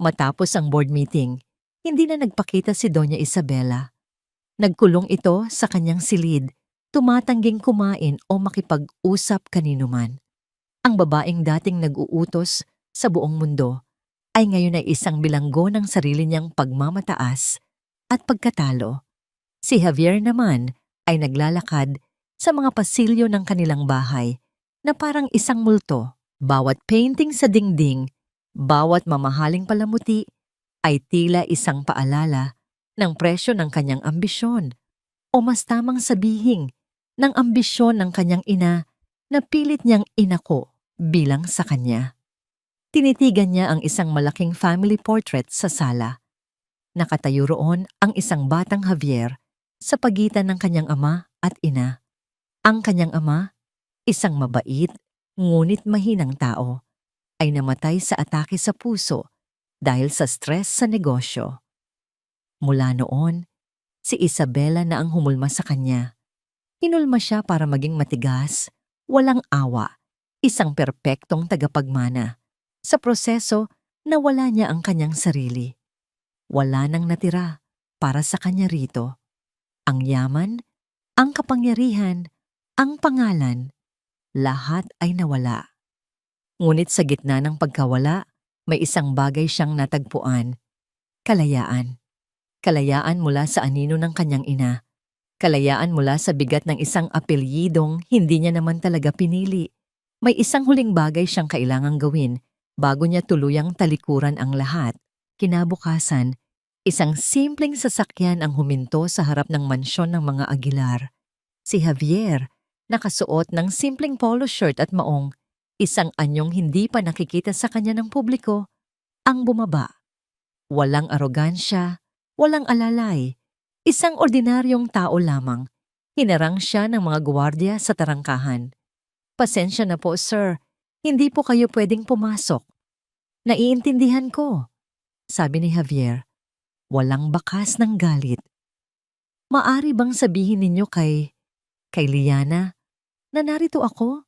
Matapos ang board meeting, hindi na nagpakita si Doña Isabela. Nagkulong ito sa kanyang silid, tumatangging kumain o makipag-usap kaninuman. Ang babaeng dating nag-uutos sa buong mundo ay ngayon ay isang bilanggo ng sarili niyang pagmamataas at pagkatalo. Si Javier naman ay naglalakad sa mga pasilyo ng kanilang bahay na parang isang multo. Bawat painting sa dingding, bawat mamahaling palamuti ay tila isang paalala ng presyo ng kanyang ambisyon o mas tamang sabihin ng ambisyon ng kanyang ina na pilit niyang inako bilang sa kanya. Tinitigan niya ang isang malaking family portrait sa sala. Nakatayo roon ang isang batang Javier sa pagitan ng kanyang ama at ina. Ang kanyang ama, isang mabait, ngunit mahinang tao, ay namatay sa atake sa puso dahil sa stress sa negosyo. Mula noon, si Isabela na ang humulma sa kanya. Hinulma siya para maging matigas, walang awa, isang perpektong tagapagmana. Sa proseso, nawala niya ang kanyang sarili. Wala nang natira para sa kanya rito. Ang yaman, ang kapangyarihan, ang pangalan, lahat ay nawala. Ngunit sa gitna ng pagkawala, may isang bagay siyang natagpuan. Kalayaan. Kalayaan mula sa anino ng kanyang ina. Kalayaan mula sa bigat ng isang apelyidong hindi niya naman talaga pinili. May isang huling bagay siyang kailangang gawin bago niya tuluyang talikuran ang lahat. Kinabukasan, isang simpleng sasakyan ang huminto sa harap ng mansyon ng mga Aguilar. Si Javier, nakasuot ng simpleng polo shirt at maong, isang anyong hindi pa nakikita sa kanya ng publiko, ang bumaba. Walang arogansya, walang alalay, isang ordinaryong tao lamang. Hinarang siya ng mga gwardiya sa tarangkahan. "Pasensya na po, sir. Hindi po kayo pwedeng pumasok." "Naiintindihan ko," sabi ni Javier. Walang bakas ng galit. "Maari bang sabihin ninyo kay Liana na narito ako?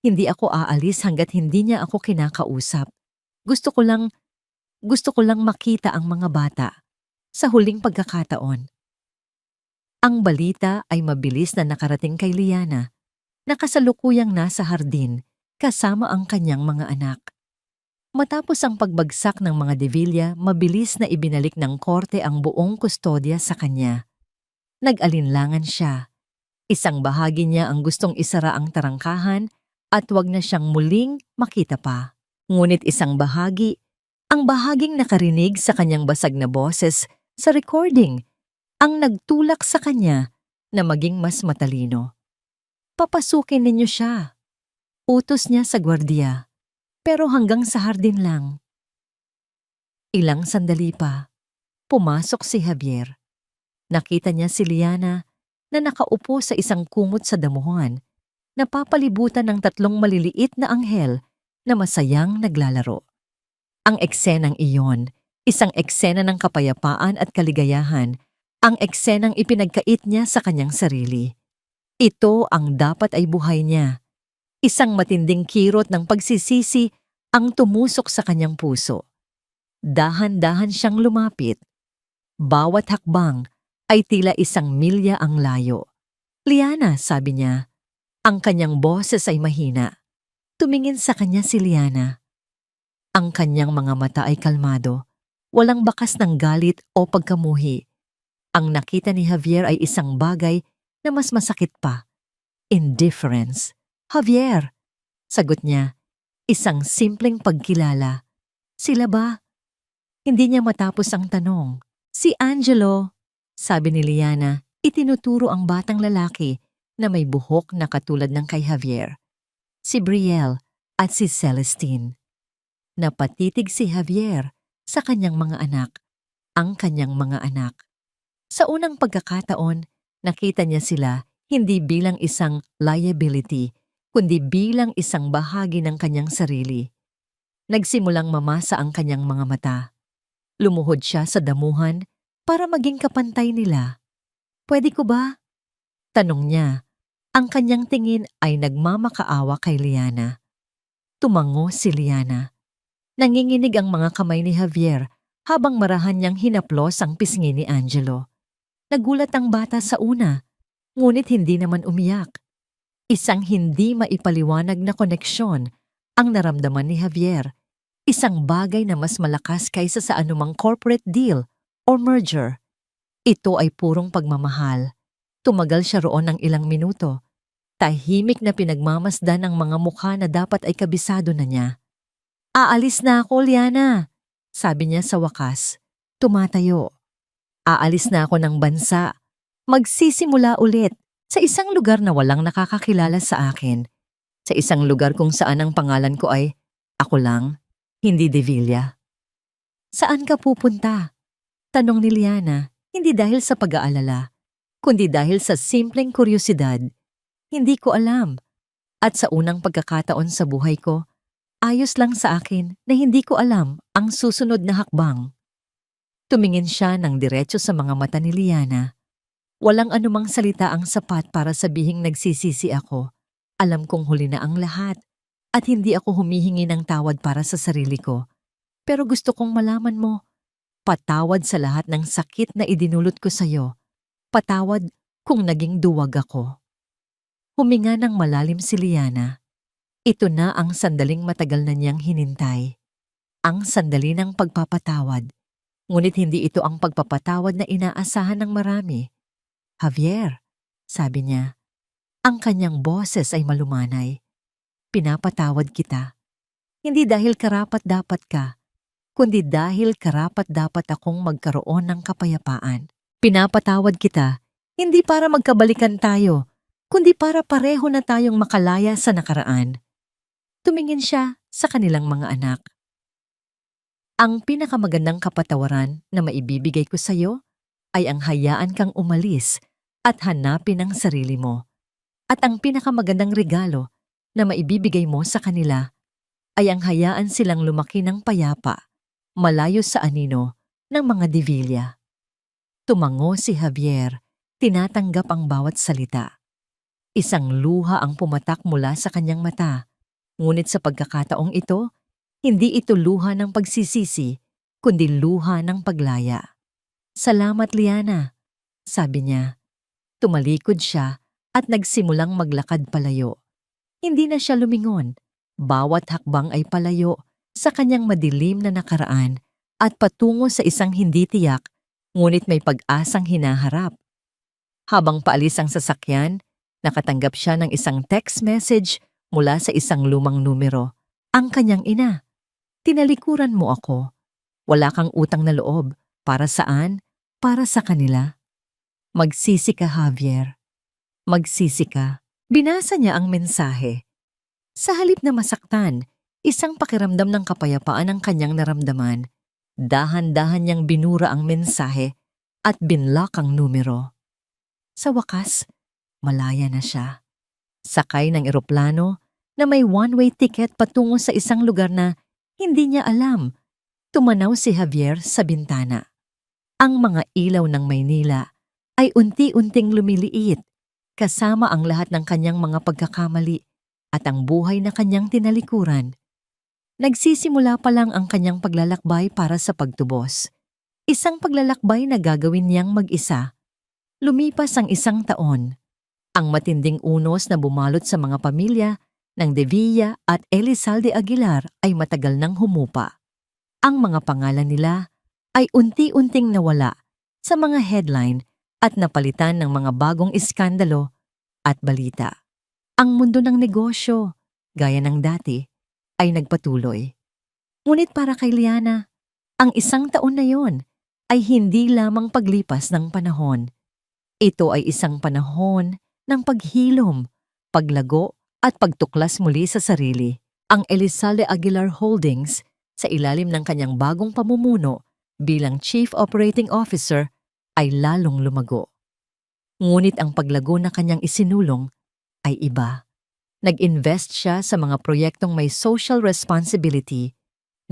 Hindi ako aalis hanggat hindi niya ako kinakausap. Gusto ko lang makita ang mga bata sa huling pagkakataon." Ang balita ay mabilis na nakarating kay Liana, na kasalukuyang nasa hardin kasama ang kanyang mga anak. Matapos ang pagbagsak ng mga De Villa, mabilis na ibinalik ng korte ang buong kustodya sa kanya. Nag-alinlangan siya. Isang bahagi niya ang gustong isara ang tarangkahan at wag na siyang muling makita pa. Ngunit isang bahagi, ang bahaging nakarinig sa kanyang basag na boses sa recording, ang nagtulak sa kanya na maging mas matalino. Papasukin ninyo siya. Utos niya sa gwardiya, pero hanggang sa hardin lang. Ilang sandali pa, pumasok si Javier. Nakita niya si Liana na nakaupo sa isang kumot sa damuhan, napapalibutan ng 3 maliliit na anghel na masayang naglalaro. Ang eksenang iyon, isang eksena ng kapayapaan at kaligayahan, ang eksenang ipinagkait niya sa kanyang sarili. Ito ang dapat ay buhay niya. Isang matinding kirot ng pagsisisi ang tumusok sa kanyang puso. Dahan-dahan siyang lumapit. Bawat hakbang ay tila 1 milya ang layo. "Liana," sabi niya. Ang kanyang boses ay mahina. Tumingin sa kanya si Liana. Ang kanyang mga mata ay kalmado, walang bakas ng galit o pagkamuhi. Ang nakita ni Javier ay isang bagay na mas masakit pa. Indifference. "Javier," sagot niya, isang simpleng pagkilala. "Sila ba?" Hindi niya matapos ang tanong. "Si Angelo," sabi ni Liana, itinuturo ang batang lalaki na may buhok na katulad ng kay Javier. "Si Brielle at si Celestine." Napatitig si Javier sa kanyang mga anak, ang kanyang mga anak. Sa unang pagkakataon, nakita niya sila hindi bilang isang liability, kundi bilang isang bahagi ng kanyang sarili. Nagsimulang mamasa ang kanyang mga mata. Lumuhod siya sa damuhan para maging kapantay nila. "Pwede ko ba?" tanong niya. Ang kanyang tingin ay nagmamakaawa kay Liana. Tumango si Liana. Nanginginig ang mga kamay ni Javier habang marahan niyang hinaplos ang pisngi ni Angelo. Nagulat ang bata sa una, ngunit hindi naman umiyak. Isang hindi maipaliwanag na koneksyon ang naramdaman ni Javier. Isang bagay na mas malakas kaysa sa anumang corporate deal o merger. Ito ay purong pagmamahal. Tumagal siya roon ng ilang minuto. Tahimik na pinagmamasdan ang mga mukha na dapat ay kabisado na niya. "Aalis na ako, Liana," sabi niya sa wakas. Tumatayo. "Aalis na ako ng bansa. Magsisimula ulit sa isang lugar na walang nakakakilala sa akin. Sa isang lugar kung saan ang pangalan ko ay ako lang, hindi De Villa." "Saan ka pupunta?" tanong ni Liana, hindi dahil sa pag-aalala, kundi dahil sa simpleng kuryosidad. "Hindi ko alam. At sa unang pagkakataon sa buhay ko, ayos lang sa akin na hindi ko alam ang susunod na hakbang." Tumingin siya ng diretso sa mga mata ni Liana. Walang anumang salita ang sapat para sabihing nagsisisi ako. Alam kong huli na ang lahat at hindi ako humihingi ng tawad para sa sarili ko. Pero gusto kong malaman mo, patawad sa lahat ng sakit na idinulot ko sa'yo. Patawad kung naging duwag ako. Huminga ng malalim si Liana. Ito na ang sandaling matagal na niyang hinintay. Ang sandali ng pagpapatawad. Ngunit hindi ito ang pagpapatawad na inaasahan ng marami. "Javier," sabi niya. Ang kanyang boses ay malumanay. "Pinapatawad kita. Hindi dahil karapat-dapat ka, kundi dahil karapat-dapat akong magkaroon ng kapayapaan. Pinapatawad kita, hindi para magkabalikan tayo, kundi para pareho na tayong makalaya sa nakaraan." Tumingin siya sa kanilang mga anak. "Ang pinakamagandang kapatawaran na maibibigay ko sa iyo ay ang hayaan kang umalis at hanapin ang sarili mo. At ang pinakamagandang regalo na maibibigay mo sa kanila ay ang hayaan silang lumaki ng payapa, malayo sa anino ng mga De Villa." Tumango si Javier, tinatanggap ang bawat salita. Isang luha ang pumatak mula sa kanyang mata. Ngunit sa pagkakataong ito, hindi ito luha ng pagsisisi, kundi luha ng paglaya. "Salamat, Liana," sabi niya. Tumalikod siya at nagsimulang maglakad palayo. Hindi na siya lumingon. Bawat hakbang ay palayo sa kanyang madilim na nakaraan at patungo sa isang hindi tiyak ngunit may pag-asang hinaharap. Habang paalis ang sasakyan, nakatanggap siya ng isang text message mula sa isang lumang numero. Ang kanyang ina, "Tinalikuran mo ako. Wala kang utang na loob. Para saan? Para sa kanila. Magsisi ka, Javier. Magsisi ka." Binasa niya ang mensahe. Sa halip na masaktan, isang pakiramdam ng kapayapaan ang kanyang naramdaman. Dahan-dahan niyang binura ang mensahe at binlock ang numero. Sa wakas, malaya na siya. Sakay ng eroplano na may one-way ticket patungo sa isang lugar na hindi niya alam. Tumanaw si Javier sa bintana. Ang mga ilaw ng Maynila ay unti-unting lumiliit kasama ang lahat ng kanyang mga pagkakamali at ang buhay na kanyang tinalikuran. Nagsisimula pa lang ang kanyang paglalakbay para sa pagtubos. Isang paglalakbay na gagawin niyang mag-isa. Lumipas ang isang taon. Ang matinding unos na bumalot sa mga pamilya ng De Villa at Elizalde Aguilar ay matagal nang humupa. Ang mga pangalan nila ay unti-unting nawala sa mga headline at napalitan ng mga bagong iskandalo at balita. Ang mundo ng negosyo, gaya ng dati, ay nagpatuloy. Ngunit para kay Liana, ang isang taon na yon ay hindi lamang paglipas ng panahon. Ito ay isang panahon ng paghilom, paglago at pagtuklas muli sa sarili. Ang Elizalde Aguilar Holdings, sa ilalim ng kanyang bagong pamumuno bilang Chief Operating Officer, ay lalong lumago. Ngunit ang paglago na kanyang isinulong ay iba. Nag-invest siya sa mga proyektong may social responsibility,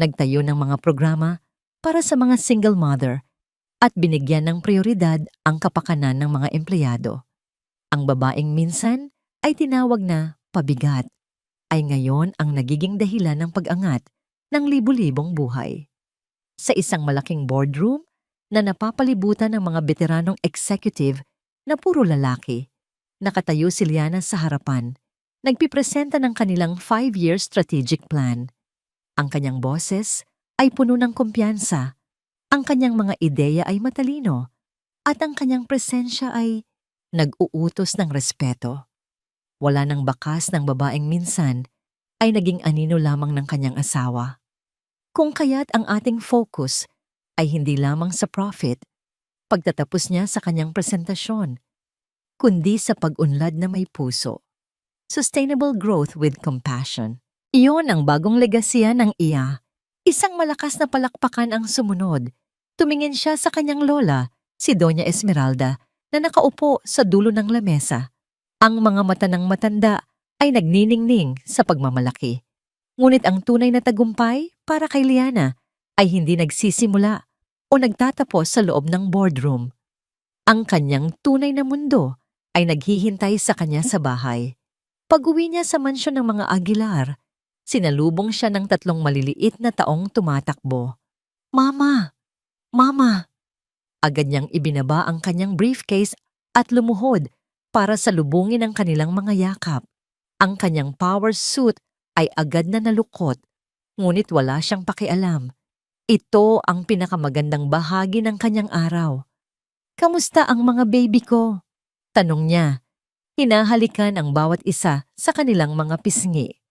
nagtayo ng mga programa para sa mga single mother, at binigyan ng prioridad ang kapakanan ng mga empleyado. Ang babaeng minsan ay tinawag na pabigat, ay ngayon ang nagiging dahilan ng pag-angat ng libu-libong buhay. Sa isang malaking boardroom na napapalibutan ng mga veteranong executive na puro lalaki, nakatayo si Liana sa harapan, nagpipresenta ng kanilang 5-year strategic plan. Ang kanyang boses ay puno ng kumpiyansa, ang kanyang mga ideya ay matalino, at ang kanyang presensya ay nag-uutos ng respeto. Wala nang bakas ng babaeng minsan ay naging anino lamang ng kanyang asawa. Kung kaya't ang ating focus ay hindi lamang sa profit, pagtatapos niya sa kanyang presentasyon, kundi sa pag-unlad na may puso. Sustainable growth with compassion. Iyon ang bagong legasya ng iya. Isang malakas na palakpakan ang sumunod. Tumingin siya sa kanyang lola, si Doña Esmeralda, na nakaupo sa dulo ng lamesa. Ang mga mata ng matanda ay nagniningning sa pagmamalaki. Ngunit ang tunay na tagumpay para kay Liana ay hindi nagsisimula o nagtatapos sa loob ng boardroom. Ang kanyang tunay na mundo ay naghihintay sa kanya sa bahay. Pag-uwi niya sa mansyon ng mga Aguilar, sinalubong siya ng 3 maliliit na taong tumatakbo. "Mama! Mama!" Agad niyang ibinaba ang kanyang briefcase at lumuhod para salubungin ang kanilang mga yakap. Ang kanyang power suit ay agad na nalukot, ngunit wala siyang pakialam. Ito ang pinakamagandang bahagi ng kanyang araw. "Kamusta ang mga baby ko?" tanong niya. Hinahalikan ang bawat isa sa kanilang mga pisngi.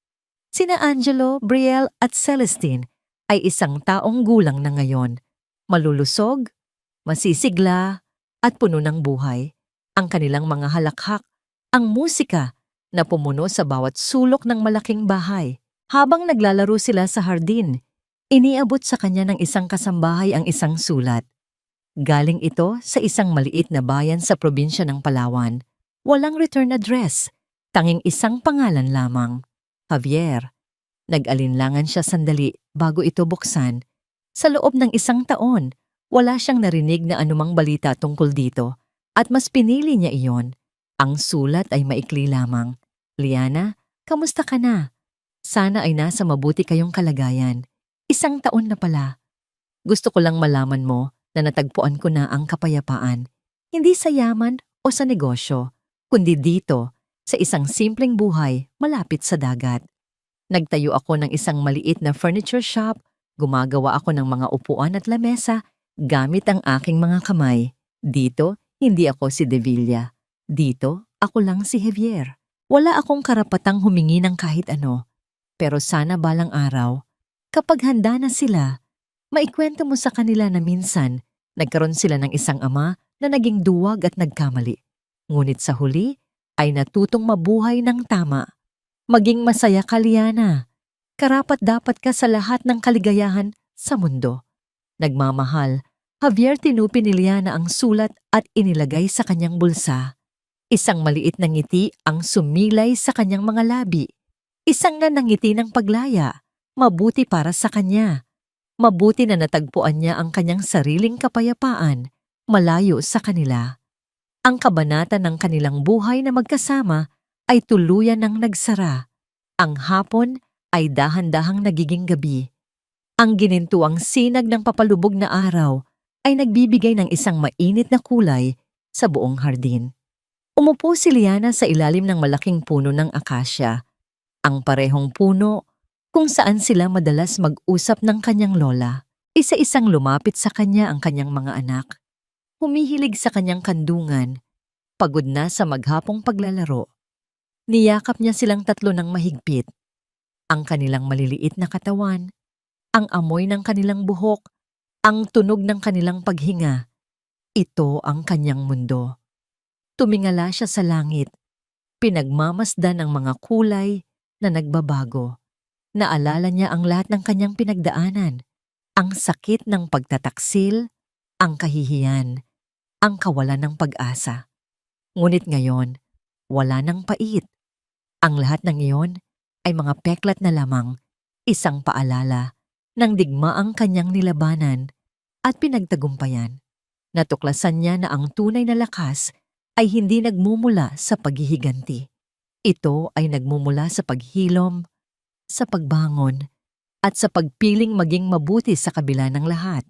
Sina Angelo, Brielle at Celestine ay isang taong gulang na ngayon. Malulusog, masisigla, at puno ng buhay. Ang kanilang mga halakhak, ang musika na pumuno sa bawat sulok ng malaking bahay. Habang naglalaro sila sa hardin, iniabot sa kanya ng isang kasambahay ang isang sulat. Galing ito sa isang maliit na bayan sa probinsya ng Palawan. Walang return address, tanging isang pangalan lamang, Javier. Nag-alinlangan siya sandali bago ito buksan. Sa loob ng 1 taon, wala siyang narinig na anumang balita tungkol dito at mas pinili niya iyon. Ang sulat ay maikli lamang. "Liana, kamusta ka na? Sana ay nasa mabuti kayong kalagayan. 1 taon na pala. Gusto ko lang malaman mo na natagpuan ko na ang kapayapaan. Hindi sa yaman o sa negosyo, kundi dito, sa isang simpleng buhay malapit sa dagat." Nagtayo ako ng isang maliit na furniture shop, gumagawa ako ng mga upuan at lamesa gamit ang aking mga kamay. Dito, hindi ako si De Villa. Dito, ako lang si Javier. Wala akong karapatang humingi ng kahit ano. Pero sana balang araw, kapag handa na sila, maikwento mo sa kanila na minsan, nagkaroon sila ng isang ama na naging duwag at nagkamali. Ngunit sa huli, ay natutong mabuhay ng tama. Maging masaya ka, Liana. Karapat-dapat ka sa lahat ng kaligayahan sa mundo. Nagmamahal, Javier tinupi ni Liana ang sulat at inilagay sa kanyang bulsa. Isang maliit na ngiti ang sumilay sa kanyang mga labi. Isang nanangiti ng paglaya, mabuti para sa kanya. Mabuti na natagpuan niya ang kanyang sariling kapayapaan, malayo sa kanila. Ang kabanata ng kanilang buhay na magkasama ay tuluyan ng nagsara. Ang hapon ay dahan-dahang nagiging gabi. Ang ginintuang sinag ng papalubog na araw ay nagbibigay ng isang mainit na kulay sa buong hardin. Umupo si Liana sa ilalim ng malaking puno ng akasya, ang parehong puno kung saan sila madalas mag-usap ng kanyang lola. Isa-isang lumapit sa kanya ang kanyang mga anak. Humihilig sa kanyang kandungan, pagod na sa maghapong paglalaro. Niyakap niya silang tatlo ng mahigpit. Ang kanilang maliliit na katawan, ang amoy ng kanilang buhok, ang tunog ng kanilang paghinga. Ito ang kanyang mundo. Tumingala siya sa langit. Pinagmamasdan ang mga kulay na nagbabago. Naalala niya ang lahat ng kanyang pinagdaanan. Ang sakit ng pagtataksil, ang kahihiyan, ang kawalan ng pag-asa. Ngunit ngayon, wala nang pait. Ang lahat ng iyon ay mga peklat na lamang, isang paalala ng digmaang kanyang nilabanan at pinagtagumpayan. Natuklasan niya na ang tunay na lakas ay hindi nagmumula sa paghihiganti. Ito ay nagmumula sa paghilom, sa pagbangon, at sa pagpiling maging mabuti sa kabila ng lahat.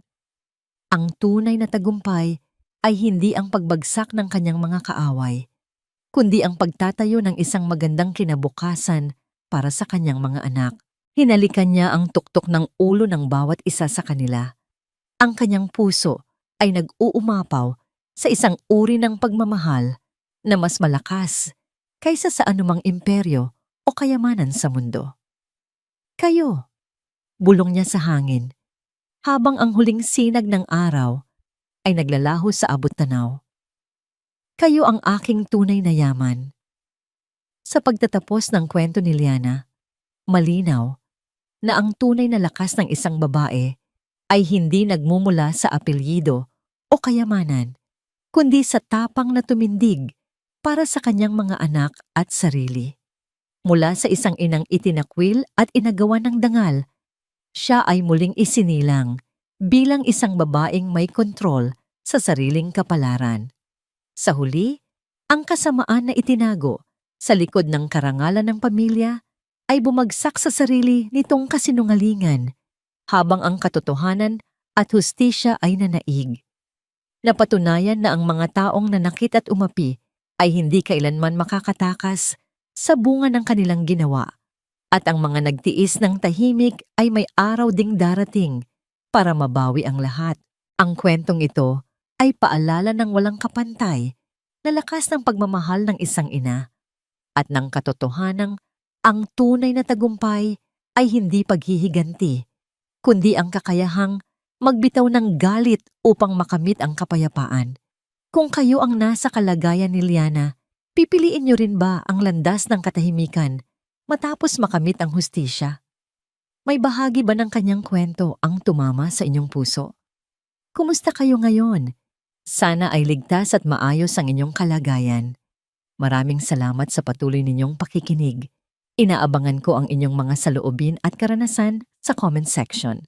Ang tunay na tagumpay ay hindi ang pagbagsak ng kanyang mga kaaway, kundi ang pagtatayo ng isang magandang kinabukasan para sa kanyang mga anak. Hinalikan niya ang tuktok ng ulo ng bawat isa sa kanila. Ang kanyang puso ay nag-uumapaw sa isang uri ng pagmamahal na mas malakas kaysa sa anumang imperyo o kayamanan sa mundo. Kayo, bulong niya sa hangin, habang ang huling sinag ng araw ay naglalaho sa abot-tanaw. Kayo ang aking tunay na yaman. Sa pagtatapos ng kwento ni Liana, malinaw na ang tunay na lakas ng isang babae ay hindi nagmumula sa apelyido o kayamanan, kundi sa tapang na tumindig para sa kanyang mga anak at sarili. Mula sa isang inang itinakwil at inagawa ng dangal, siya ay muling isinilang bilang isang babaeng may kontrol sa sariling kapalaran. Sa huli, ang kasamaan na itinago sa likod ng karangalan ng pamilya ay bumagsak sa sarili nitong kasinungalingan, habang ang katotohanan at hustisya ay nanaig. Napatunayan na ang mga taong nanakit at umapi ay hindi kailanman makakatakas sa bunga ng kanilang ginawa, at ang mga nagtiis ng tahimik ay may araw ding darating para mabawi ang lahat. Ang kwentong ito ay paalala ng walang kapantay na lakas ng pagmamahal ng isang ina at ng katotohanang ang tunay na tagumpay ay hindi paghihiganti, kundi ang kakayahang magbitaw ng galit upang makamit ang kapayapaan. Kung kayo ang nasa kalagayan ni Liana, pipiliin niyo rin ba ang landas ng katahimikan matapos makamit ang hustisya? May bahagi ba ng kanyang kwento ang tumama sa inyong puso? Kumusta kayo ngayon? Sana ay ligtas at maayos ang inyong kalagayan. Maraming salamat sa patuloy ninyong pakikinig. Inaabangan ko ang inyong mga saloobin at karanasan sa comment section.